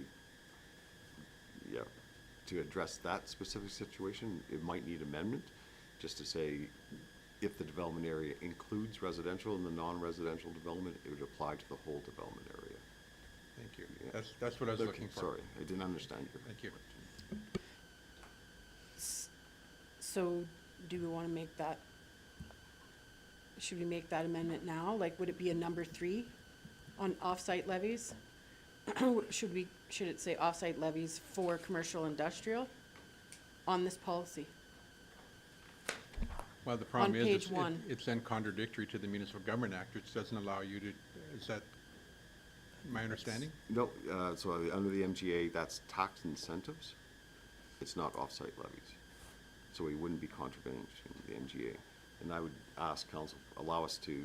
yeah, to address that specific situation, it might need amendment, just to say, if the development area includes residential and the non-residential development, it would apply to the whole development area. Thank you. Yeah. That's what I was Okay, looking for. Sorry, I didn't understand your Thank you. so do we wanna make that, should we make that amendment now? Like, would it be a number 3 on off-site levies? Should it say off-site levies for commercial industrial on this policy? Well, the problem is, page 1. it's then contradictory to the Municipal Government Act, which doesn't allow you to, is that my understanding? No, so under the MGA, that's tax incentives. It's not off-site levies. So we wouldn't be contravening the MGA. And I would ask council, allow us to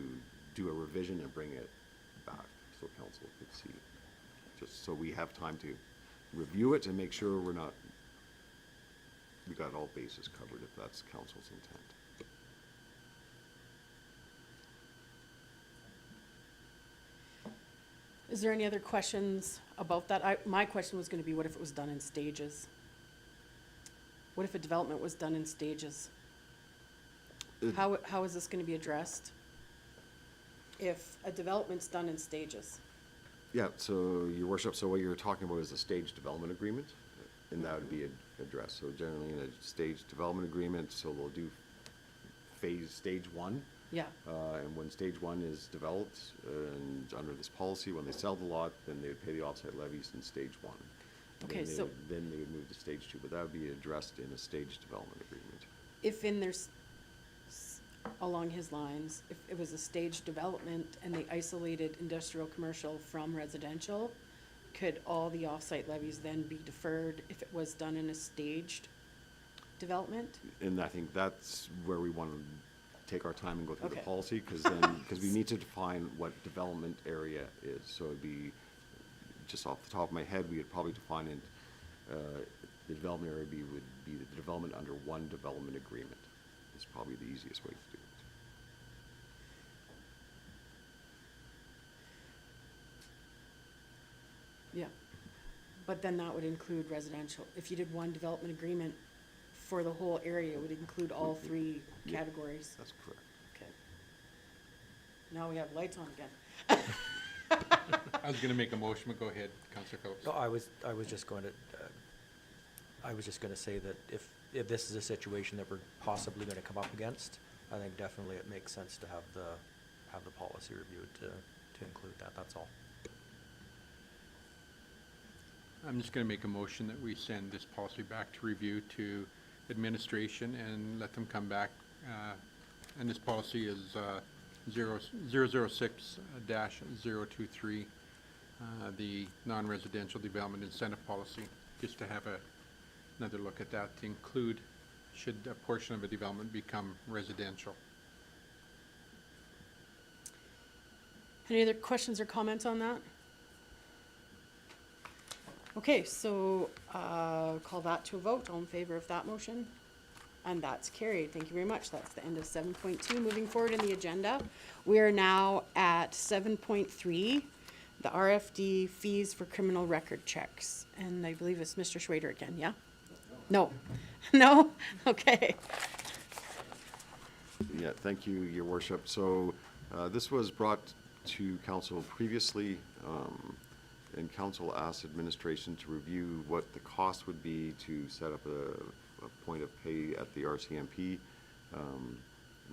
do a revision and bring it back so council could see. Just so we have time to review it and make sure we got all bases covered if that's council's intent. Is there any other questions about that? My question was gonna be, what if it was done in stages? What if a development was done in stages? How is this gonna be addressed? If a development's done in stages? Yeah, so your worship, so what you're talking about is a stage development agreement, and that would be addressed. So generally in a stage development agreement, so they'll do stage 1. Yeah, And when stage 1 is developed, and under this policy, when they sell the lot, then they would pay the offsite levies in stage 1. Okay, so- Then they would move to stage 2, but that would be addressed in a stage development agreement. if in there's, along his lines, if it was a staged development and they isolated industrial, commercial from residential, could all the off-site levies then be deferred if it was done in a staged development? And I think that's where we want to take our time and go through the Okay. policy, because we need to define what development area is. So it'd be, just off the top of my head, we would probably define it, the development area would be the development under one development agreement. Is probably the easiest way to do it. Yeah, but then that would include residential. If you did one development agreement for the whole area, it would include all 3 Yeah. categories. That's correct. Okay. Now we have lights on again. I was gonna make a motion, but go ahead, Councillor Phillips. No, I was just going to, I was just gonna say that if this is a situation that we're possibly gonna come up against, I think definitely it makes sense to have the have the policy reviewed to include that, that's all. I'm just gonna make a motion that we send this policy back to review to administration and let them come back. And this policy is 006-023, the non-residential development incentive policy, just to have another look at that, to include should a portion of a development become residential. Any other questions or comments on that? Okay, so call that to a vote. All in favor of that motion? And that's carried. Thank you very much. That's the end of 7.2. Moving forward in the agenda, we are now at 7.3, the RFD fees for criminal record checks. And I believe it's Mr. Schrader again, yeah? No? No? Okay. Yeah, thank you, Your Worship. So this was brought to council previously, and council asked administration to review what the cost would be to set up a point of pay at the RCMP.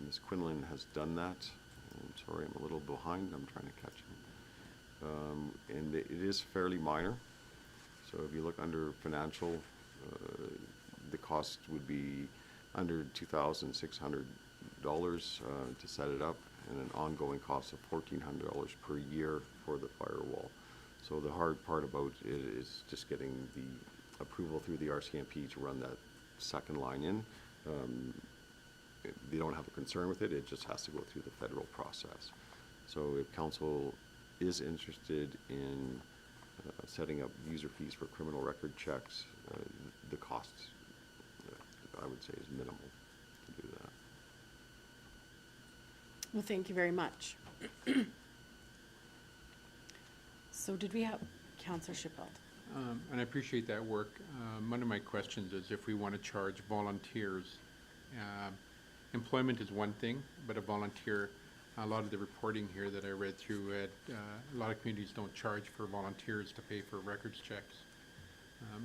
Ms. Quinlan has done that. I'm sorry, I'm a little behind. I'm trying to catch him. And it is fairly minor. So if you look under financial, the cost would be under $2,600 to set it up, and an ongoing cost of $1,400 per year for the firewall. So the hard part about it is just getting the approval through the RCMP to run that second line in. They don't have a concern with it, it just has to go through the federal process. So if council is interested in setting up user fees for criminal record checks, the costs, I would say, is minimal to do that. Well, thank you very much. So did we have Councillor Shipwell? And I appreciate that work. One of my questions is if we want to charge volunteers. Employment is one thing, but a volunteer, a lot of the reporting here that I read through, a lot of communities don't charge for volunteers to pay for records checks.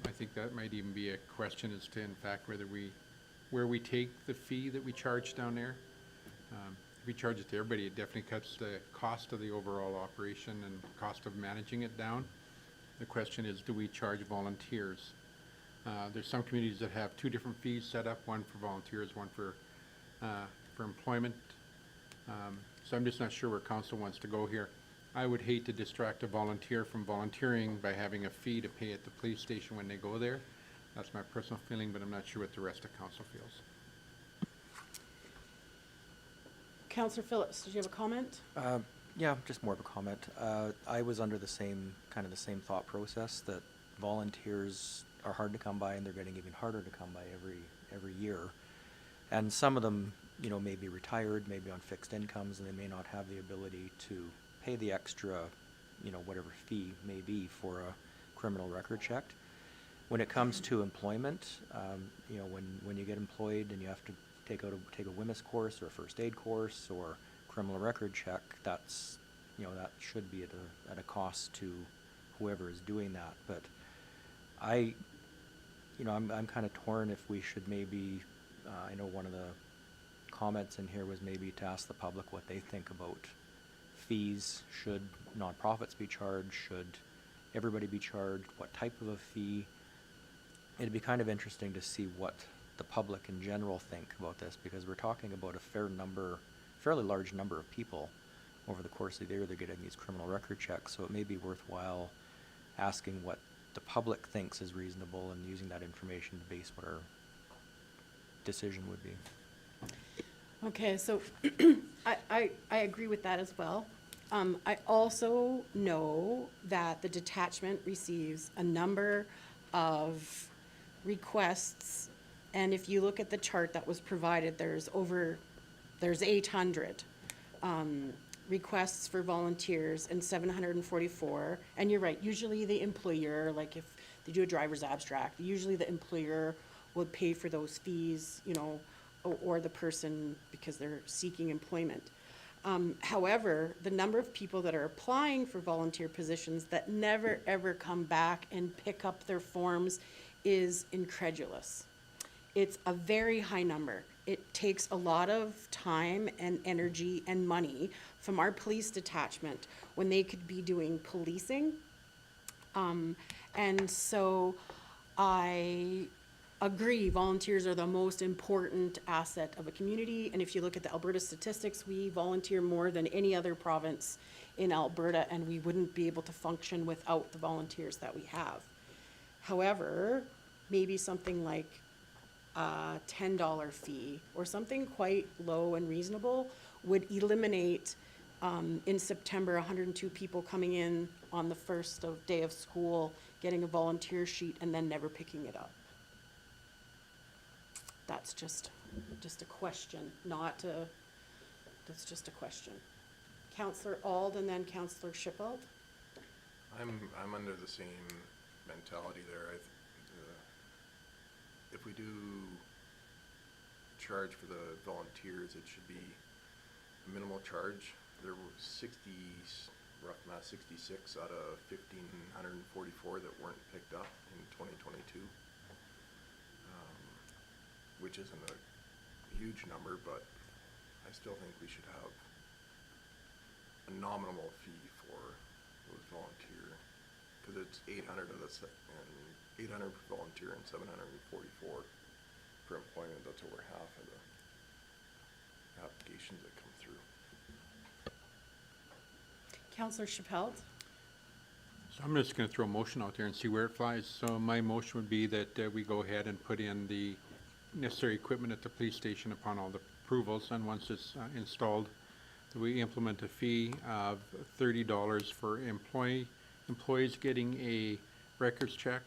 I think that might even be a question as to, in fact, where we take the fee that we charge down there. If we charge it to everybody, it definitely cuts the cost of the overall operation and cost of managing it down. The question is, do we charge volunteers? There's some communities that have two different fees set up, one for volunteers, one for employment. So I'm just not sure where council wants to go here. I would hate to distract a volunteer from volunteering by having a fee to pay at the police station when they go there. That's my personal feeling, but I'm not sure what the rest of council feels. Councillor Phillips, did you have a comment? Yeah, just more of a comment. I was under the same thought process that volunteers are hard to come by, and they're getting even harder to come by every year. And some of them, may be retired, maybe on fixed incomes, and they may not have the ability to pay the extra, whatever fee may be for a criminal record check. When it comes to employment, when you get employed and you have to take a WHMIS course or a first aid course or criminal record check, that's, that should be at a cost to whoever is doing that. But I'm kind of torn if we should maybe, I know one of the comments in here was maybe to ask the public what they think about fees. Should nonprofits be charged? Should everybody be charged? What type of a fee? It'd be kind of interesting to see what the public in general think about this, because we're talking about a fairly large number of people over the course of the year. They're getting these criminal record checks, so it may be worthwhile asking what the public thinks is reasonable and using that information to base what our decision would be. Okay, so I agree with that as well. I also know that the detachment receives a number of requests, and if you look at the chart that was provided, there's 800 requests for volunteers and 744. And you're right, usually the employer, like if they do a driver's abstract, usually the employer would pay for those fees, or the person because they're seeking employment. However, the number of people that are applying for volunteer positions that never ever come back and pick up their forms is incredulous. It's a very high number. it takes a lot of time and energy and money from our police detachment when they could be doing policing. And so I agree, volunteers are the most important asset of a community. And if you look at the Alberta statistics, we volunteer more than any other province in Alberta, and we wouldn't be able to function without the volunteers that we have. However, maybe something like a $10 fee or something quite low and reasonable would eliminate in September, 102 people coming in on the first day of school, getting a volunteer sheet and then never picking it up. That's just a question, that's just a question. Councillor Auld and then Councillor Shipald. I'm under the same mentality there. If we do charge for the volunteers, it should be a minimal charge. There were rough math, 66 out of 1,544 that weren't picked up in 2022, which isn't a huge number, but I still think we should have a nominal fee for those volunteer, because it's 800 of us and 800 for volunteer and 744 for employment. That's over half of the applications that come through. Councillor Chappelle. So I'm just gonna throw a motion out there and see where it flies. So my motion would be that we go ahead and put in the necessary equipment at the police station upon all the approvals, and once it's installed, that we implement a fee of $30 for employees getting a records check,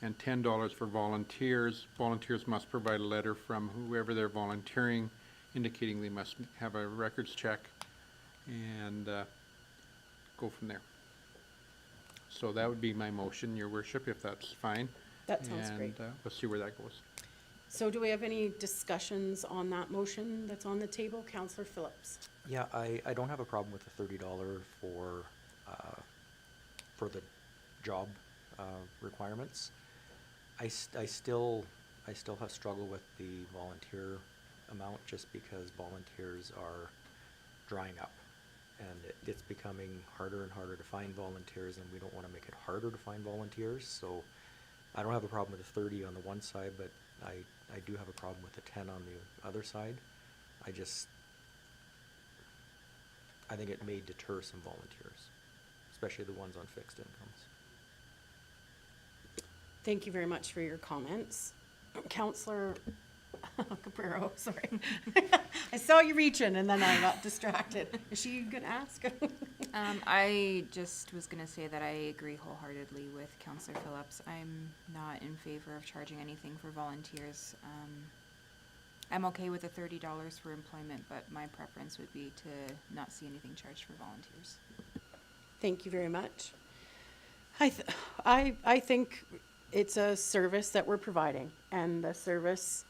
and $10 for volunteers. Volunteers must provide a letter from whoever they're volunteering indicating they must have a records check, and go from there. So that would be my motion, Your Worship, if that's fine. That sounds great. And we'll see where that goes. So do we have any discussions on that motion that's on the table? Councillor Phillips. Yeah, I don't have a problem with the $30 for the job requirements. I still have struggle with the volunteer amount, just because volunteers are drying up, and it's becoming harder and harder to find volunteers, and we don't want to make it harder to find volunteers. So I don't have a problem with the 30 on the one side, but I do have a problem with the 10 on the other side. I think it may deter some volunteers, especially the ones on fixed incomes. Thank you very much for your comments. Councillor Caprero, sorry. I saw you reaching and then I got distracted. Is she gonna ask? I just was gonna say that I agree wholeheartedly with Councillor Phillips. I'm not in favor of charging anything for volunteers. I'm okay with the $30 for employment, but my preference would be to not see anything charged for volunteers. Thank you very much. I think it's a service that we're providing, and the service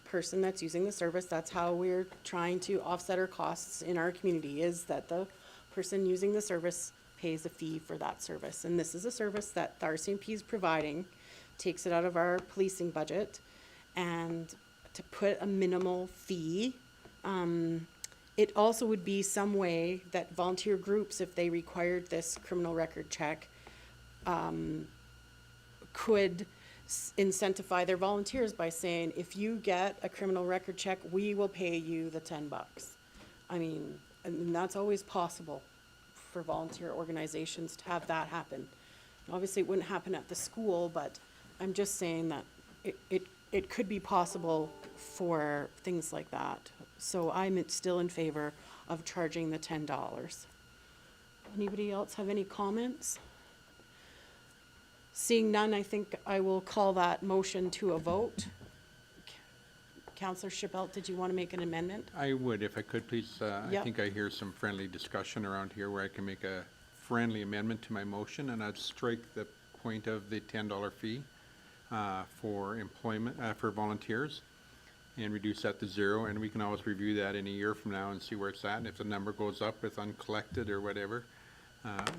person that's using the service, that's how we're trying to offset our costs in our community, is that the person using the service pays a fee for that service. And this is a service that the RCMP is providing, takes it out of our policing budget, and to put a minimal fee. It also would be some way that volunteer groups, if they required this criminal record check, could incentivize their volunteers by saying, if you get a criminal record check, we will pay you the $10. I mean, and that's always possible for volunteer organizations to have that happen. Obviously, it wouldn't happen at the school, but I'm just saying that it could be possible for things like that. So I'm still in favor of charging the $10. Anybody else have any comments? Seeing none, I think I will call that motion to a vote. Councillor Chappelle, did you want to make an amendment? I would, if I could, please. I Yep. think I hear some friendly discussion around here where I can make a friendly amendment to my motion, and I'd strike the point of the $10 fee for employment, for volunteers, and reduce that to 0, and we can always review that in a year from now and see where it's at, and if the number goes up with uncollected or whatever,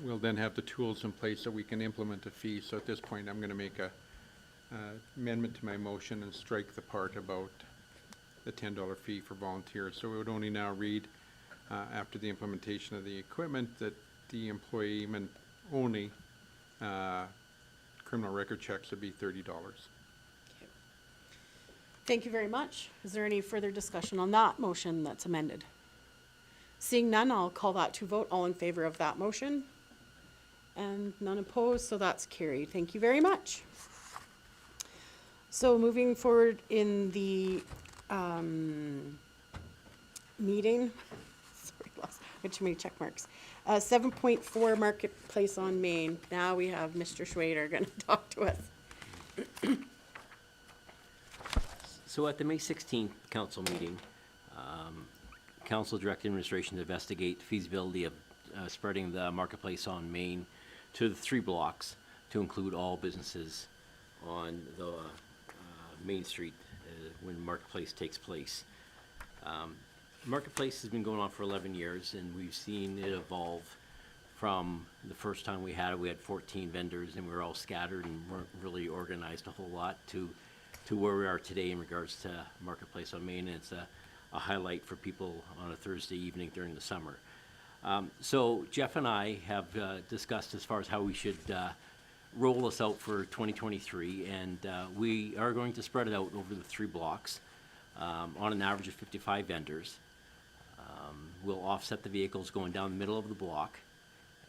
we'll then have the tools in place that we can implement a fee. So at this point, I'm going to make a amendment to my motion and strike the part about the $10 fee for volunteers. So it would only now read, after the implementation of the equipment, that the employee only criminal record checks would be $30. Thank you very much. Is there any further discussion on that motion that's amended? Seeing none, I'll call that to vote. All in favor of that motion? And none opposed, so that's carried. Thank you very much. So moving forward in the meeting, sorry, got too many check marks. 7.4 Marketplace on Main. Now we have Mr. Schwader gonna talk to us. So at the May 16th council meeting, council directed administration to investigate the feasibility of spreading the Marketplace on Main to the 3 blocks to include all businesses on the Main Street when Marketplace takes place. Marketplace has been going on for 11 years, and we've seen it evolve from the first time we had it. We had 14 vendors, and we were all scattered and weren't really organized a whole lot to where we are today in regards to Marketplace on Main. And it's a highlight for people on a Thursday evening during the summer. So Jeff and I have discussed as far as how we should roll this out for 2023, and we are going to spread it out over the 3 blocks on an average of 55 vendors. We'll offset the vehicles going down the middle of the block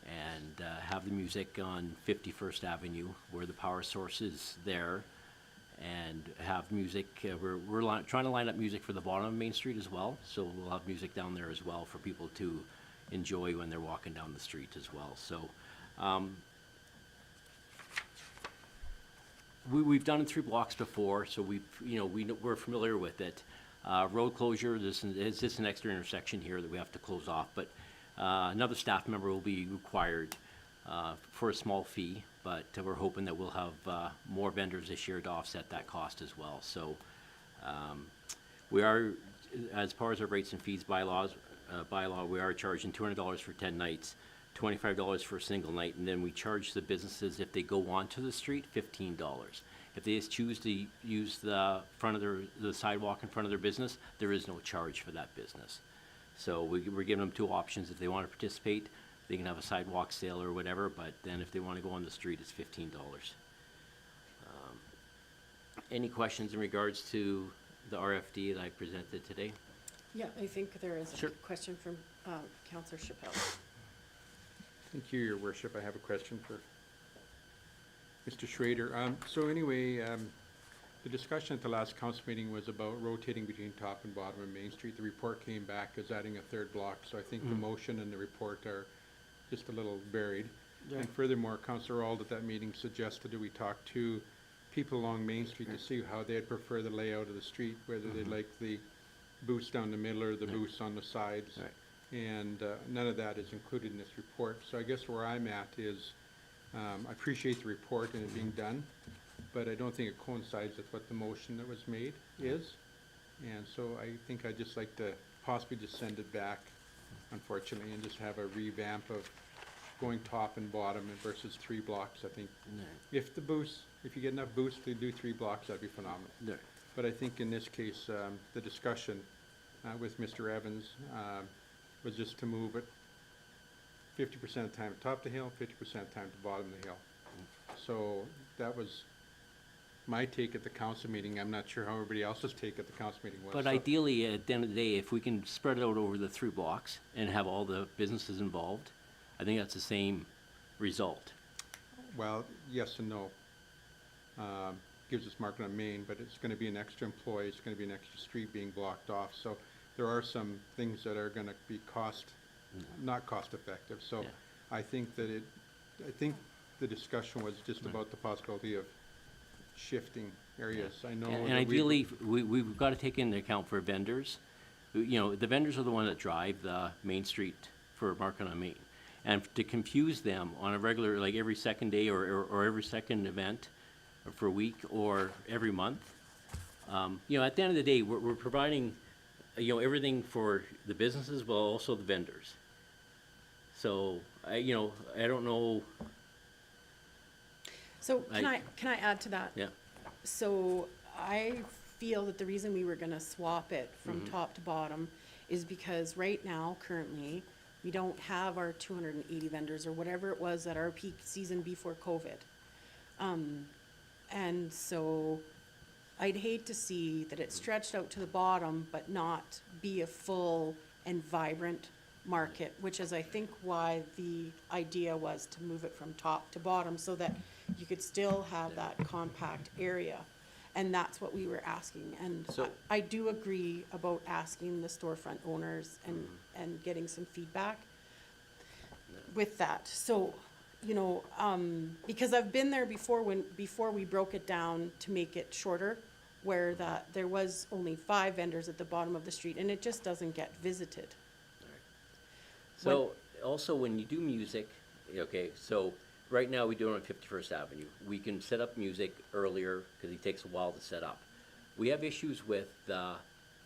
and have the music on 51st Avenue where the power source is there, and have music. We're trying to line up music for the bottom of Main Street as well, so we'll have music down there as well for people to enjoy when they're walking down the street as well. So we've done it 3 blocks before, so we're familiar with it. Road closure, this is an extra intersection here that we have to close off, but another staff member will be required for a small fee, but we're hoping that we'll have more vendors this year to offset that cost as well. So we are, as far as our rates and fees bylaw, we are charging $200 for 10 nights, $25 for a single night, and then we charge the businesses, if they go onto the street, $15. If they just choose to use the sidewalk in front of their business, there is no charge for that business. So we're giving them 2 options. If they want to participate, they can have a sidewalk sale or whatever, but then if they want to go on the street, it's $15. Any questions in regards to the RFD that I presented today? Yeah, I think there is a Sure. question from Councillor Chappelle. Thank you, Your Worship. I have a question for Mr. Schrader. So anyway, the discussion at the last council meeting was about rotating between top and bottom of Main Street. The report came back as adding a 3rd block, so I think the motion and the report are just a little buried. Yeah. And furthermore, Councillor Auld at that meeting suggested that we talk to people along Main Street to see how they'd prefer the layout of the street, whether they'd like the booths down the middle or the booths on the sides. Right. And none of that is included in this report. So I guess where I'm at is, I appreciate the report and it being done, but I don't think it coincides with what the motion that was made is. And so I think I'd just like to possibly just send it back, unfortunately, and just have a revamp of going top and bottom versus 3 blocks. I think if you get enough booths to do 3 blocks, that'd be phenomenal. No. But I think in this case, the discussion with Mr. Evans was just to move it 50% of the time top of the hill, 50% of the time to bottom of the hill. So that was my take at the council meeting. I'm not sure how everybody else's take at the council meeting was. But So- ideally, at the end of the day, if we can spread it out over the 3 blocks and have all the businesses involved, I think that's the same result. Well, yes and no. Gives us market on Main, but it's gonna be an extra employee, it's gonna be an extra street being blocked off. So there are some things that are gonna be not cost effective. So Yeah. I think that I think the discussion was just about the possibility of shifting areas. I know. And that ideally, we've got to take into account for vendors. The vendors are the one that drive the Main Street for Market on Main. And to confuse them on a regular, like every second day or every second event for a week or every month, at the end of the day, we're providing, everything for the businesses, but also the vendors. So, I don't know. So can I add to that? Yeah. So I feel that the reason we were gonna swap it from top to bottom is because right now, currently, we don't have our 280 vendors or whatever it was at our peak season before COVID. And so I'd hate to see that it stretched out to the bottom, but not be a full and vibrant market, which is, I think, why the idea was to move it from top to bottom, so that you could still have that compact area. And that's what we were asking, and So- I do agree about asking the storefront owners and getting some feedback with that. So, you know, because I've been there before before we broke it down to make it shorter, where there was only 5 vendors at the bottom of the street, and it just doesn't get visited. So, also, when you do music, okay, so, right now, we do it on 51st Avenue. We can set up music earlier, because it takes a while to set up. We have issues with,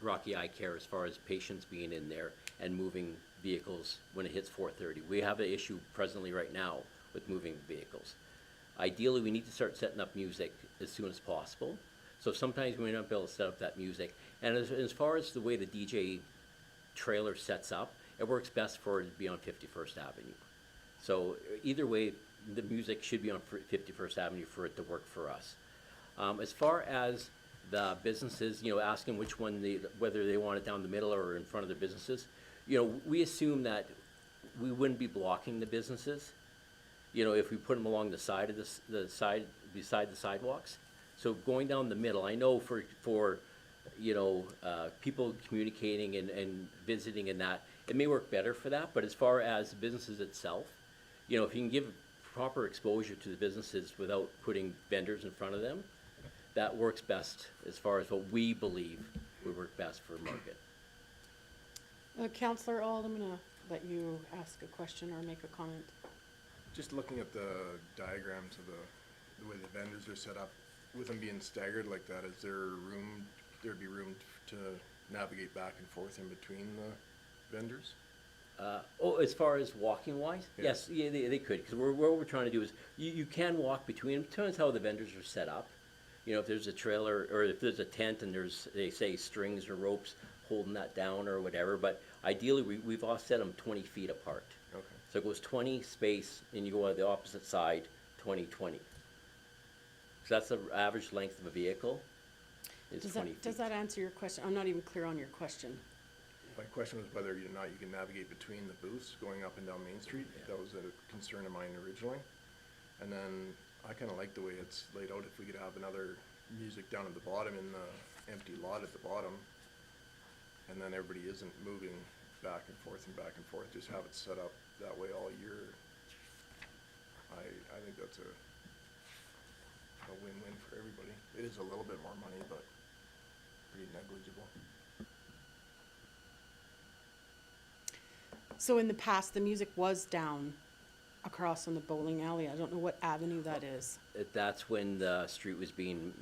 Rocky Eye Care as far as patients being in there and moving vehicles when it hits 4:30. We have an issue presently right now with moving vehicles. Ideally, we need to start setting up music as soon as possible. So sometimes we may not be able to set up that music. And as far as the way the DJ trailer sets up, it works best for it to be on 51st Avenue. So either way, the music should be on 51st Avenue for it to work for us. As far as the businesses, you know, asking which one whether they want it down the middle or in front of the businesses, you know, we assume that we wouldn't be blocking the businesses, you know, if we put them along the side of beside the sidewalks. So going down the middle, I know for you know, people communicating and visiting and that, it may work better for that, but as far as the businesses itself, you know, if you can give proper exposure to the businesses without putting vendors in front of them, that works best as far as what we believe would work best for market. Councillor Auld, I'm gonna let you ask a question or make a comment. Just looking at the diagrams of the way the vendors are set up, with them being staggered like that, is there room, there'd be room to navigate back and forth in between the vendors? As far as walking wise, Yeah. yes, yeah, they could, because what we're trying to do is, you can walk between them, depends how the vendors are set up. You know, if there's a trailer, or if there's a tent and there's, they say, strings or ropes holding that down or whatever, but ideally, we've offset them 20 feet apart. Okay. So it goes 20 space, and you go on the opposite side, 20, 20. So that's the average length of a vehicle, is Does 20 feet. does that answer your question? I'm not even clear on your question. My question was whether or not you can navigate between the booths going up and down Main Street. That was a concern of mine originally. And then I kinda like the way it's laid out, if we could have another music down at the bottom in the empty lot at the bottom. And then everybody isn't moving back and forth, just have it set up that way all year. I think that's a win-win for everybody. It is a little bit more money, but pretty negligible. So in the past, the music was down across on the bowling alley. I don't know what avenue that is. That's when the street was being,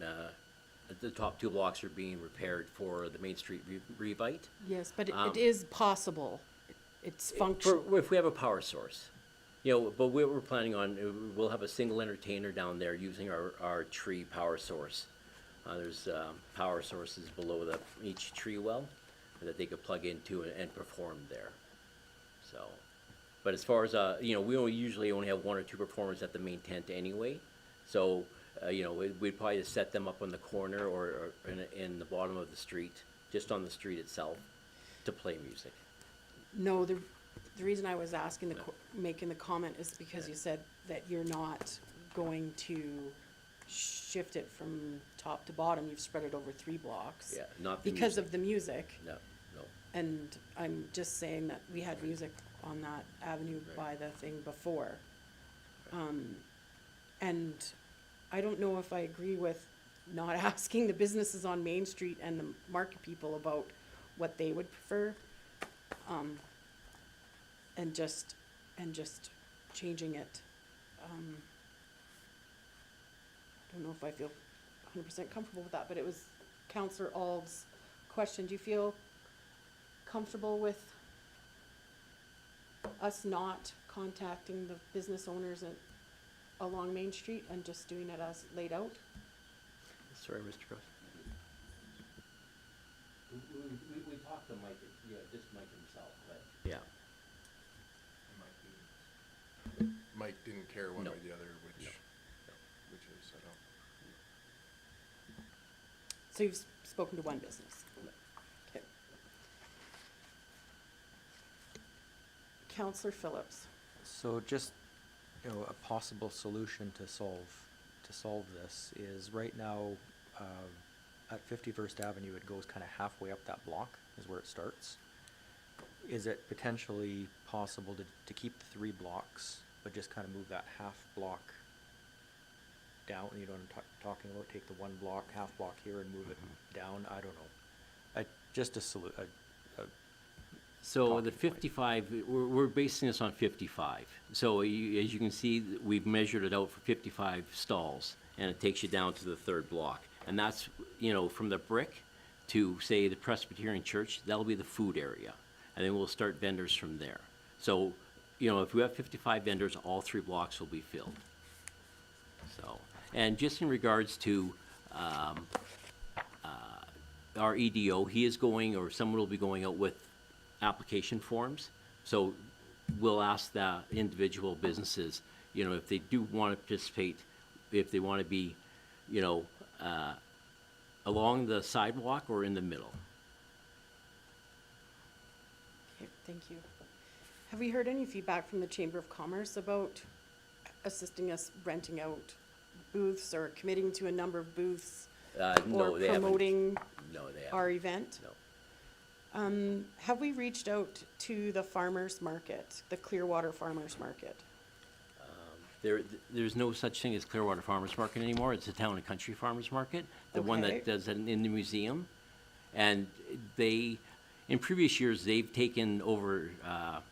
the top 2 blocks are being repaired for the Main Street revite. Yes, but it is possible. It's functional. If we have a power source. You know, but what we're planning on, we'll have a single entertainer down there using our tree power source. There's power sources below each tree well that they could plug into and perform there. So, but as far as, you know, we usually only have 1 or 2 performers at the main tent anyway. So, you know, we'd probably just set them up on the corner or in the bottom of the street, just on the street itself, to play music. No, the reason I was asking making the comment is because you said that you're not going to shift it from top to bottom. You've spread it over 3 blocks. Yeah, not the because music. of the music. No. And I'm just saying that we had music on that avenue by the thing before. And I don't know if I agree with not asking the businesses on Main Street and the market people about what they would prefer. And just changing it. Don't know if I feel 100% comfortable with that, but it was Councillor Ald's question. Do you feel comfortable with us not contacting the business owners along Main Street and just doing it as laid out? Sorry, Mr. Cross. to Mike, yeah, just Mike himself, but. Yeah. Mike didn't care one No. way or the other, which, No. which is, I don't. So you've spoken to one business? Okay. Counselor Phillips? So just, a possible solution to solve this is right now, at 51st Avenue, it goes kind of halfway up that block is where it starts. Is it potentially possible to keep the 3 blocks, but just kind of move that half block down, you know what I'm talking about, take the 1 block, half block here and move it down, I don't know. Just a So talking the point. 55, we're basing this on 55. So as you can see, we've measured it out for 55 stalls, and it takes you down to the 3rd block. And that's, from the brick to, say, the Presbyterian Church, that'll be the food area. And then we'll start vendors from there. So, if we have 55 vendors, all 3 blocks will be filled. So, and just in regards to our EDO, he is going, or someone will be going out with application forms. So we'll ask the individual businesses, if they do want to participate, if they want to be, along the sidewalk or in the middle. Okay, thank you. Have we heard any feedback from the Chamber of Commerce about assisting us renting out booths or committing to a number of booths? No, Or they haven't. promoting No, they haven't. our event? No. Have we reached out to the farmers market, the Clearwater Farmers Market? There's no such thing as Clearwater Farmers Market anymore. It's a Town and Country Farmers Market, the one Okay. that does it in the museum. And in previous years, they've taken over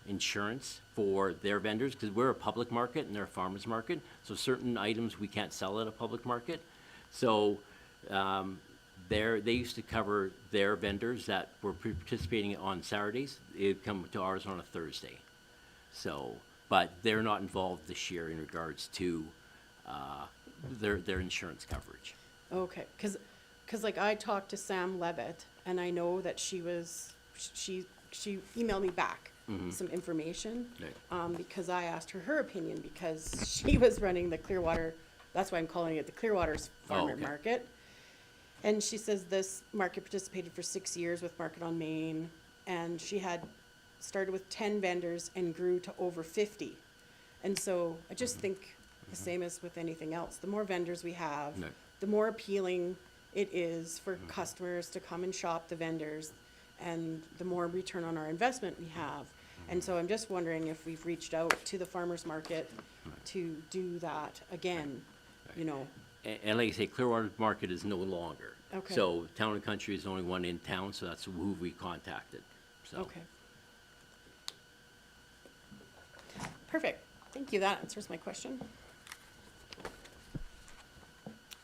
insurance for their vendors, because we're a public market and they're a farmers market. So certain items we can't sell at a public market. So they used to cover their vendors that were participating on Saturdays. They'd come to ours on a Thursday. So, but they're not involved this year in regards to their insurance coverage. Okay, because like I talked to Sam Levitt, and I know that she emailed me back some information. Right. Because I asked her opinion, because she was running the Clearwater, that's why I'm calling it the Clearwater's Farmer okay. Market. And she says this market participated for 6 years with Market on Main, and she had started with 10 vendors and grew to over 50. And so I just think the same as with anything else, the more vendors we have, Right. the more appealing it is for customers to come and shop the vendors, and the more return on our investment we have. And so I'm just wondering if we've reached out to the farmers market to do that again, And like I say, Clearwater Market is no longer. Okay. So Town and Country is the only one in town, so that's who we contacted, so. Okay. Perfect. Thank you. That answers my question.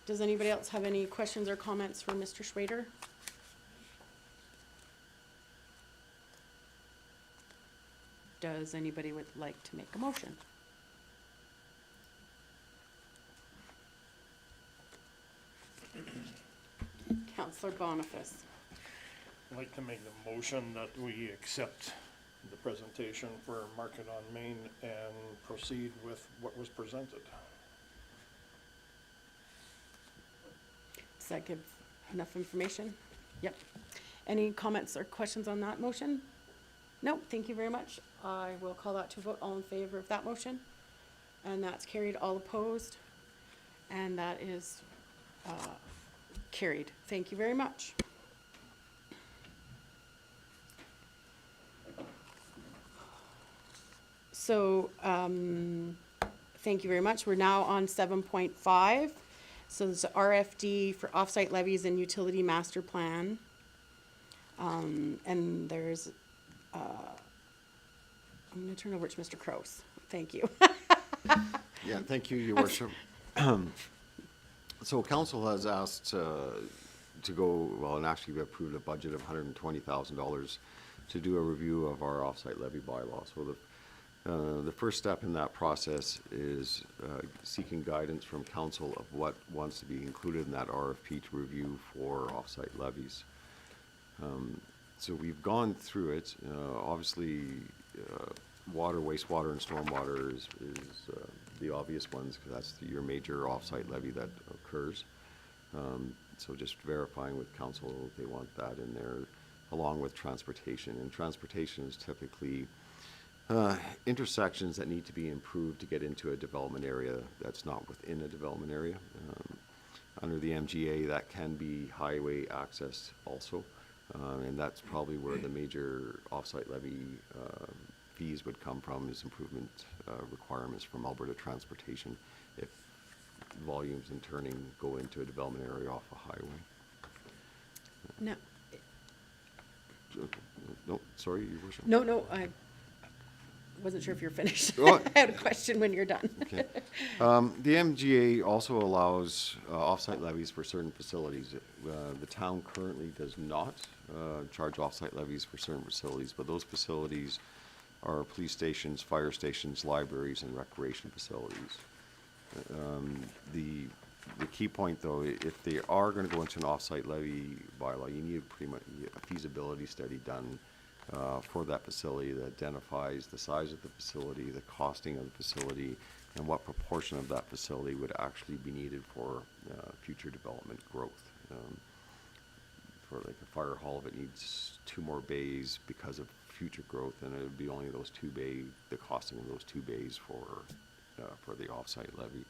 Does anybody else have any questions or comments for Mr. Schrader? Does anybody would like to make a motion? Counselor Boniface. I'd like to make the motion that we accept the presentation for Market on Main and proceed with what was presented. Does that give enough information? Yep. Any comments or questions on that motion? No, thank you very much. I will call that to vote. All in favor of that motion? And that's carried. All opposed? And that is carried. Thank you very much. So, thank you very much. We're now on 7.5. So this is RFD for offsite levies and utility master plan. And there's, I'm gonna turn over to Mr. Kroos. Thank you. Yeah, thank you, Your Worship. So council has asked to go, well, and actually we approved a budget of $120,000 to do a review of our offsite levy bylaw. So the first step in that process is seeking guidance from council of what wants to be included in that RFP to review for offsite levies. So we've gone through it. Obviously, water, wastewater, and stormwater is the obvious ones, because that's your major off-site levy that occurs. So just verifying with council if they want that in there, along with transportation. And transportation is typically intersections that need to be improved to get into a development area that's not within a development area. Under the MGA, that can be highway access also. And that's probably where the major off-site levy fees would come from, is improvement requirements from Alberta Transportation if volumes and turning go into a development area off a highway. No, No, sorry, Your Worship. no, I wasn't sure if you're finished. Oh. I had a question when you're done. Okay. The MGA also allows off-site levies for certain facilities. The town currently does not charge off-site levies for certain facilities, but those facilities are police stations, fire stations, libraries, and recreation facilities. The key point, though, if they are going to go into an off-site levy bylaw, you need pretty much a feasibility study done for that facility that identifies the size of the facility, the costing of the facility, and what proportion of that facility would actually be needed for future development growth. For like a fire hall, if it needs 2 more bays because of future growth, then it would be only those 2 bays, the costing of those 2 bays for the off-site levy.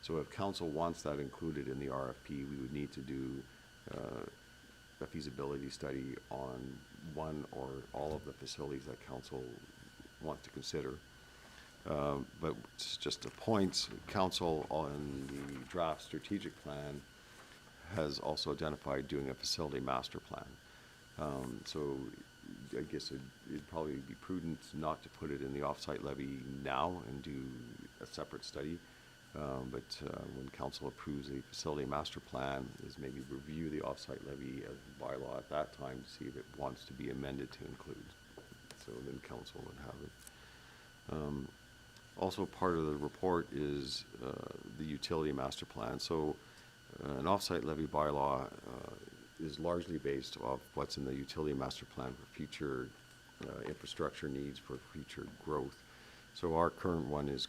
So if council wants that included in the RFP, we would need to do a feasibility study on one or all of the facilities that council wants to consider. But it's just a point, council on the draft strategic plan has also identified doing a facility master plan. So I guess it'd probably be prudent not to put it in the off-site levy now and do a separate study. But when council approves a facility master plan, is maybe review the off-site levy as a bylaw at that time to see if it wants to be amended to include. So then council would have it. Also part of the report is the utility master plan. So an off-site levy bylaw is largely based off what's in the utility master plan for future infrastructure needs for future growth. So our current one is,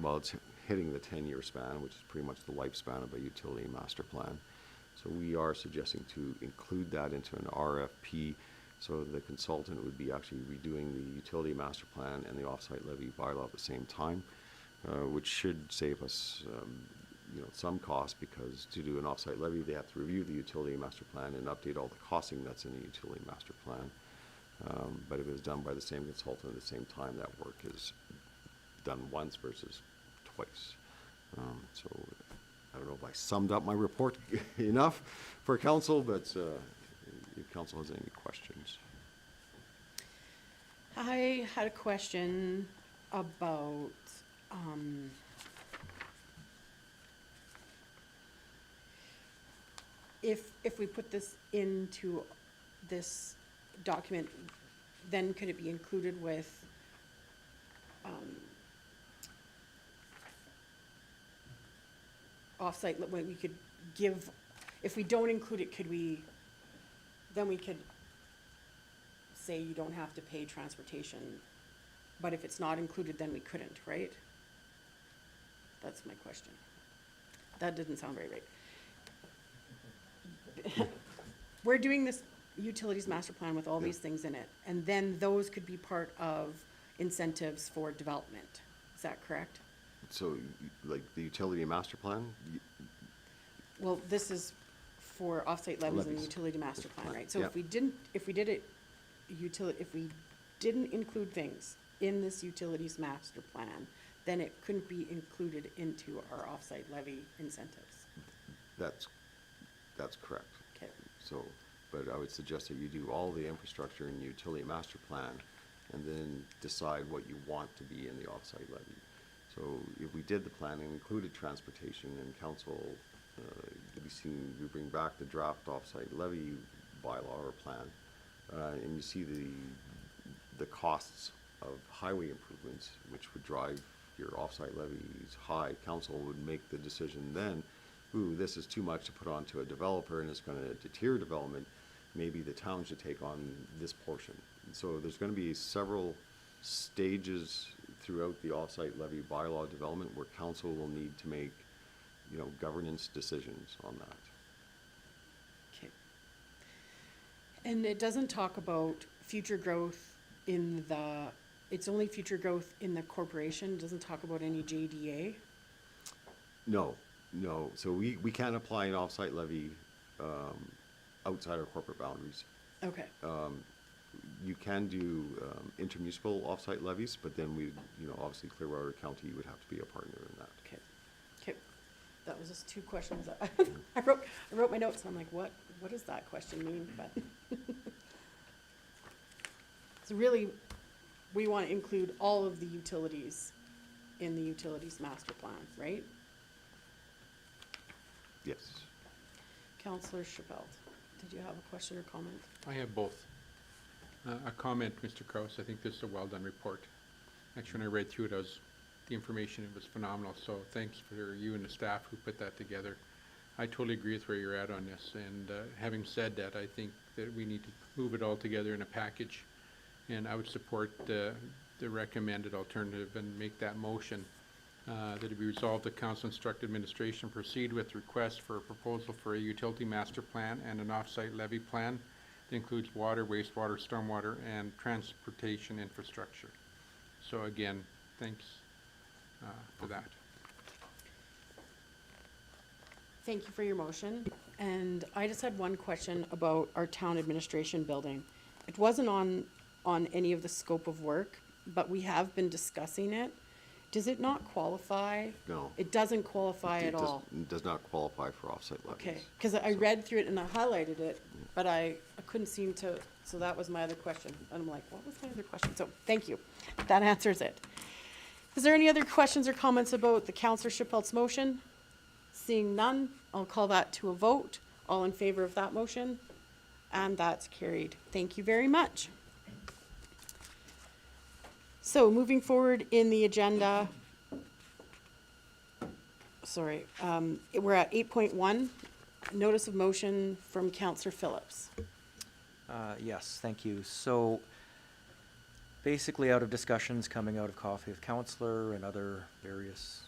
well, it's hitting the 10-year span, which is pretty much the lifespan of a utility master plan. So we are suggesting to include that into an RFP, so the consultant would be actually redoing the utility master plan and the off-site levy bylaw at the same time, which should save us some cost, because to do an off-site levy, they have to review the utility master plan and update all the costing that's in the utility master plan. But if it was done by the same consultant at the same time, that work is done once versus twice. So I don't know if I summed up my report enough for council, but if council has any questions. I had a question about, if we put this into this document, then could it be included with, off-site, when we could give, if we don't include it, then we could say you don't have to pay transportation, but if it's not included, then we couldn't, right? That's my question. That didn't sound very right. We're doing this utilities master plan with all these things in it, and then those could be part of incentives for development. Is that correct? So like the utility master plan, Well, this is for off-site levies and Levies. utility master plan, right? So Yeah. if we didn't include things in this utilities master plan, then it couldn't be included into our off-site levy incentives. that's correct. Okay. So, but I would suggest that you do all the infrastructure in the utility master plan and then decide what you want to be in the off-site levy. So if we did the plan and included transportation, and council, we bring back the draft off-site levy bylaw or plan, and you see the costs of highway improvements, which would drive your off-site levies high, council would make the decision then, ooh, this is too much to put onto a developer and it's gonna deter development. maybe the town should take on this portion. So there's gonna be several stages throughout the off-site levy bylaw development where council will need to make, governance decisions on that. Okay. And it doesn't talk about future growth in the, it's only future growth in the corporation, doesn't talk about any JDA? No, so we can't apply an off-site levy, outside our corporate boundaries. Okay, You can do, intermunicipal off-site levies, but then we, obviously Clearwater County would have to be a partner in that. okay, okay. That was just 2 questions. I wrote my notes, and I'm like, what does that question mean? But so really, we want to include all of the utilities in the utilities master plan, right? Yes. Councillor Chappelle, did you have a question or comment? I have both. A comment, Mr. Kraus, I think this is a well-done report. Actually, when I read through it, the information, it was phenomenal, so thanks for you and the staff who put that together. I totally agree with where you're at on this, and having said that, I think that we need to move it all together in a package, and I would support the recommended alternative and make that motion, that it be resolved that council instruct administration proceed with request for a proposal for a utility master plan and an off-site levy plan that includes water, wastewater, stormwater, and transportation infrastructure. So again, thanks for that. Thank you for your motion. And I just had one question about our town administration building. It wasn't on any of the scope of work, but we have been discussing it. Does it not qualify? No. It doesn't qualify It at does- all? It does not qualify for off-site levies. Okay, because I read through it and I highlighted it, but I couldn't seem to, so that was my other question. And I'm like, what was my other question? So, thank you. That answers it. Is there any other questions or comments about the Councillor Chappelle's motion? Seeing none, I'll call that to a vote. All in favor of that motion? And that's carried. Thank you very much. So, moving forward in the agenda, we're at 8.1, notice of motion from Councillor Phillips. Yes, thank you. So basically out of discussions coming out of Coffee with Counselor and other various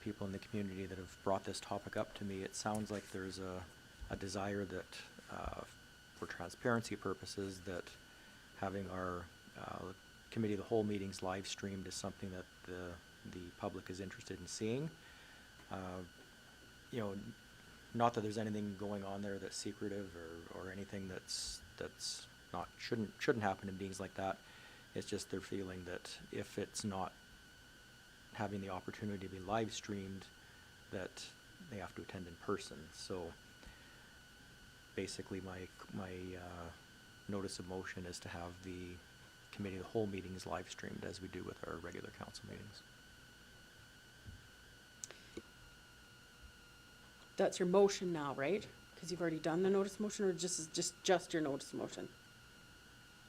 people in the community that have brought this topic up to me, it sounds like there's a desire that, for transparency purposes, that having our committee of the whole meetings live streamed is something that the public is interested in seeing. Not that there's anything going on there that's secretive or anything that's not, shouldn't happen in meetings like that. It's just their feeling that if it's not having the opportunity to be live streamed, that they have to attend in person. So basically my notice of motion is to have the committee of the whole meetings live streamed as we do with our regular council meetings. That's your motion now, right? Because you've already done the notice motion, or just your notice motion?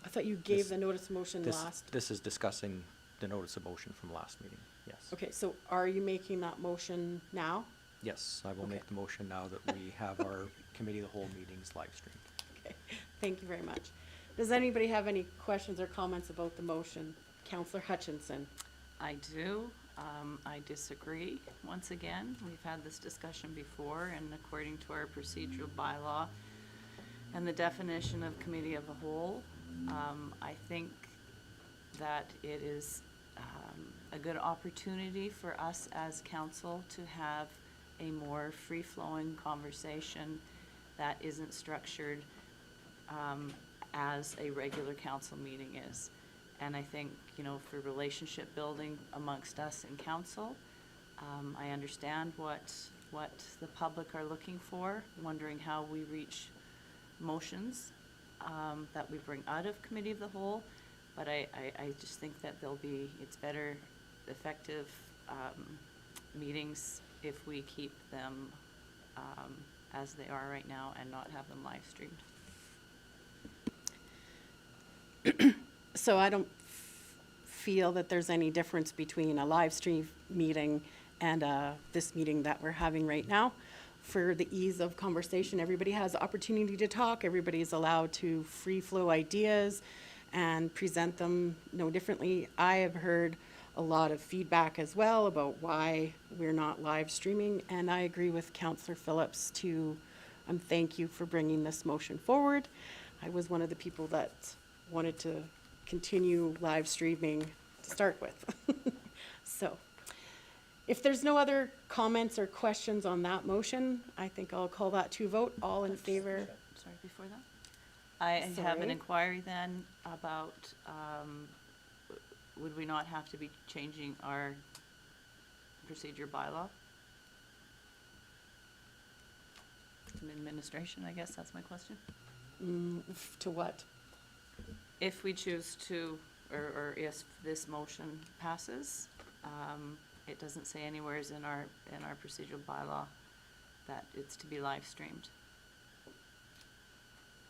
I thought you gave the notice motion last. This is discussing the notice of motion from last meeting, yes. Okay, so are you making that motion now? Yes, I will Okay. make the motion now that we have our committee of the whole meetings live streamed. Okay, thank you very much. Does anybody have any questions or comments about the motion? Councillor Hutchinson? I do. I disagree. Once again, we've had this discussion before, and according to our procedural bylaw and the definition of committee of the whole, I think that it is a good opportunity for us as council to have a more free-flowing conversation that isn't structured as a regular council meeting is. And I think, for relationship building amongst us in council, I understand what the public are looking for, wondering how we reach motions that we bring out of committee of the whole. But I just think that it's better effective meetings if we keep them as they are right now and not have them live streamed. So I don't feel that there's any difference between a live stream meeting and this meeting that we're having right now. for the ease of conversation. Everybody has the opportunity to talk. Everybody is allowed to free flow ideas and present them no differently. I have heard a lot of feedback as well about why we're not live streaming, and I agree with Councillor Phillips to thank you for bringing this motion forward. I was one of the people that wanted to continue live streaming to start with. So, if there's no other comments or questions on that motion, I think I'll call that to vote. All in favor? Sorry, before that? I have an Sorry. inquiry then about, would we not have to be changing our procedure bylaw? In administration, I guess that's my question. To what? If we choose to, or if this motion passes, it doesn't say anywhere in our procedural bylaw that it's to be live streamed.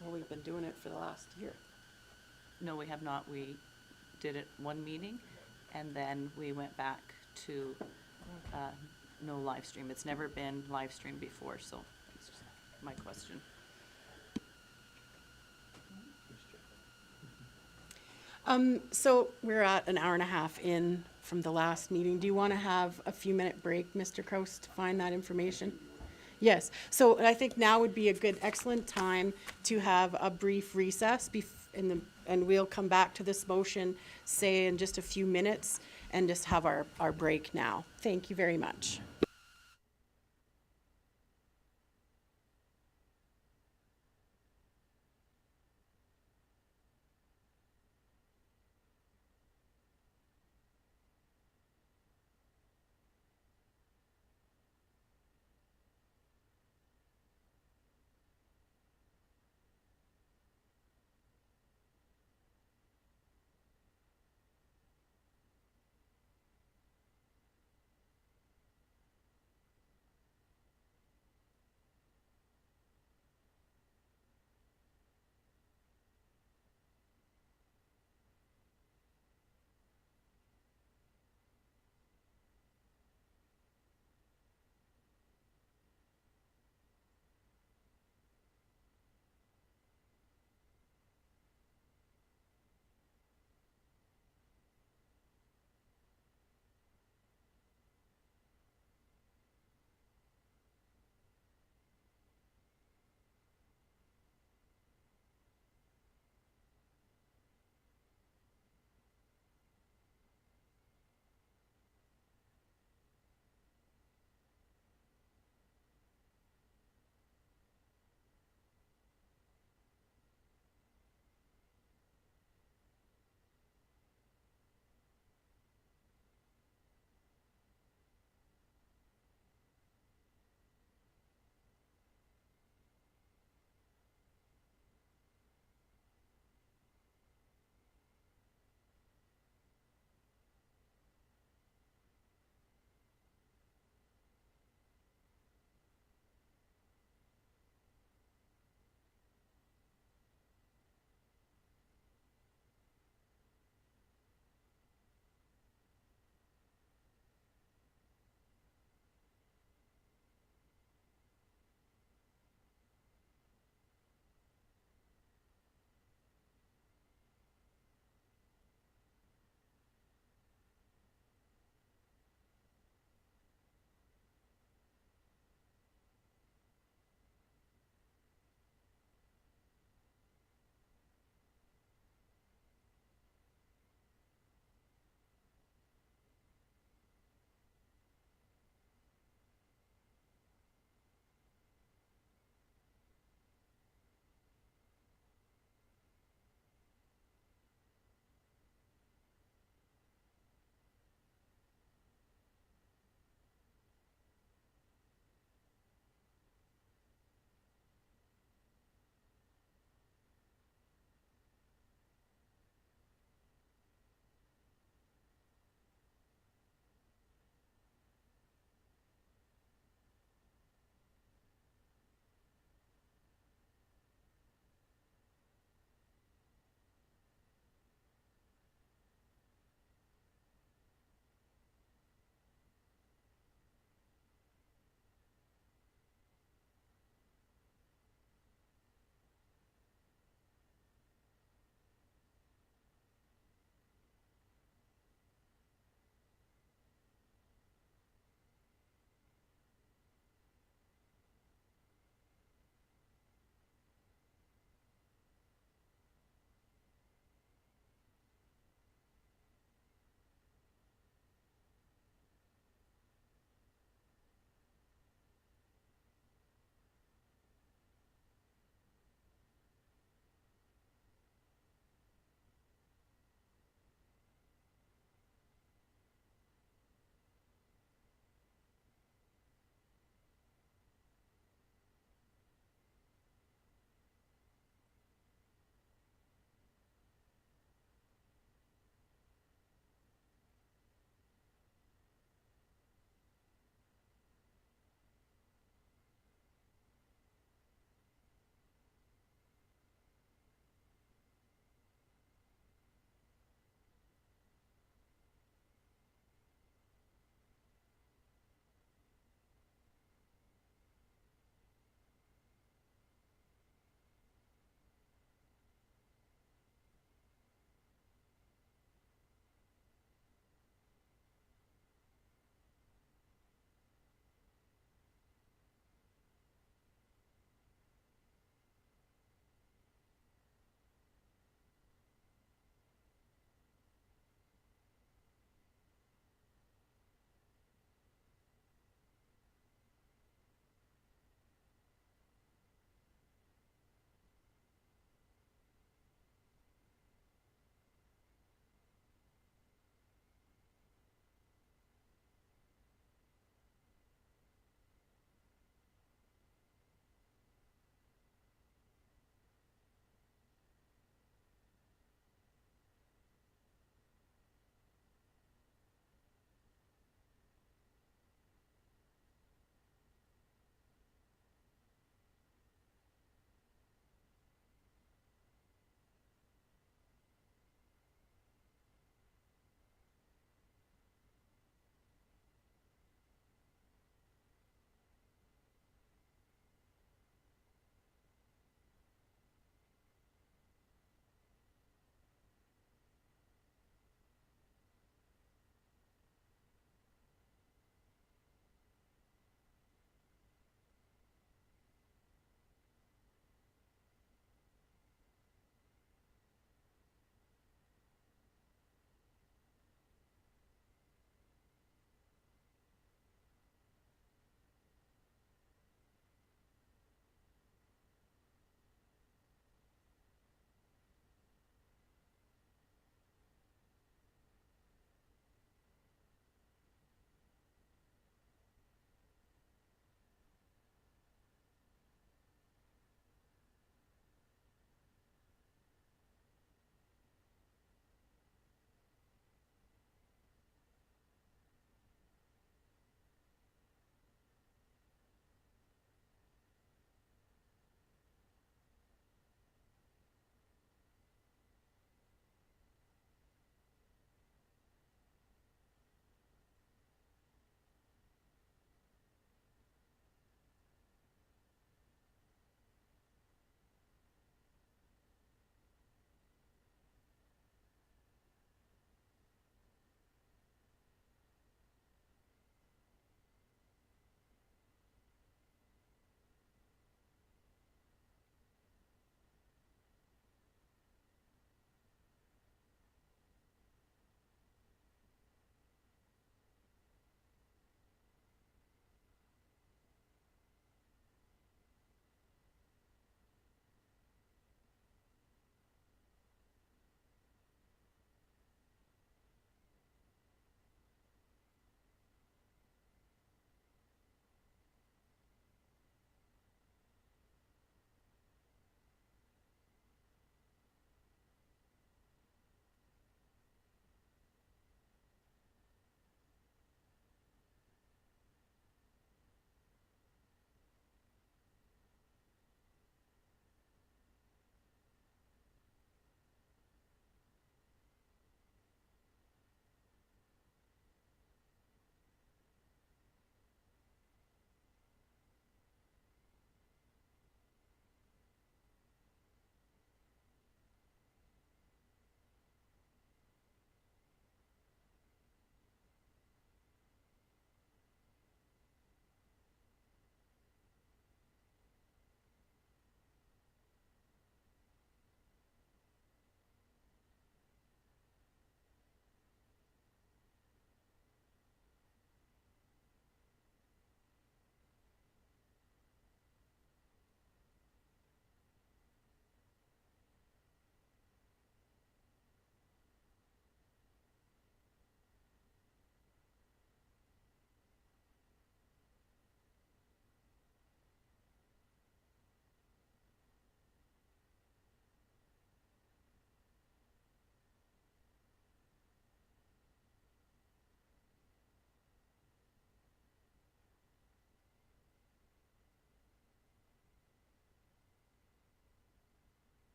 Well, we've been doing it for the last year. No, we have not. We did it one meeting, and then we went back to no live stream. It's never been live streamed before, so that's just my question. So we're at an hour and a half in from the last meeting. Do you want to have a few minute break, Mr. Kraus, to find that information? Yes. So I think now would be a good, excellent time to have a brief recess and we'll come back to this motion, say in just a few minutes, and just have our break now. Thank you very much.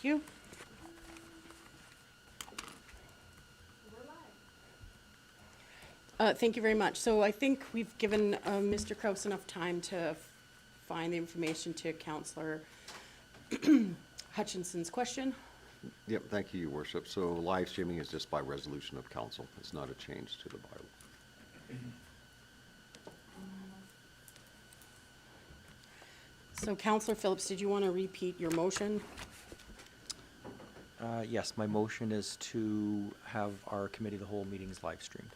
you. Thank you very much. So I think we've given Mr. Kraus enough time to find the information to Councillor Hutchinson's question. Yep, thank you, Your Worship. So live streaming is just by resolution of council. It's not a change to the bylaw. So Councillor Phillips, did you want to repeat your motion? Yes, my motion is to have our committee of the whole meetings live streamed.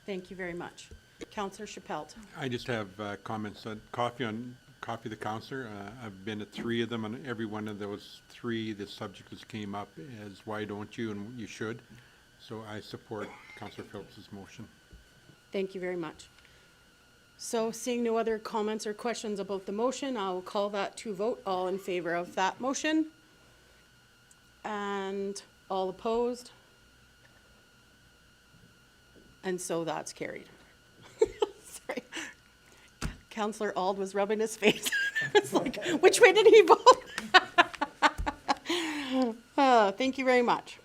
Thank you very much. Councillor Chappelle. I just have comments on Coffee the Counselor. I've been at 3 of them, and every one of those 3, the subject has came up as why don't you, and you should. So I support Councillor Phillips's motion. Thank you very much. So seeing no other comments or questions about the motion, I'll call that to vote. All in favor of that motion? And all opposed? And so that's carried. Sorry. Councillor Auld was rubbing his face. It's like, which way did he vote? Thank you very much.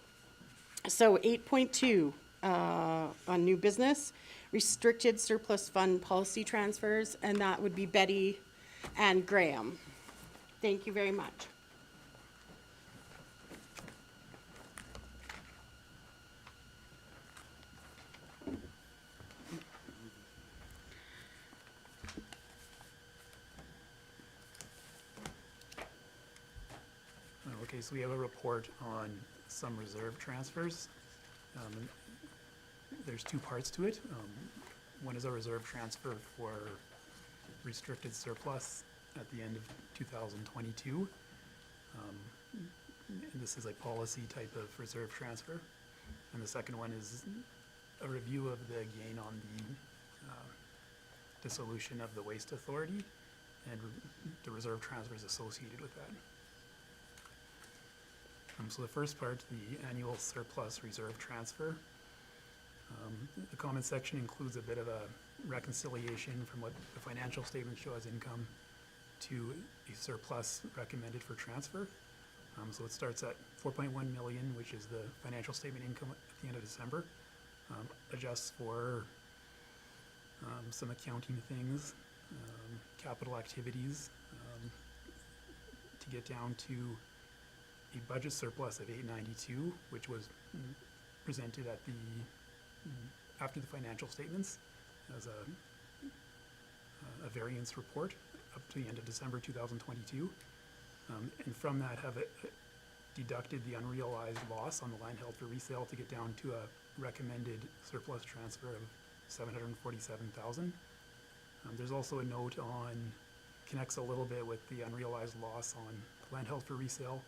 So 8.2 on new business, restricted surplus fund policy transfers, and that would be Betty and Graham. Thank you very much. Okay, so we have a report on some reserve transfers. There's 2 parts to it. One is a reserve transfer for restricted surplus at the end of 2022. And this is a policy type of reserve transfer. And the second one is a review of the gain on the dissolution of the Waste Authority and the reserve transfers associated with that. So the first part, the annual surplus reserve transfer. The comment section includes a bit of a reconciliation from what the financial statement show as income to a surplus recommended for transfer. So it starts at 4.1 million, which is the financial statement income at the end of December. Adjusts for some accounting things, capital activities, to get down to a budget surplus of 892, which was presented at the after the financial statements as a variance report up to the end of December 2022, and from that have deducted the unrealized loss on the land held for resale to get down to a recommended surplus transfer of 747,000. There's also a note on, connects a little bit with the unrealized loss on land held for resale,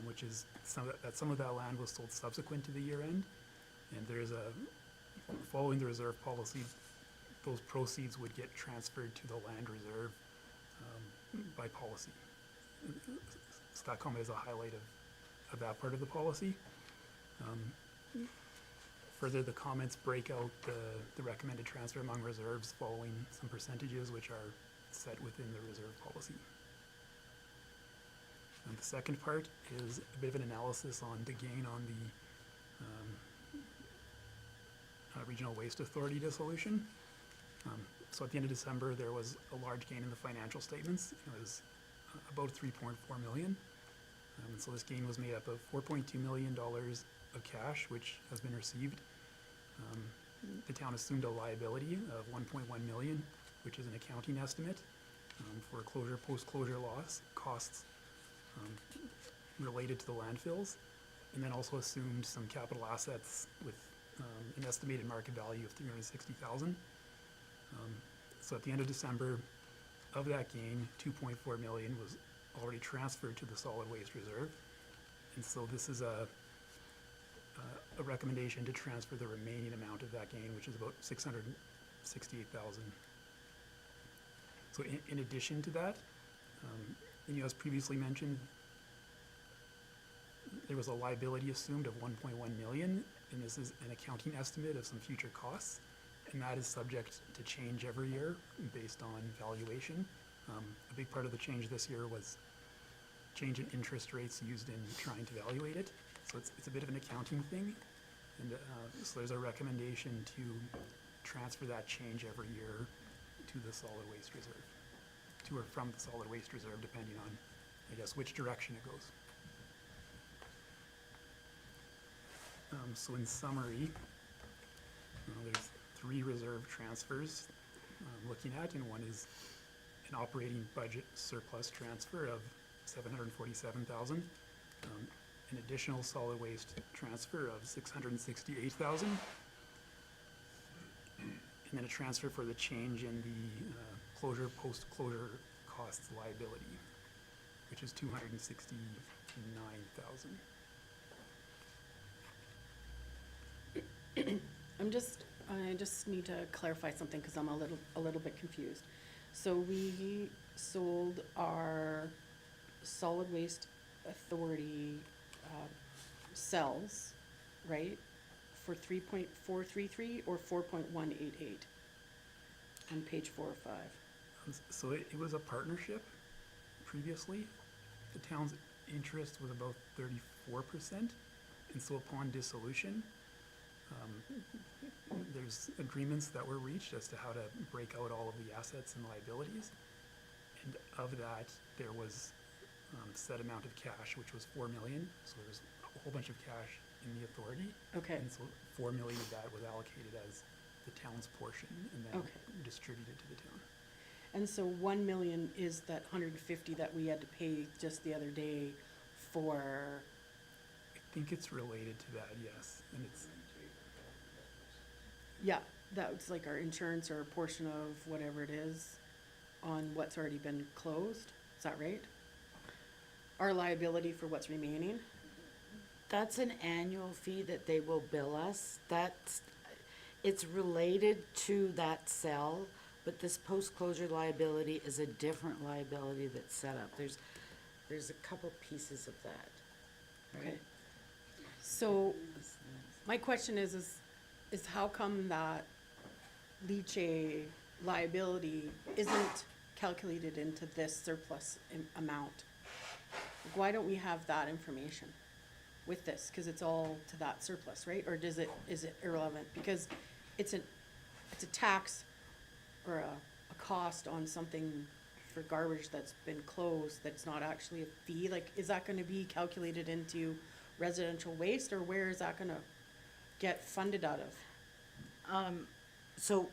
which is some of that land was sold subsequent to the year end, and there's following the reserve policy, those proceeds would get transferred to the land reserve by policy. So that comment is a highlight of that part of the policy. Further, the comments break out the recommended transfer among reserves following some percentages which are set within the reserve policy. And the second part is a bit of an analysis on the gain on the Regional Waste Authority dissolution. So at the end of December, there was a large gain in the financial statements. It was about 3.4 million. So this gain was made up of $4.2 million of cash, which has been received. The town assumed a liability of 1.1 million, which is an accounting estimate for closure, post-closure loss costs related to the landfills, and then also assumed some capital assets with an estimated market value of 360,000. So at the end of December, of that gain, 2.4 million was already transferred to the solid waste reserve, and so this is a recommendation to transfer the remaining amount of that gain, which is about 668,000. So in addition to that, as previously mentioned, there was a liability assumed of 1.1 million, and this is an accounting estimate of some future costs, and that is subject to change every year based on valuation. A big part of the change this year was change in interest rates used in trying to evaluate it. So it's a bit of an accounting thing. And so there's a recommendation to transfer that change every year to the solid waste reserve, to or from the solid waste reserve, depending on, I guess, which direction it goes. So in summary, there's 3 reserve transfers I'm looking at, and one is an operating budget surplus transfer of $747,000, an additional solid waste transfer of $668,000, and then a transfer for the change in the closure, post-closure costs liability, which is $269,000. I just need to clarify something because I'm a little bit confused. So we sold our solid waste authority cells, right, for 3.433 or 4.188 on page 4 or 5. So it was a partnership previously. The town's interest was about 34%, and so upon dissolution, there's agreements that were reached as to how to break out all of the assets and liabilities. And of that, there was set amount of cash, which was $4 million. So there's a whole bunch of cash in the authority. Okay. And so $4 million of that was allocated as the town's portion and then Okay. distributed to the town. And so 1 million is that 150 that we had to pay just the other day for, I think it's related to that, yes. And it's, yeah, that was like our insurance or a portion of whatever it is on what's already been closed. Is that right? Our liability for what's remaining? That's an annual fee that they will bill us. It's related to that cell, but this post-closure liability is a different liability that's set up. There's a couple pieces of that, Okay. right? So my question is how come that leachate liability isn't calculated into this surplus amount? Like, why don't we have that information with this? Because it's all to that surplus, right? Or is it irrelevant? Because it's a tax or a cost on something for garbage that's been closed that's not actually a fee. Like, is that gonna be calculated into residential waste, or where is that gonna get funded out of? So,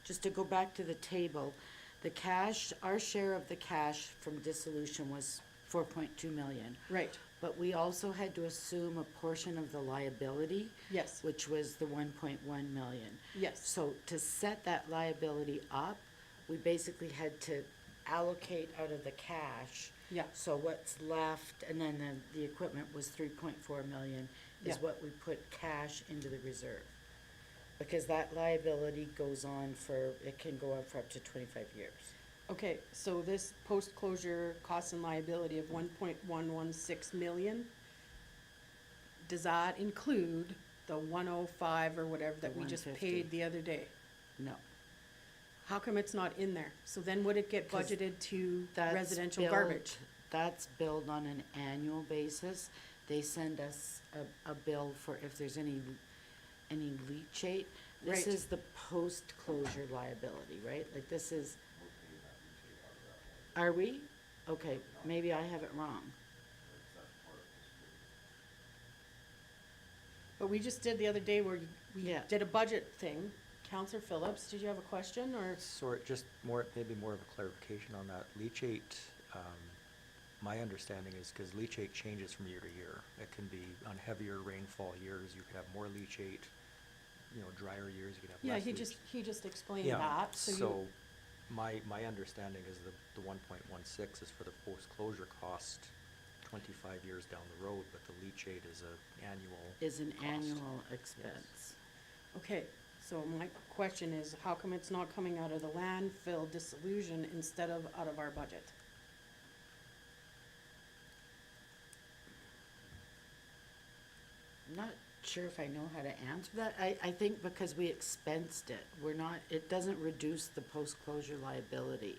just to go back to the table, the cash, our share of the cash from dissolution was 4.2 million. Right, But we also had to assume a portion of the liability, yes, which was the 1.1 million. yes, So to set that liability up, we basically had to allocate out of the cash. yeah, So what's left, and then the equipment was 3.4 million, is Yeah. what we put cash into the reserve. Because that liability goes on it can go on for up to 25 years. okay, so this post-closure cost and liability of 1.116 million, does that include the 105 or whatever that The we just 150. paid the other day? No. How come it's not in there? So then would it get 'Cause budgeted to That's residential billed- garbage? That's billed on an annual basis. They send us a bill for if there's any leachate. This Right. is the post-closure liability, right? Like this is. Are we? Okay, maybe I have it wrong. But we just did the other day where we Yeah. did a budget thing. Counselor Phillips, did you have a question, or? Sort, just more, maybe more of a clarification on that. Leachate, my understanding is, because leachate changes from year to year. It can be on heavier rainfall years, you could have more leachate, drier years, you could have Yeah, less he leach. just explained Yeah, that, so my understanding is the 1.16 is for the post-closure cost 25 years down the road, but the leachate is a annual. Is an cost. annual expense. Okay, so my question is, how come it's not coming out of the landfill dissolution instead of out of our budget? I'm not sure if I know how to answer that. I think because we expensed it, it doesn't reduce the post-closure liability.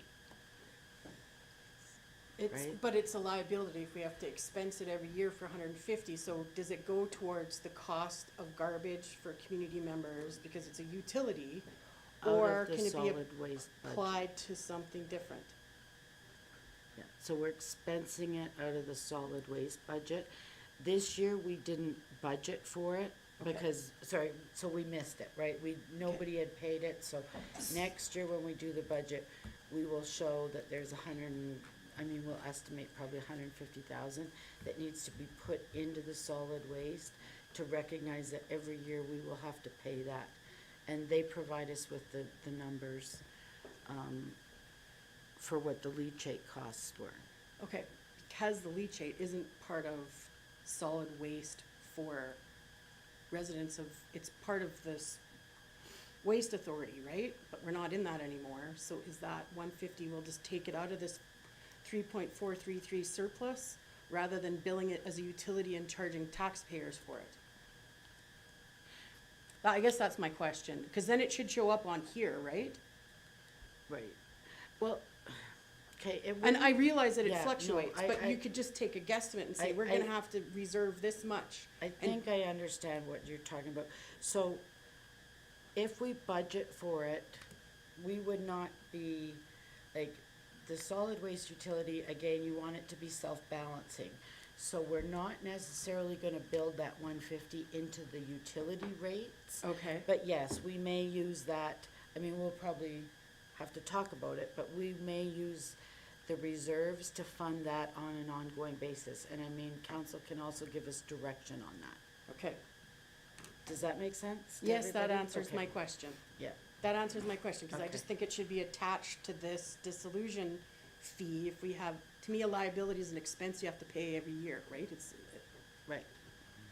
right? But it's a liability if we have to expense it every year for 150, so does it go towards the cost of garbage for community members because it's a utility? Out of Or the can it be solid waste budget. applied to something different? Yeah, so we're expensing it out of the solid waste budget. This year, we didn't budget for it because, sorry, so we missed it, right? Nobody had paid it, so next year when we do the budget, we will show that there's we'll estimate probably 150,000 that needs to be put into the solid waste to recognize that every year we will have to pay that. And they provide us with the numbers, for what the leachate costs were. Okay, because the leachate isn't part of solid waste for residents of, it's part of this waste authority, right? But we're not in that anymore, so is that 150, we'll just take it out of this 3.433 surplus rather than billing it as a utility and charging taxpayers for it? I guess that's my question, because then it should show up on here, right? Right. Well, okay. And I realize that it Yeah, no, fluctuates, but I- you could just take a guesstimate and say, I- we're gonna have to reserve this much. I think I understand what you're talking about. So if we budget for it, we would not be, like, the solid waste utility, again, you want it to be self-balancing. So we're not necessarily gonna build that 150 into the utility rates. Okay. But yes, we may use that, we'll probably have to talk about it, but we may use the reserves to fund that on an ongoing basis. And council can also give us direction on that. Okay. Does that make sense to Yes, that everybody? answers Okay. my question. Yeah. That answers my question, because I Okay. just think it should be attached to this dissolution fee. If we have, to me, a liability is an expense you have to pay every year, right? Right.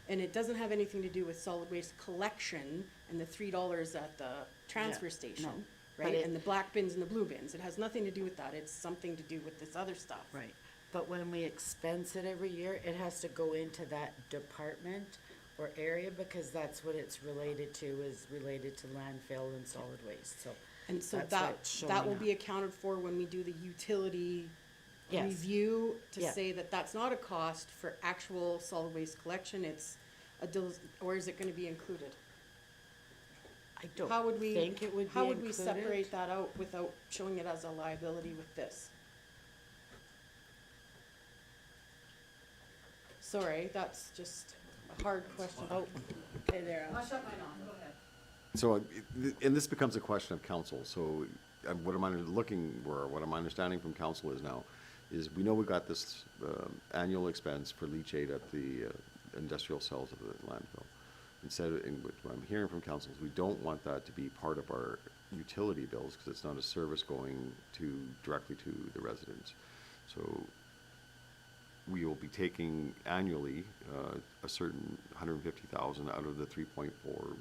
And it doesn't have anything to do with solid waste collection and the $3 at the transfer no, station, but right? it- And the black bins and the blue bins. It has nothing to do with that. It's something to do with this other stuff. Right. But when we expense it every year, it has to go into that department or area because that's what it's related to, is related to landfill and solid waste, so. And so that's why that, it's that will showing be up. accounted for when we do the utility Yes. review to Yeah. say that that's not a cost for actual solid waste collection, it's or is it gonna be included? I don't How would we, think it would be how would we included. separate that out without showing it as a liability with this? Sorry, that's just a hard question. Oh, okay, there. I'll shut mine off, go ahead. So, and this becomes a question of council, so what am I what I'm understanding from council is now, is we know we got this annual expense for leachate at the industrial cells of the landfill. Instead, what I'm hearing from council is we don't want that to be part of our utility bills, because it's not a service going directly to the residents. So we will be taking annually a certain 150,000 out of the 3.4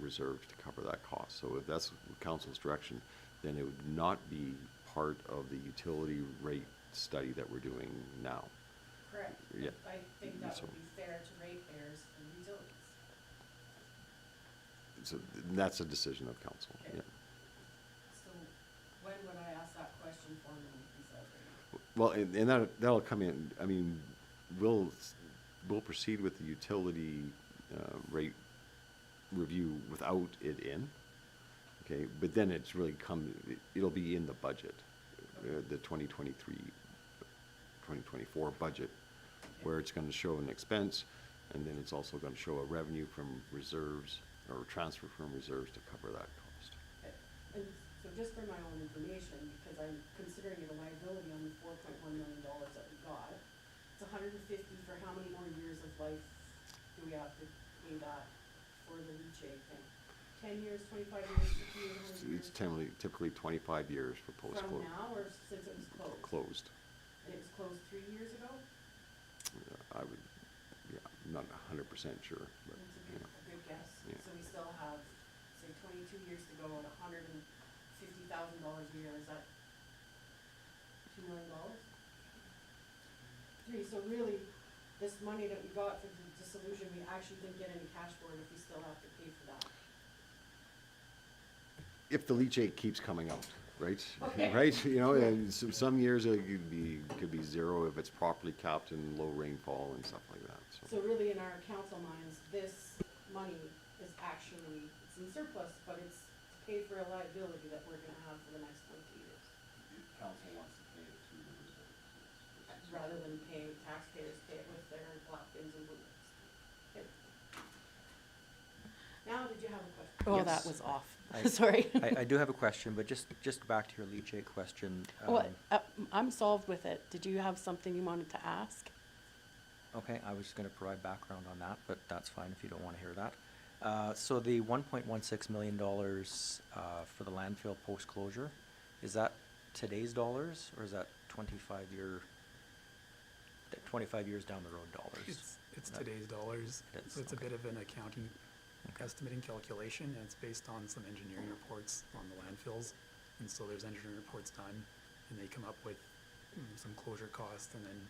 reserves to cover that cost. So if that's council's direction, then it would not be part of the utility rate study that we're doing now. Correct. Yeah. I think that So- would be fair to ratepayers and utilities. So that's a decision of council, Okay. yeah. So when would I ask that question formally instead of? Well, and that'll come in, we'll proceed with the utility rate review without it in, okay? But then it's really it'll be in the budget, the 2023, 2024 budget, where it's gonna show an expense, and then it's also gonna show a revenue from reserves, or transfer from reserves to cover that cost. And so just for my own information, because I'm considering it a liability on the $4.1 million that we got, it's 150 for how many more years of life do we have to pay that for the leachate thing? 10 years, 25 years, 50 years, 100 years? It's typically 25 years for From post-close. now or since it was closed? Closed. And it was closed 3 years ago? I would, I'm not 100% sure, but, That's a good guess. Yeah. So we still have, say, 22 years to go at $150,000 a year, is that $2 million? 3, so really, this money that we got for the dissolution, we actually didn't get any cash for it if we still have to pay for that. if the leachate keeps coming out, right? Okay. Right, you know, and some years it could be zero if it's properly capped in low rainfall and stuff like that, so. So really, in our council minds, this money is actually, it's in surplus, but it's to pay for a liability that we're gonna have for the next 20 years. Council wants to pay it to the reserve. Rather than paying taxpayers pay it with their black bins and bullets. Okay. Now, did you have a question? Oh, that Yes. was off. I- Sorry. I do have a question, but just back to your leachate question. Well, I'm solved with it. Did you have something you wanted to ask? Okay, I was just gonna provide background on that, but that's fine if you don't wanna hear that. So the $1.16 million, for the landfill post-closure, is that today's dollars, or is that 25 years down the road dollars? It's That- today's dollars, It is, so it's a okay. bit of an accounting Okay. estimating calculation, and it's based on some engineering reports on the landfills. And so there's engineering reports done, and they come up with some closure costs and then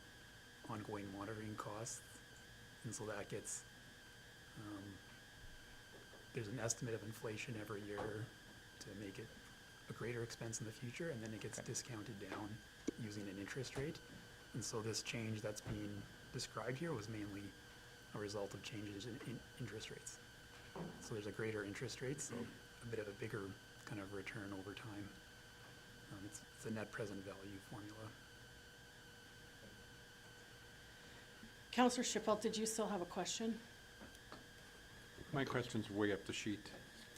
ongoing monitoring costs. And so that gets, there's an estimate of inflation every year to make it a greater expense in the future, and then it gets discounted down using an interest rate. And so this change that's being described here was mainly a result of changes in interest rates. So there's a greater interest rate, so a bit of a bigger kind of return over time. It's a net present value formula. Councillor Schiffelt, did you still have a question? My question's way up the sheet.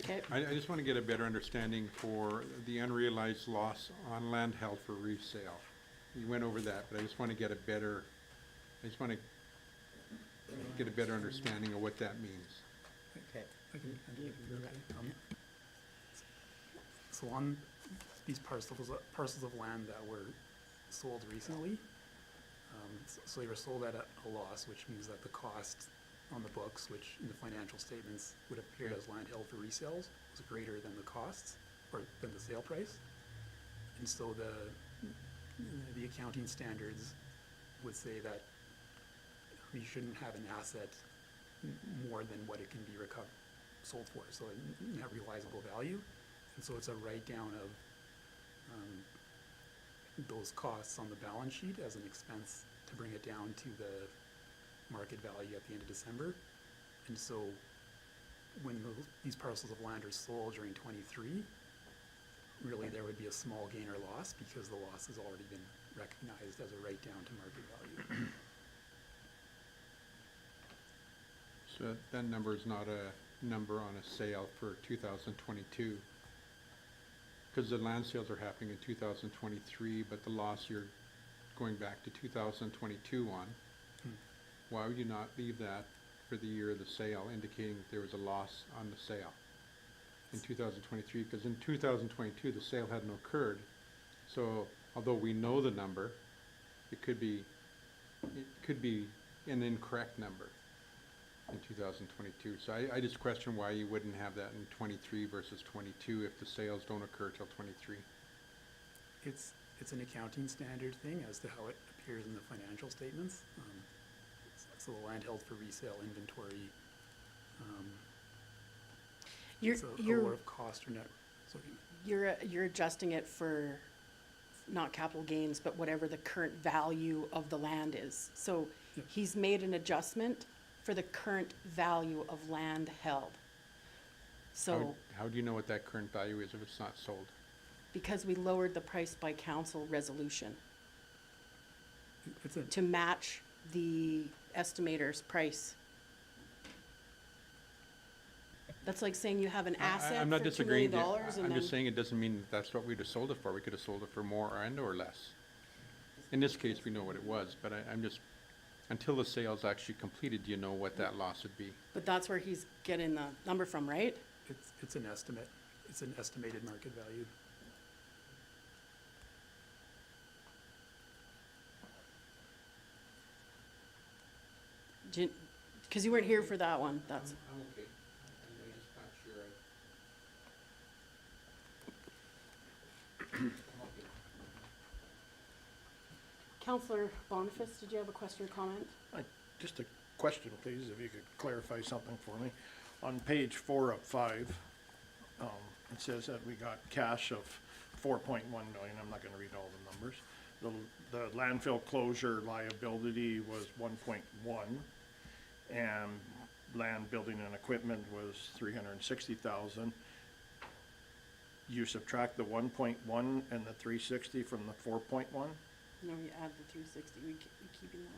Okay. I just want to get a better understanding for the unrealized loss on land held for resale. You went over that, but I just want to get a better understanding of what that means. Okay. I can do that. So on these parcels of land that were sold recently, so they were sold at a loss, which means that the cost on the books, which in the financial statements would appear as land held for resales, was greater than the costs, or than the sale price. And so the accounting standards would say that you shouldn't have an asset more than what it can be sold for, so a net realizable value. And so it's a write-down of those costs on the balance sheet as an expense to bring it down to the market value at the end of December. And so when these parcels of land are sold during '23, really there would be a small gain or loss because the loss has already been recognized as a write-down to market value. So that number is not a number on a sale for 2022. Because the land sales are happening in 2023, but the loss you're going back to 2022 on. Why would you not leave that for the year of the sale, indicating that there was a loss on the sale in 2023? Because in 2022, the sale hadn't occurred. So although we know the number, it could be an incorrect number in 2022. So I just question why you wouldn't have that in 23 versus 22 if the sales don't occur till 23. It's an accounting standard thing as to how it appears in the financial statements. So the land held for resale inventory, it's a lower of cost or net, sorry. You're adjusting it for not capital gains, but whatever the current value of the land is. So Yep. he's made an adjustment for the current value of land held. So, How do you know what that current value is if it's not sold? because we lowered the price by council resolution It's a, to match the estimator's price. That's like saying you have an asset I'm not for $2 disagreeing million with you. and I'm then. just saying it doesn't mean that's what we'd have sold it for. We could have sold it for more and or less. In this case, we know what it was, but I'm just, until the sale's actually completed, you know what that loss would be. But that's where he's getting the number from, right? it's an estimate. It's an estimated market value. Because you weren't here for that one, that's. I'm okay. I'm just not sure. Counselor Boniface, did you have a question or comment? Just a question, please, if you could clarify something for me. On page 4 of 5, it says that we got cash of 4.1 million, I'm not gonna read all the numbers. The landfill closure liability was 1.1, and land, building, and equipment was 360,000. You subtract the 1.1 and the 360 from the 4.1? No, you add the 360, we keeping that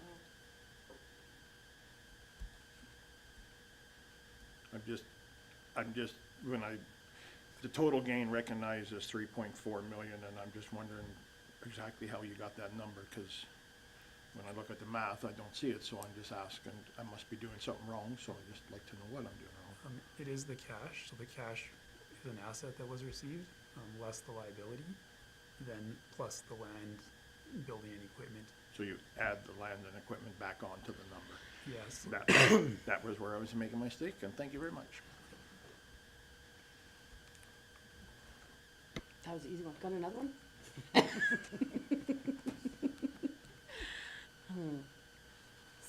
out. The total gain recognized is 3.4 million, and I'm just wondering exactly how you got that number, because when I look at the math, I don't see it, so I'm just asking, I must be doing something wrong, so I'd just like to know what I'm doing wrong. It is the cash, so the cash is an asset that was received, less the liability, then plus the land, building and equipment. So you add the land and equipment back onto the number. Yes. That was where I was making my mistake, and thank you very much. That was an easy one. Got another one?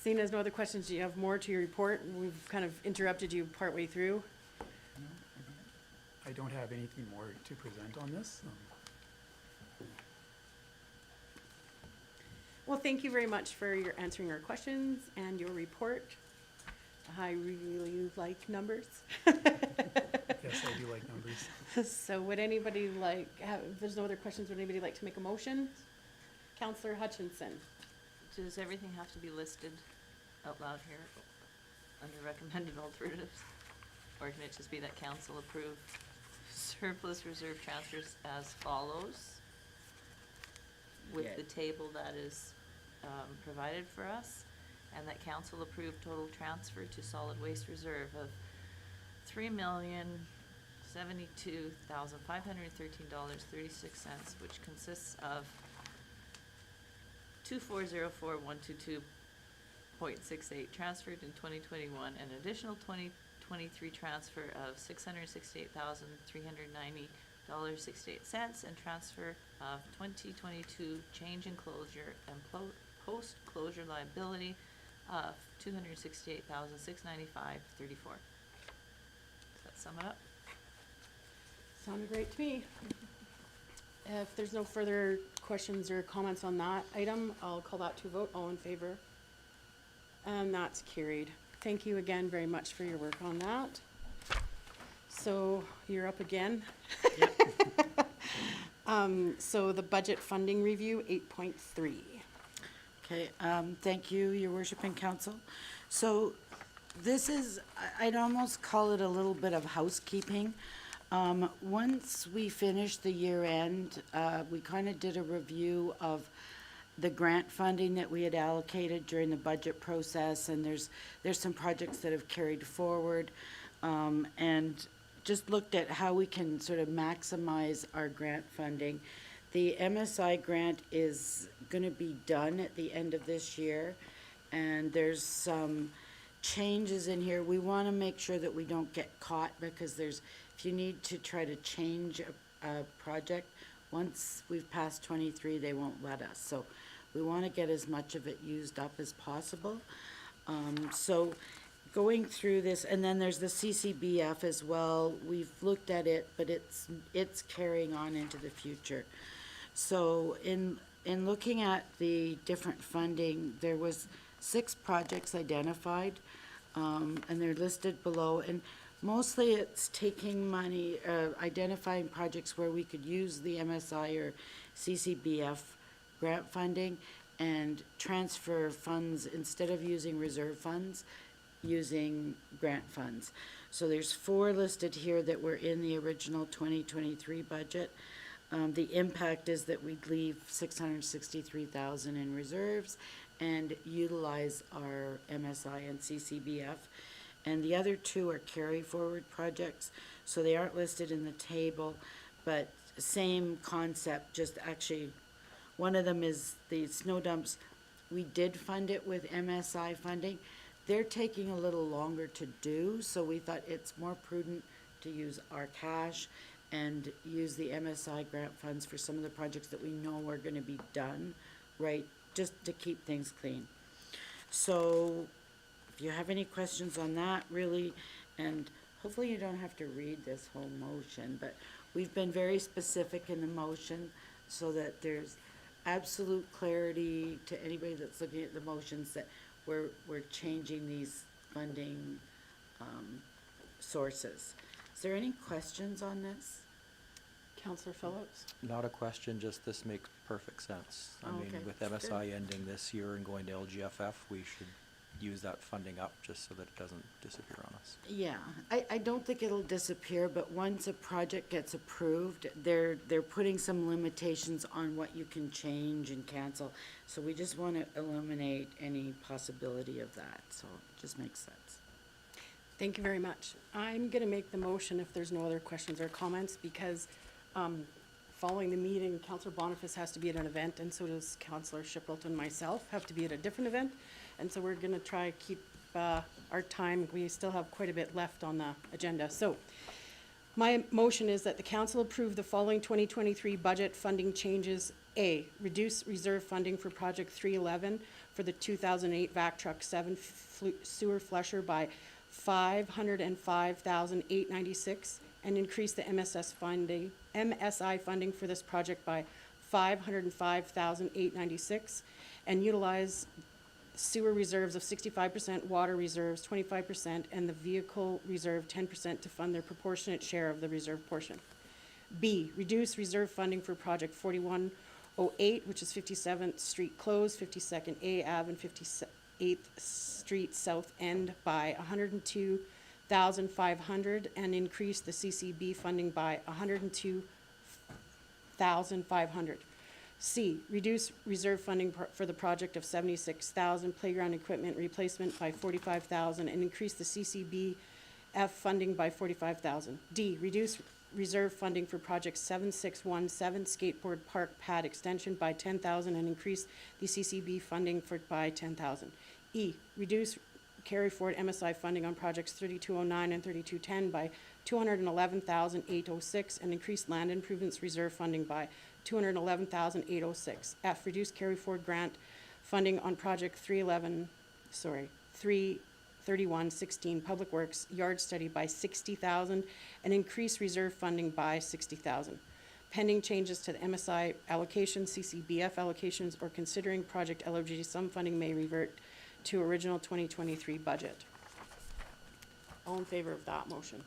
Seeing as no other questions, do you have more to your report? We've kind of interrupted you partway through. I don't have anything more to present on this. Well, thank you very much for your answering our questions and your report. I really like numbers. Yes, I do like numbers. So would anybody like, if there's no other questions, would anybody like to make a motion? Counselor Hutchinson. Does everything have to be listed out loud here under recommended alternatives? Or can it just be that council approve surplus reserve transfers as follows with the table that is provided for us, and that council approve total transfer to solid waste reserve of $3,072,513.36, which consists of 2404122.68 transferred in 2021, an additional 2023 transfer of $668,390.68, and transfer of 2022 change in closure and post-closure liability of $268,695.34. Does that sum it up? Sounded great to me. If there's no further questions or comments on that item, I'll call that to a vote. All in favor? And that's carried. Thank you again very much for your work on that. So you're up again. So the budget funding review, 8.3. Okay, thank you, your worship and council. So this is, I'd almost call it a little bit of housekeeping. Once we finished the year end, we kind of did a review of the grant funding that we had allocated during the budget process, and there's some projects that have carried forward, and just looked at how we can sort of maximize our grant funding. The MSI grant is going to be done at the end of this year, and there's some changes in here. We want to make sure that we don't get caught, because if you need to try to change a project, once we've passed 23, they won't let us. So we want to get as much of it used up as possible. So going through this, and then there's the CCBF as well. We've looked at it, but it's carrying on into the future. So in looking at the different funding, there was 6 projects identified, and they're listed below. And mostly it's taking money, identifying projects where we could use the MSI or CCBF grant funding and transfer funds, instead of using reserve funds, using grant funds. So there's 4 listed here that were in the original 2023 budget. The impact is that we'd leave $663,000 in reserves and utilize our MSI and CCBF. And the other 2 are carry forward projects, so they aren't listed in the table, but same concept, just actually, one of them is the snow dumps. We did fund it with MSI funding. They're taking a little longer to do, so we thought it's more prudent to use our cash and use the MSI grant funds for some of the projects that we know are gonna be done, right, just to keep things clean. So if you have any questions on that, really, and hopefully you don't have to read this whole motion, but we've been very specific in the motion so that there's absolute clarity to anybody that's looking at the motions that we're changing these funding, sources. Is there any questions on this? Counselor Phillips? Not a question, just this makes perfect sense. I Oh, mean, okay. with MSI ending this year and going to LGFF, we should use that funding up just so that it doesn't disappear on us. Yeah, I don't think it'll disappear, but once a project gets approved, they're putting some limitations on what you can change and cancel. So we just want to eliminate any possibility of that, so it just makes sense. Thank you very much. I'm gonna make the motion if there's no other questions or comments, because, following the meeting, Councillor Boniface has to be at an event, and so does Councillor Shipwell and myself have to be at a different event. And so we're gonna try keep, our time. We still have quite a bit left on the agenda. So, my motion is that the council approve the following 2023 budget funding changes. A, reduce reserve funding for Project 311 for the 2008 VAC Truck 7 sewer flusher by $505,896 and increase the MSI funding for this project by $505,896 and utilize sewer reserves of 65%, water reserves 25%, and the vehicle reserve 10% to fund their proportionate share of the reserve portion. B, reduce reserve funding for Project 4108, which is 57th Street Close, 52nd A Ave, and 58th Street South End by $102,500 and increase the CCB funding by $102,500. C, reduce reserve funding for the project of $76,000 playground equipment replacement by $45,000 and increase the CCBF funding by $45,000. D, reduce reserve funding for project 7617 skateboard park pad extension by $10,000 and increase the CCB funding by $10,000. E, reduce carry forward MSI funding on projects 3209 and 3210 by $211,806 and increase land improvements reserve funding by $211,806. F, reduce carry forward grant funding on project 33116 Public Works Yard Study by $60,000 and increase reserve funding by $60,000. Pending changes to the MSI allocation, CCBF allocations, or considering project eligibility, some funding may revert to original 2023 budget. All in favor of that motion?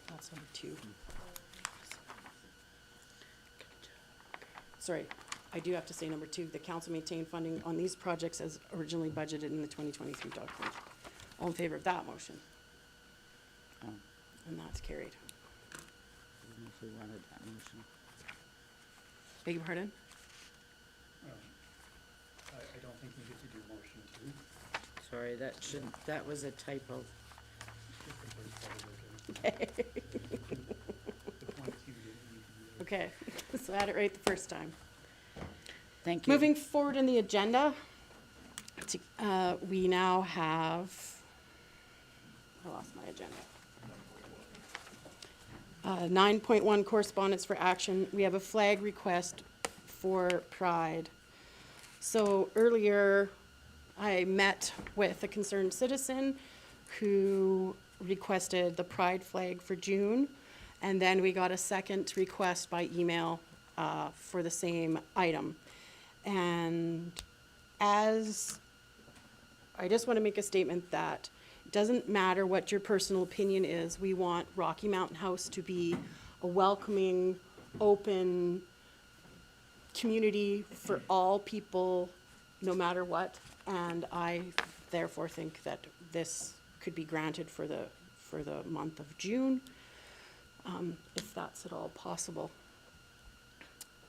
That's number 2. Sorry, I do have to say number 2, the council maintain funding on these projects as originally budgeted in the 2023 document. All in favor of that motion? And that's carried. If we wanted that motion. Beg your pardon? I don't think you get to do motion 2. Sorry, that was a typo. Okay. Okay, so I had it right the first time. Thank you. Moving forward in the agenda, we now have, I lost my agenda. 9.1 correspondence for action. We have a flag request for Pride. So earlier, I met with a concerned citizen who requested the Pride flag for June. And then we got a second request by email for the same item. And as, I just want to make a statement that it doesn't matter what your personal opinion is, we want Rocky Mountain House to be a welcoming, open community for all people, no matter what. And I therefore think that this could be granted for the month of June. If that's at all possible.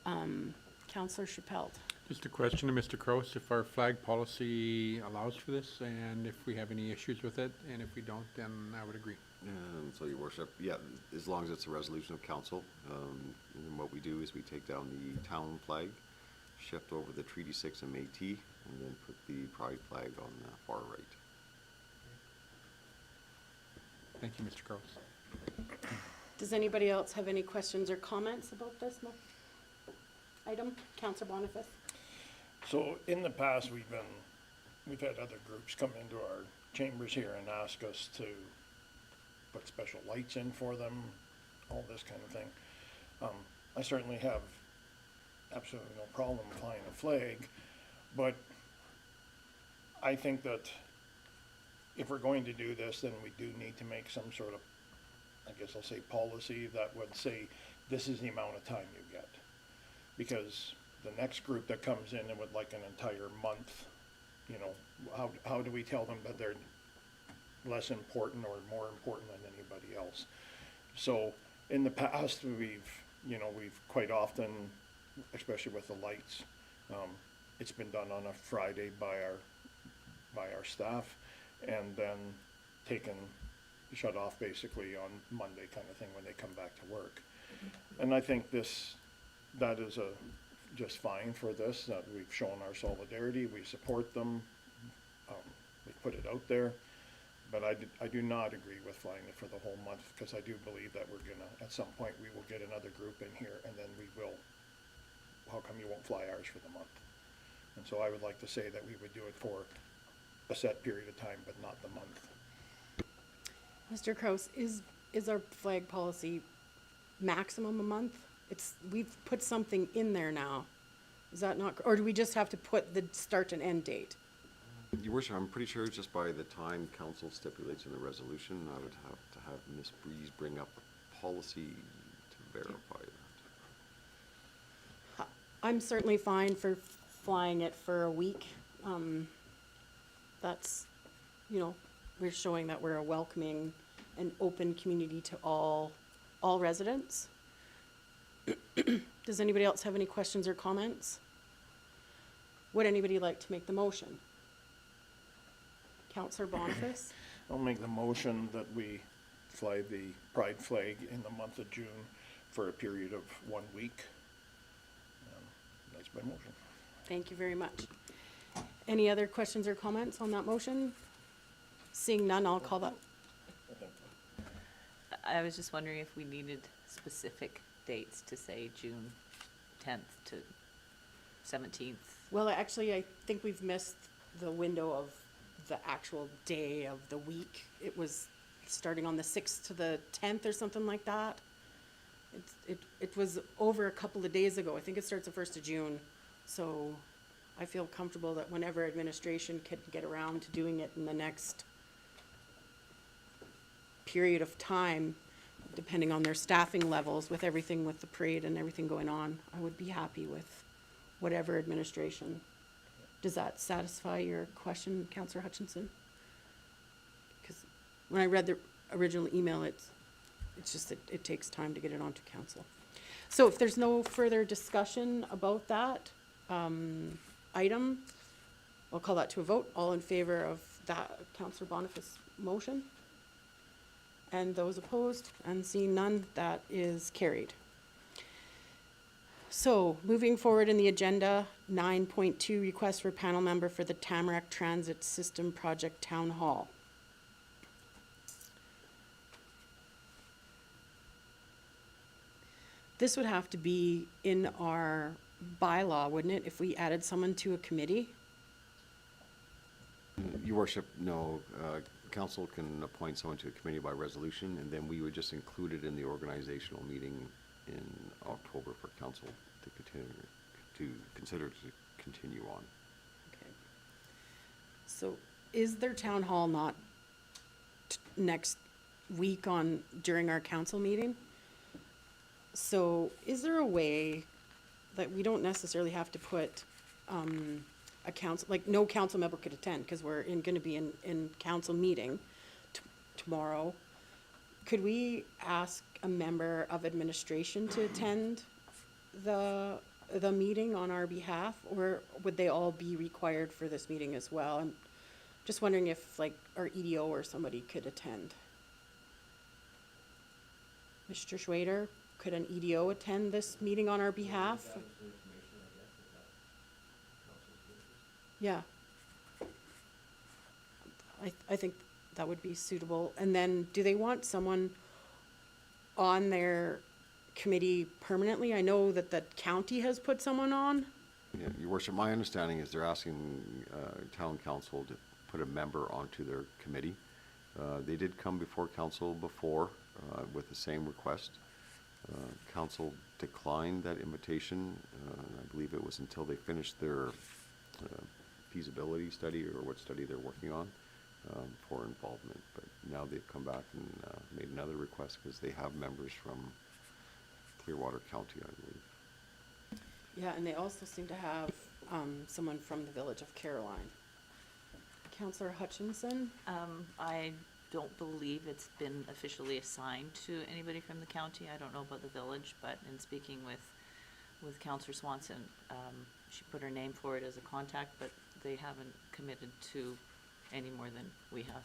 Councillor Chappelle. Just a question to Mr. Kroos, if our flag policy allows for this, and if we have any issues with it, and if we don't, then I would agree. So, Your Worship, yeah, as long as it's a resolution of council, and what we do is we take down the town flag, shift over the Treaty 6 and Métis, and then put the Pride flag on the far right. Thank you, Mr. Kroos. Does anybody else have any questions or comments about this item? Councillor Boniface? So in the past, we've had other groups come into our chambers here and ask us to put special lights in for them all this kind of thing. I certainly have absolutely no problem flying a flag, but I think that if we're going to do this, then we do need to make some sort of, I guess I'll say, policy that would say, this is the amount of time you get. Because the next group that comes in and would like an entire month, you know, how do we tell them that they're less important or more important than anybody else? So in the past, we've quite often, especially with the lights, it's been done on a Friday by our staff, and then shut off basically on Monday kind of thing when they come back to work. And I think that is just fine for this, that we've shown our solidarity, we support them, we put it out there. But I do not agree with flying it for the whole month, because I do believe that we're gonna, at some point, we will get another group in here, and then we will, how come you won't fly ours for the month? And so I would like to say that we would do it for a set period of time, but not the month. Mr. Kraus, is our flag policy maximum a month? We've put something in there now. Is that not, or do we just have to put the start and end date? Your worship, I'm pretty sure just by the time council stipulates in the resolution, I would have to have Ms. Breeze bring up the policy to verify that. I'm certainly fine for flying it for a week. That's, we're showing that we're a welcoming and open community to all residents. Does anybody else have any questions or comments? Would anybody like to make the motion? Councillor Boniface? I'll make the motion that we fly the pride flag in the month of June for a period of 1 week. That's my motion. Thank you very much. Any other questions or comments on that motion? Seeing none, I'll call that. I was just wondering if we needed specific dates to say June 10th to 17th. Well, actually, I think we've missed the window of the actual day of the week. It was starting on the 6th to the 10th or something like that. It was over a couple of days ago. I think it starts the 1st of June. So I feel comfortable that whenever administration can get around to doing it in the next period of time, depending on their staffing levels, with everything with the parade and everything going on, I would be happy with whatever administration. Does that satisfy your question, Councillor Hutchinson? Because when I read the original email, it's just that it takes time to get it onto council. So if there's no further discussion about that item, I'll call that to a vote. All in favor of that Councillor Boniface motion? And those opposed? And seeing none, that is carried. So, moving forward in the agenda, 9.2, request for panel member for the Tamarack Transit System Project Town Hall. This would have to be in our bylaw, wouldn't it, if we added someone to a committee? Your worship, no, council can appoint someone to a committee by resolution, and then we would just include it in the organizational meeting in October for council to consider to continue on. Okay. So is their town hall not next week during our council meeting? So is there a way that we don't necessarily have to put a council, like no council member could attend because we're gonna be in council meeting tomorrow. Could we ask a member of administration to attend the meeting on our behalf, or would they all be required for this meeting as well? I'm just wondering if like our EDO or somebody could attend. Mr. Schwader, could an EDO attend this meeting on our behalf? Yeah. I think that would be suitable. And then do they want someone on their committee permanently? I know that the county has put someone on. Yeah, your worship, my understanding is they're asking town council to put a member onto their committee. They did come before council before with the same request. Council declined that invitation. I believe it was until they finished their feasibility study, or what study they're working on, for involvement. But now they've come back and made another request because they have members from Clearwater County, I believe. Yeah, and they also seem to have someone from the village of Caroline. Counselor Hutchinson? I don't believe it's been officially assigned to anybody from the county. I don't know about the village, but in speaking with Counselor Swanson, she put her name for it as a contact, but they haven't committed to any more than we have.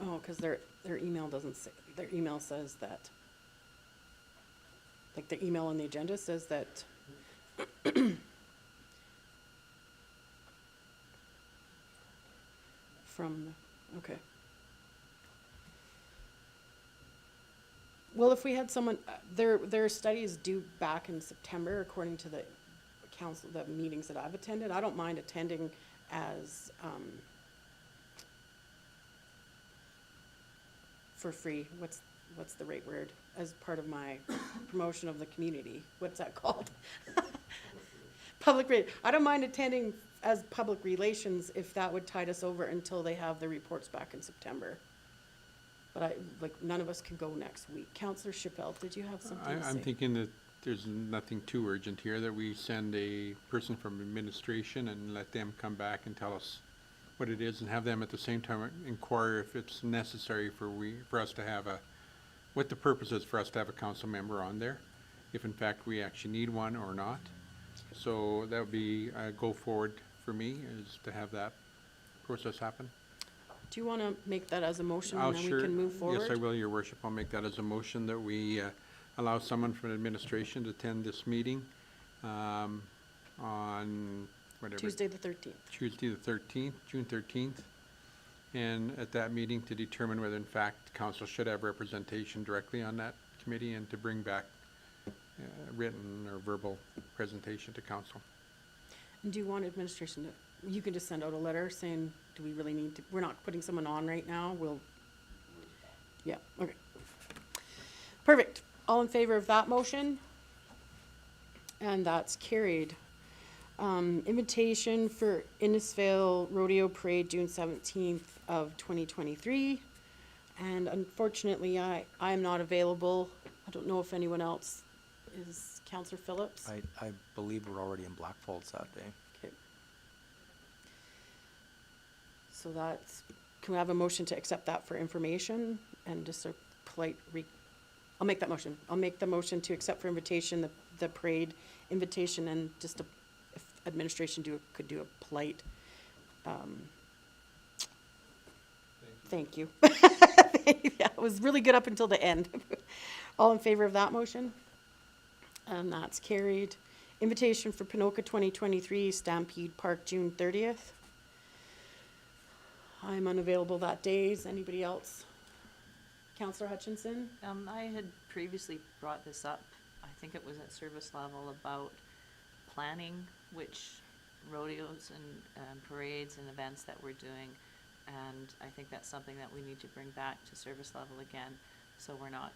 Oh, because their email doesn't say, their email says that, like the email on the agenda says that from, okay. Well, if we had someone, their study is due back in September, according to the council, the meetings that I've attended. I don't mind attending as, for free. What's the right word? As part of my promotion of the community. What's that called? I don't mind attending as public relations if that would tide us over until they have the reports back in September. But none of us can go next week. Counselor Chappelle, did you have something to say? I'm thinking that there's nothing too urgent here, that we send a person from administration and let them come back and tell us what it is, and have them at the same time inquire if it's necessary for us to have what the purpose is for us to have a council member on there, if in fact we actually need one or not. So that would be a go forward for me, is to have that process happen. Do you want to make that as a motion and then we can move forward? Yes, I will, Your Worship. I'll make that as a motion, that we allow someone from administration to attend this meeting on whatever. Tuesday the 13th. Tuesday the 13th, June 13th. And at that meeting to determine whether in fact council should have representation directly on that committee, and to bring back written or verbal presentation to council. And do you want administration to, you can just send out a letter saying, do we really need to, we're not putting someone on right now, yeah, okay. Perfect. All in favor of that motion? And that's carried. Invitation for Innisfail Rodeo Parade, June 17th of 2023. And unfortunately, I am not available. I don't know if anyone else is. Councillor Phillips? I believe we're already in Blackfalds that day. Okay. So that's, can we have a motion to accept that for information and just a polite I'll make that motion. I'll make the motion to accept for invitation the parade invitation, and just if administration could do a polite, thank you. Yeah, it was really good up until the end. All in favor of that motion? And that's carried. Invitation for Ponoka 2023 Stampede Park, June 30th. I'm unavailable that day. Is anybody else? Councillor Hutchinson? I had previously brought this up, I think it was at service level, about planning which rodeos and parades and events that we're doing. And I think that's something that we need to bring back to service level again, so we're not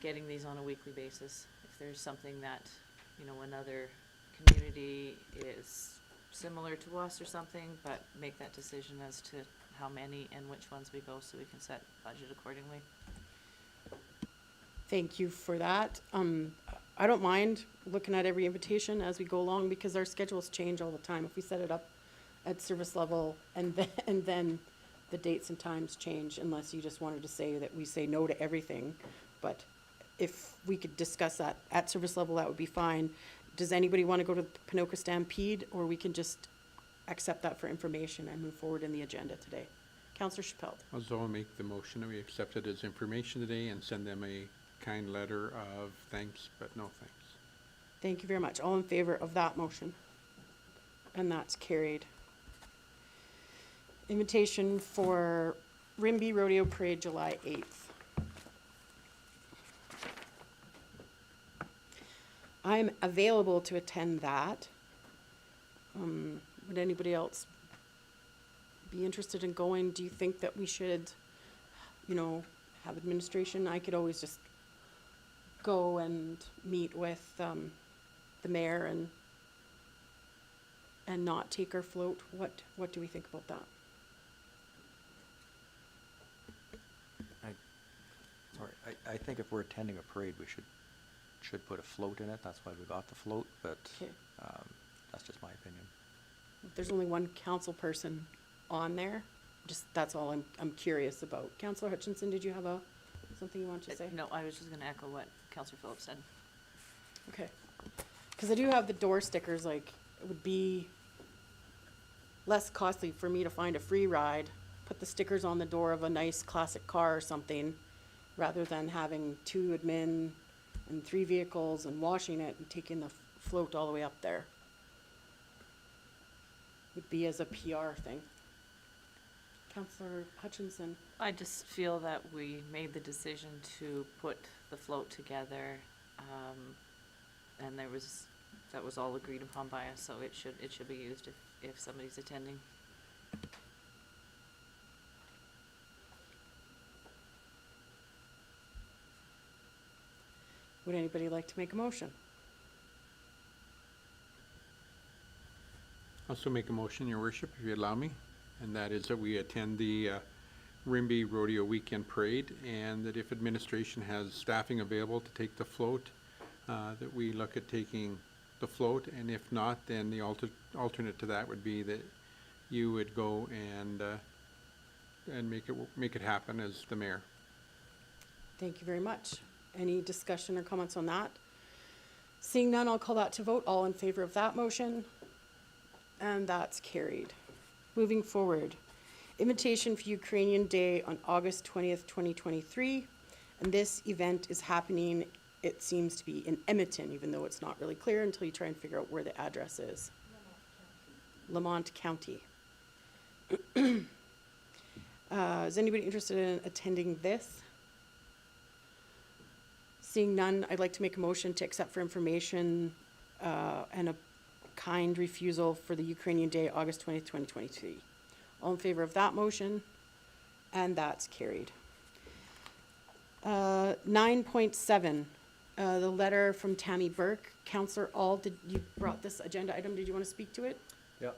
getting these on a weekly basis. If there's something that, another community is similar to us or something, but make that decision as to how many and which ones we go, so we can set budget accordingly. Thank you for that. I don't mind looking at every invitation as we go along, because our schedules change all the time. If we set it up at service level and then the dates and times change, unless you just wanted to say that we say no to everything. But if we could discuss that at service level, that would be fine. Does anybody want to go to the Ponoka Stampede, or we can just accept that for information and move forward in the agenda today? Councillor Chappelle. I'll make the motion that we accept it as information today and send them a kind letter of thanks, but no thanks. Thank you very much. All in favor of that motion? And that's carried. Invitation for Rimbey Rodeo Parade, July 8th. I'm available to attend that. Would anybody else be interested in going? Do you think that we should, have administration? I could always just go and meet with, the mayor and not take our float? What do we think about that? I think if we're attending a parade, we should put a float in it. That's why we got the float, but, Okay. that's just my opinion. There's only one council person on there. That's all I'm curious about. Councillor Hutchinson, did you have something you wanted to say? No, I was just gonna echo what Counselor Phillips said. Okay. Because I do have the door stickers, like, it would be less costly for me to find a free ride, put the stickers on the door of a nice classic car or something, rather than having 2 admin and 3 vehicles and washing it and taking the float all the way up there. Would be as a PR thing. Councillor Hutchinson. I just feel that we made the decision to put the float together, and that was all agreed upon by us, so it should be used if somebody's attending. Would anybody like to make a motion? Also make a motion, Your Worship, if you allow me, and that is that we attend the Rimbey Rodeo Weekend Parade, and that if administration has staffing available to take the float, that we look at taking the float, and if not, then the alternate to that would be that you would go and make it happen as the mayor. Thank you very much. Any discussion or comments on that? Seeing none, I'll call that to vote. All in favor of that motion? And that's carried. Moving forward, invitation for Ukrainian Day on August 20th, 2023. And this event is happening, it seems to be in Edmonton, even though it's not really clear until you try and figure out where the address is. Lamont County. Is anybody interested in attending this? Seeing none, I'd like to make a motion to accept for information and a kind refusal for the Ukrainian Day, August 20th, 2023. All in favor of that motion? And that's carried. 9.7, the letter from Tammy Burke. Councillor All, you brought this agenda item. Did you want to speak to it? Yeah,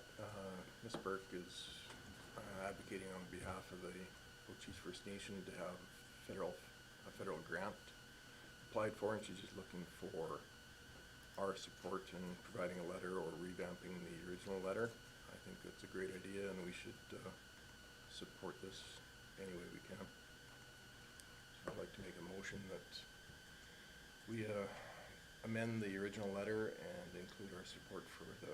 Ms. Burke is advocating on behalf of the Cochise First Nation to have a federal grant applied for, and she's just looking for our support in providing a letter or revamping the original letter. I think that's a great idea, and we should support this any way we can. So I'd like to make a motion that we amend the original letter and include our support for the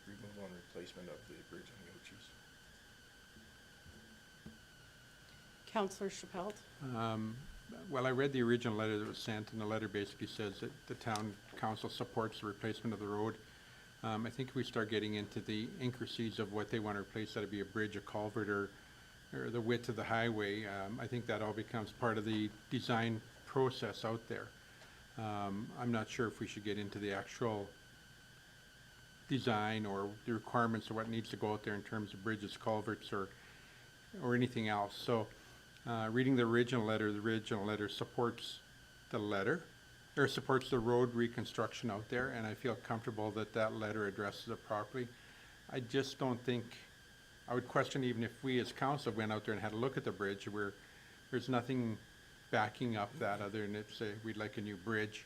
removal and replacement of the bridge on the Ochis. Councillor Chappelle? Well, I read the original letter that was sent, and the letter basically says that the town council supports the replacement of the road. I think if we start getting into the intricacies of what they want to replace, that'd be a bridge, a culvert, or the width of the highway. I think that all becomes part of the design process out there. I'm not sure if we should get into the actual design or the requirements of what needs to go out there in terms of bridges, culverts, or anything else. So, reading the original letter supports the letter, or supports the road reconstruction out there, and I feel comfortable that that letter addresses it properly. I just don't think, I would question even if we as council went out there and had a look at the bridge, where there's nothing backing up that other than it say we'd like a new bridge.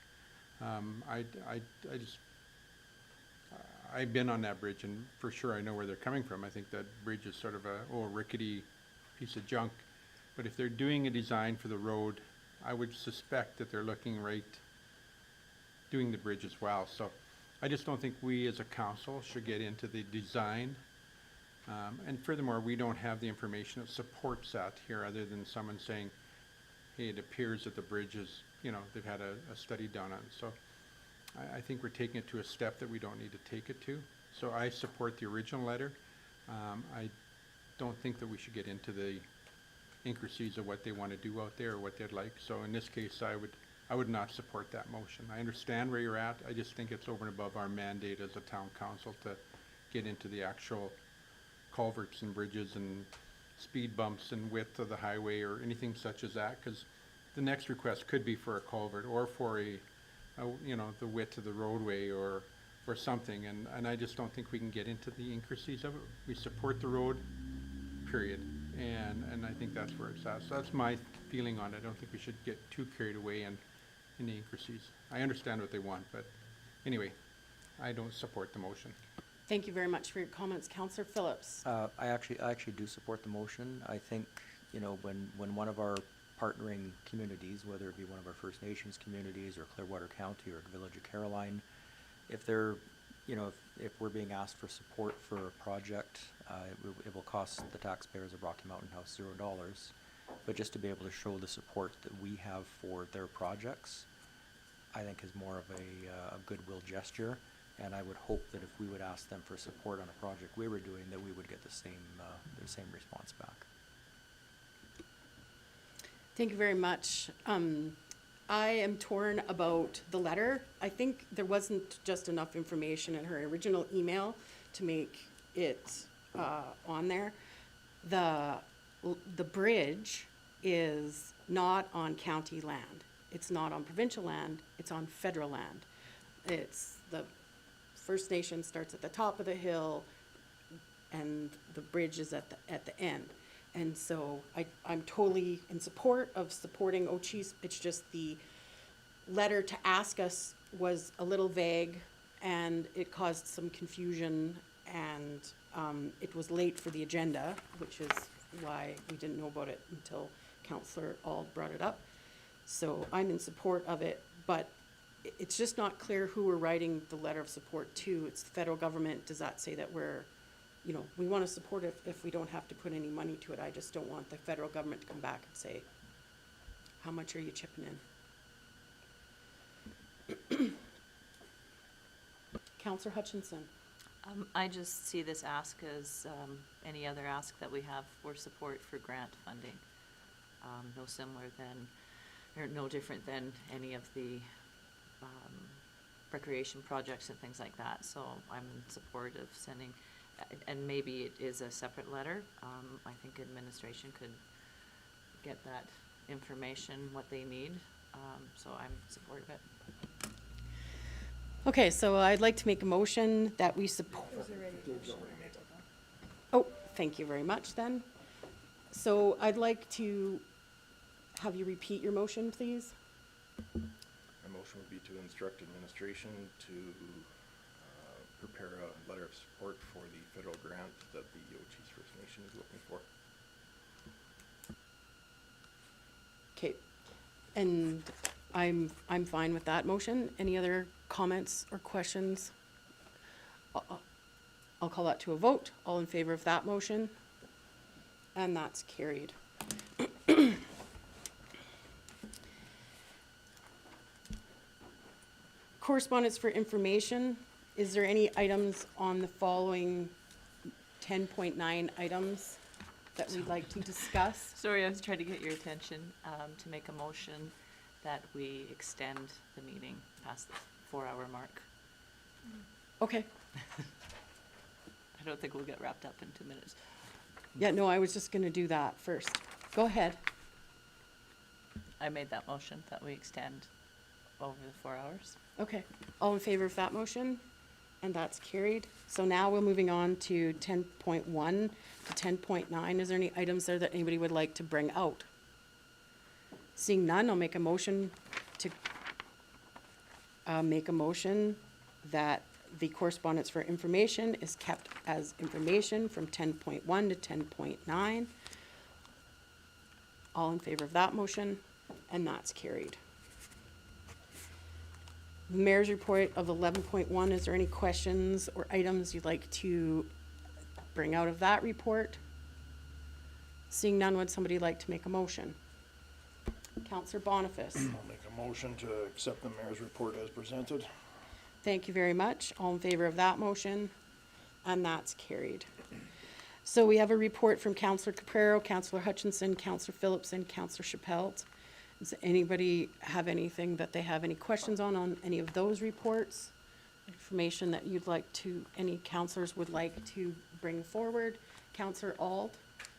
I've been on that bridge, and for sure I know where they're coming from. I think that bridge is sort of a old rickety piece of junk. But if they're doing a design for the road, I would suspect that they're looking right, doing the bridge as well. So I just don't think we as a council should get into the design. And furthermore, we don't have the information that supports that here, other than someone saying, hey, it appears that the bridge is, they've had a study done on it. So I think we're taking it to a step that we don't need to take it to. So I support the original letter. I don't think that we should get into the intricacies of what they want to do out there or what they'd like. So in this case, I would not support that motion. I understand where you're at. I just think it's over and above our mandate as a town council to get into the actual culverts and bridges and speed bumps and width of the highway or anything such as that, because the next request could be for a culvert or for you know, the width of the roadway or something, and I just don't think we can get into the intricacies of it. We support the road, period, and I think that's where it's at. So that's my feeling on it. I don't think we should get too carried away in the intricacies. I understand what they want, but anyway, I don't support the motion. Thank you very much for your comments. Councillor Phillips. I actually do support the motion. I think, you know, when one of our partnering communities, whether it be one of our First Nations communities or Clearwater County or Village of Caroline, if they're, you know, if we're being asked for support for a project, it will cost the taxpayers of Rocky Mountain House $0. But just to be able to show the support that we have for their projects, I think is more of a goodwill gesture. And I would hope that if we would ask them for support on a project we were doing, that we would get the same response back. Thank you very much. I am torn about the letter. I think there wasn't just enough information in her original email to make it on there. The bridge is not on county land. It's not on provincial land. It's on federal land. It's the First Nation starts at the top of the hill, and the bridge is at the end. And so I'm totally in support of supporting Ochis. It's just the letter to ask us was a little vague, and it caused some confusion, and it was late for the agenda, which is why we didn't know about it until Councillor Auld brought it up. So I'm in support of it, but it's just not clear who we're writing the letter of support to. It's the federal government. Does that say that we're, you know, we want to support it if we don't have to put any money to it? I just don't want the federal government to come back and say, how much are you chipping in? Councillor Hutchinson. I just see this ask as any other ask that we have for support for grant funding. No similar than, or no different than any of the recreation projects and things like that. So I'm in support of sending, and maybe it is a separate letter. I think administration could get that information, what they need. So I'm in support of it. Okay, so I'd like to make a motion that we support. Oh, thank you very much then. So I'd like to have you repeat your motion, please. My motion would be to instruct administration to prepare a letter of support for the federal grant that the Ochis First Nation is looking for. Okay, and I'm fine with that motion. Any other comments or questions? I'll call that to a vote. All in favor of that motion? And that's carried. Correspondence for information. Is there any items on the following 10.9 items that we'd like to discuss? Sorry, I was trying to get your attention to make a motion that we extend the meeting past the 4-hour mark. Okay. I don't think we'll get wrapped up in 2 minutes. Yeah, no, I was just gonna do that first. Go ahead. I made that motion that we extend over the 4 hours. Okay, all in favor of that motion? And that's carried. So now we're moving on to 10.1 to 10.9. Is there any items there that anybody would like to bring out? Seeing none, I'll make a motion to that the correspondence for information is kept as information from 10.1 to 10.9. All in favor of that motion? And that's carried. The Mayor's report of 11.1, is there any questions or items you'd like to bring out of that report? Seeing none, would somebody like to make a motion? Councillor Boniface. I'll make a motion to accept the mayor's report as presented. Thank you very much. All in favor of that motion? And that's carried. So we have a report from Councillor Caprero, Councillor Hutchinson, Councillor Phillips, and Councillor Chappelle. Does anybody have anything that they have any questions on any of those reports? Information that you'd like to, any councillors would like to bring forward? Councillor Auld?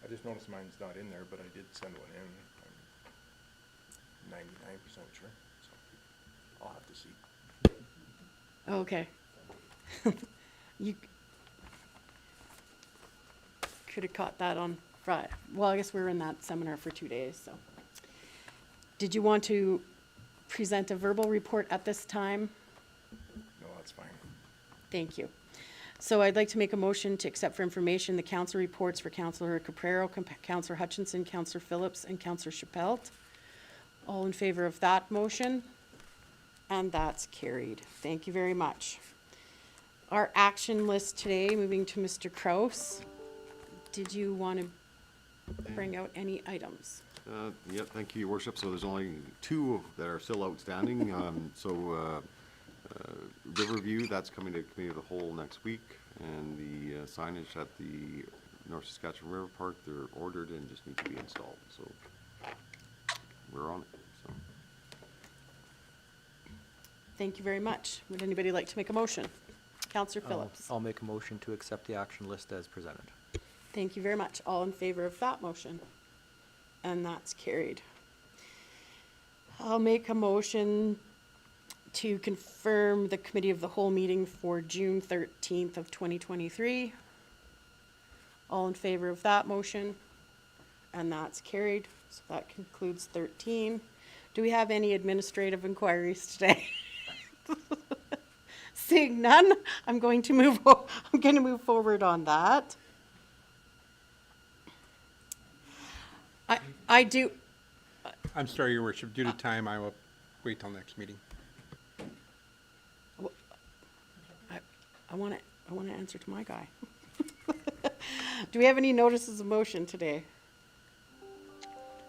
I just noticed mine's not in there, but I did send one in. 99% sure, so I'll have to see. Okay. You could have caught that on Friday. Well, I guess we were in that seminar for 2 days, so. Did you want to present a verbal report at this time? No, that's fine. Thank you. So I'd like to make a motion to accept for information the council reports for Councillor Caprero, Councillor Hutchinson, Councillor Phillips, and Councillor Chappelle. All in favor of that motion? And that's carried. Thank you very much. Our action list today, moving to Mr. Kraus. Did you want to bring out any items? Yeah, thank you, Your Worship. So there's only 2 that are still outstanding. Riverview, that's coming to Committee of the Whole next week, and the signage at the North Saskatchewan River Park, they're ordered and just need to be installed, so we're on it, so. Thank you very much. Would anybody like to make a motion? Councillor Phillips. I'll make a motion to accept the action list as presented. Thank you very much. All in favor of that motion? And that's carried. I'll make a motion to confirm the Committee of the Whole meeting for June 13th of 2023. All in favor of that motion? And that's carried. So that concludes 13. Do we have any administrative inquiries today? Seeing none, I'm going to move forward on that. I do. I'm sorry, Your Worship, due to time, I will wait till next meeting. I want to answer to my guy. Do we have any notices of motion today?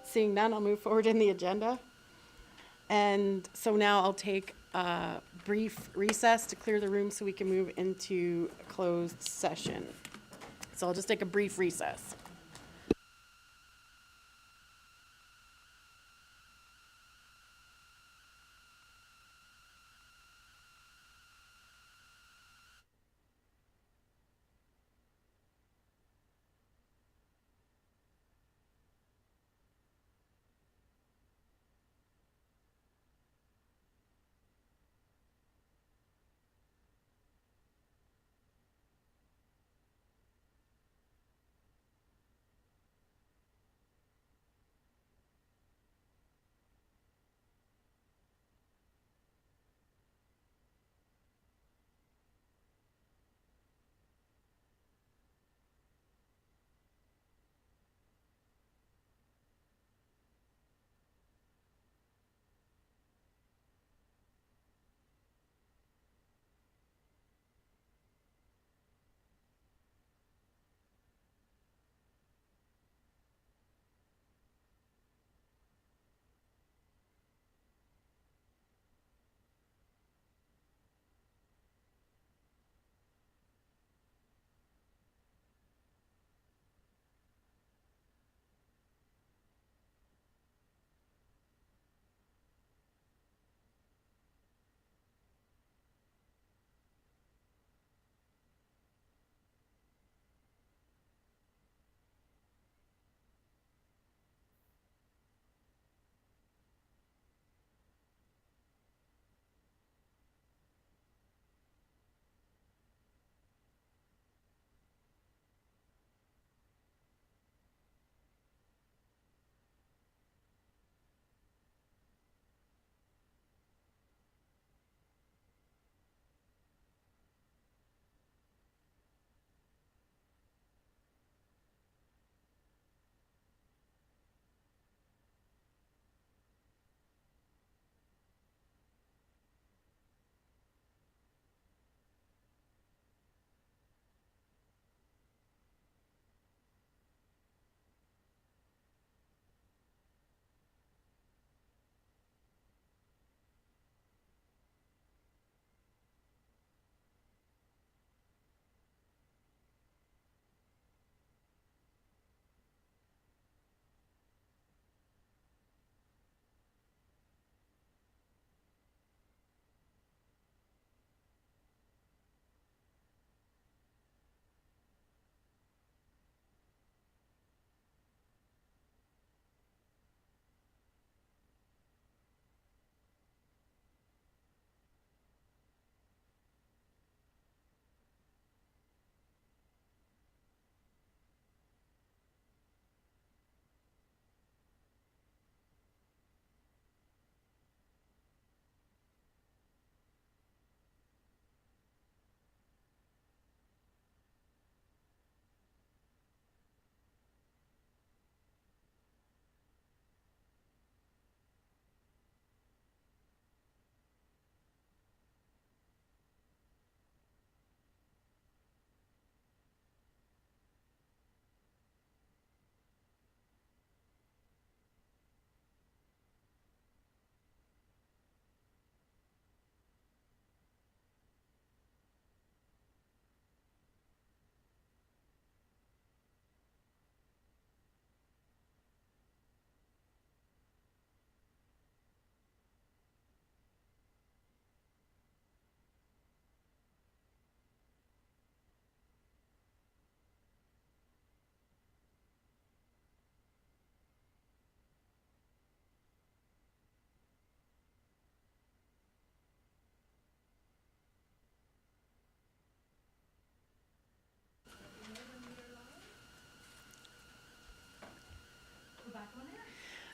Seeing none, I'll move forward in the agenda. And so now I'll take a brief recess to clear the room so we can move into a closed session. So I'll just take a brief recess.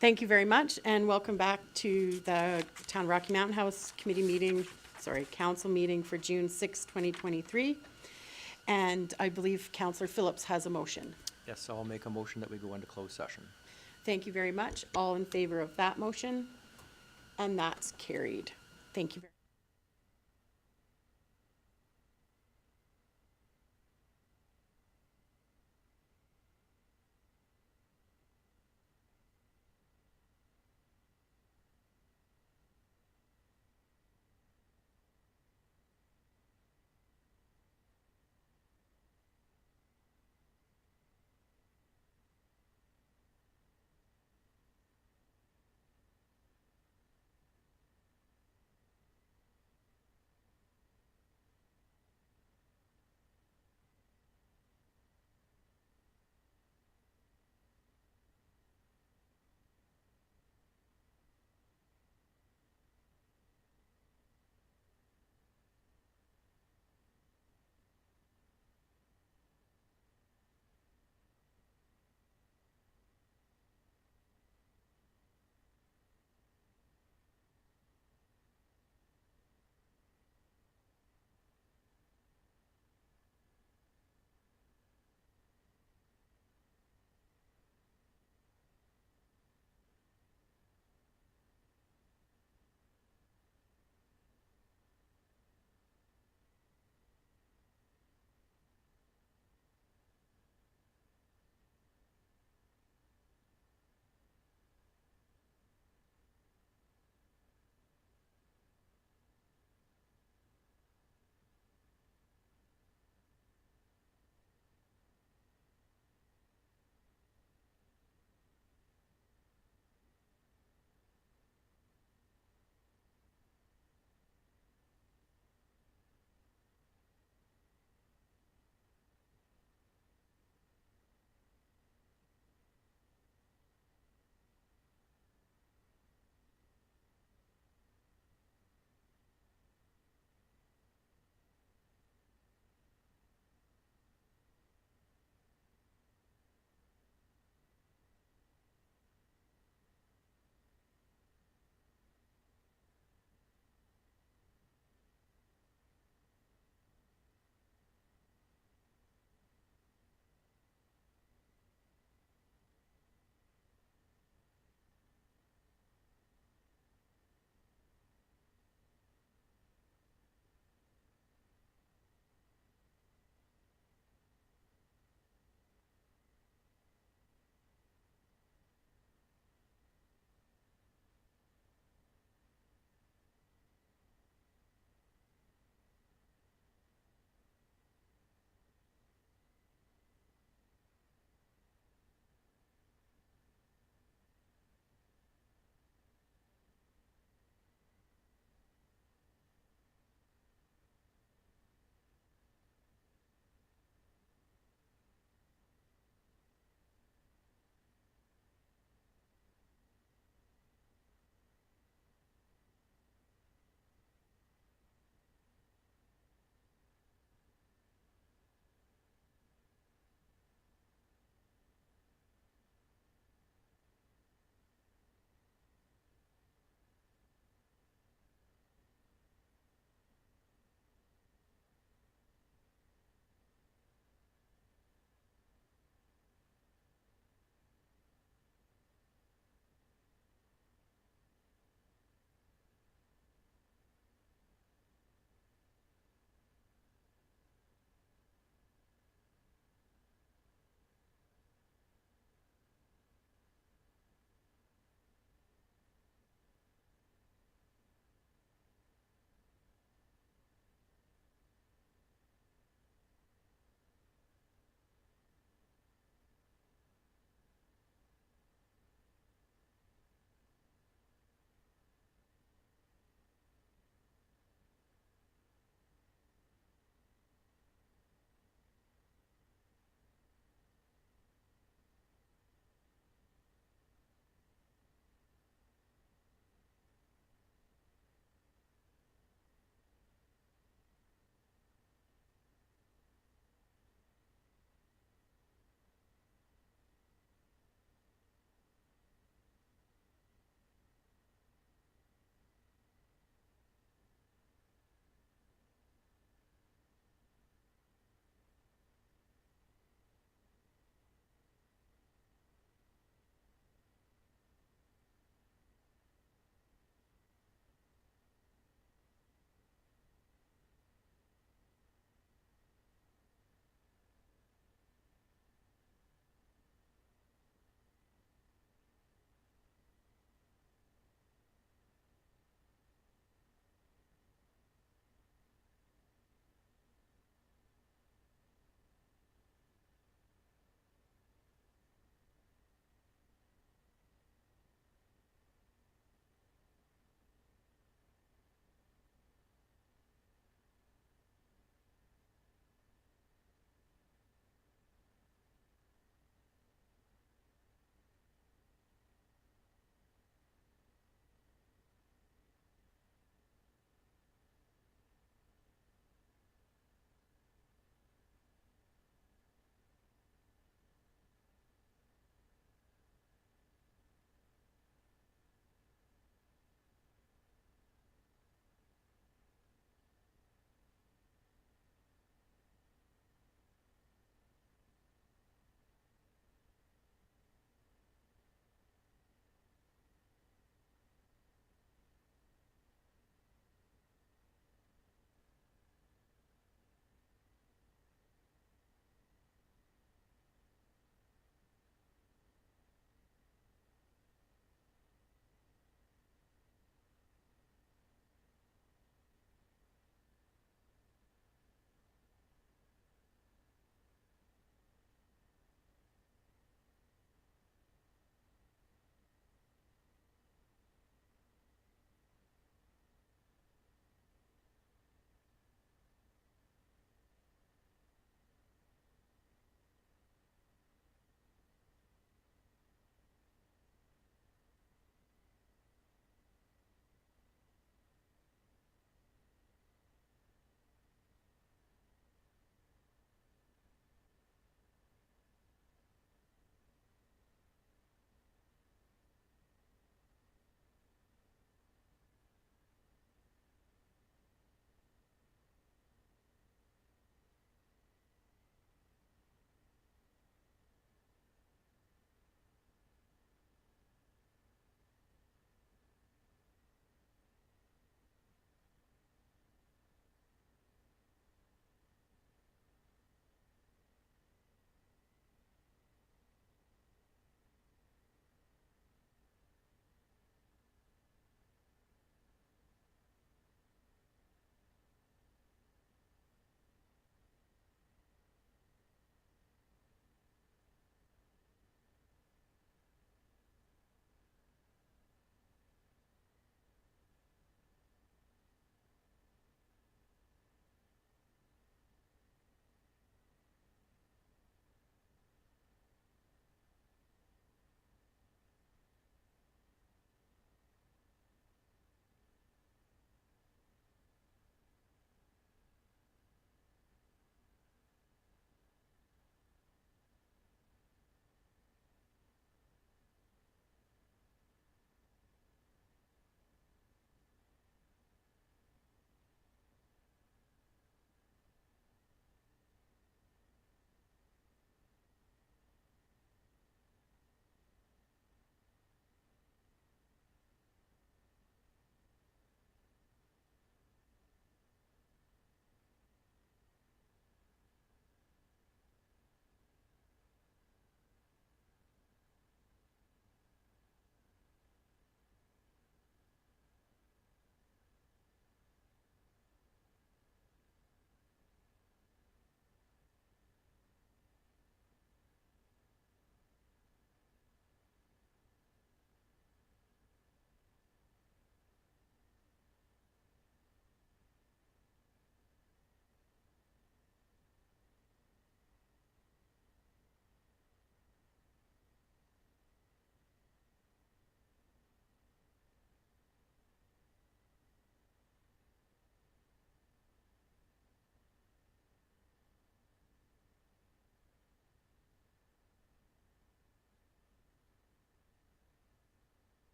Thank you very much, and welcome back to the Town Rocky Mountain House Council meeting for June 6, 2023. And I believe Councillor Phillips has a motion. Yes, I'll make a motion that we go into closed session. Thank you very much. All in favor of that motion? And that's carried. Thank you very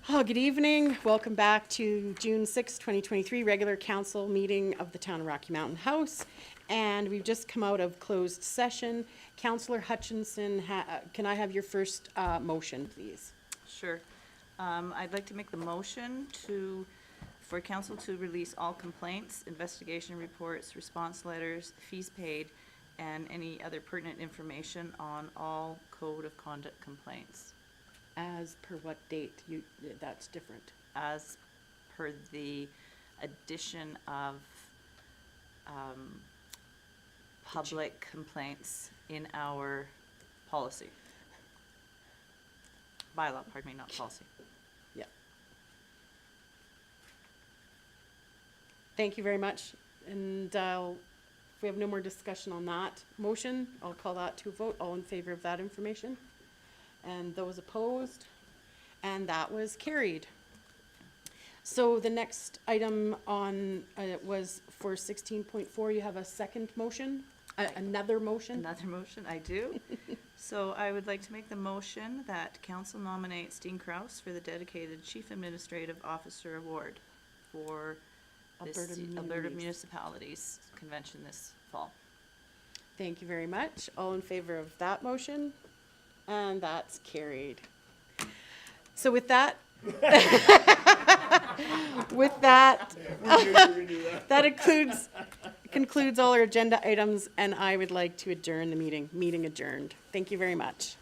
Oh, good evening. Welcome back to June 6, 2023, regular council meeting of the Town of Rocky Mountain House. And we've just come out of closed session. Councillor Hutchinson, can I have your first motion, please? Sure. I'd like to make the motion for council to release all complaints, investigation reports, response letters, fees paid, and any other pertinent information on all code of conduct complaints, As per what date? That's different. as per the addition of public complaints in our policy. Bylaw, pardon me, not policy. Yeah. Thank you very much. And if we have no more discussion on that motion, I'll call that to a vote. All in favor of that information? And those opposed? And that was carried. So the next item on, was for 16.4, you have a second motion? Another motion? Another motion, I do. So I would like to make the motion that council nominates Dean Kraus for the dedicated Chief Administrative Officer Award for this Alberta Municipalities Convention this fall. Thank you very much. All in favor of that motion? And that's carried. So with that, that concludes all our agenda items, and I would like to adjourn the meeting. Meeting adjourned. Thank you very much.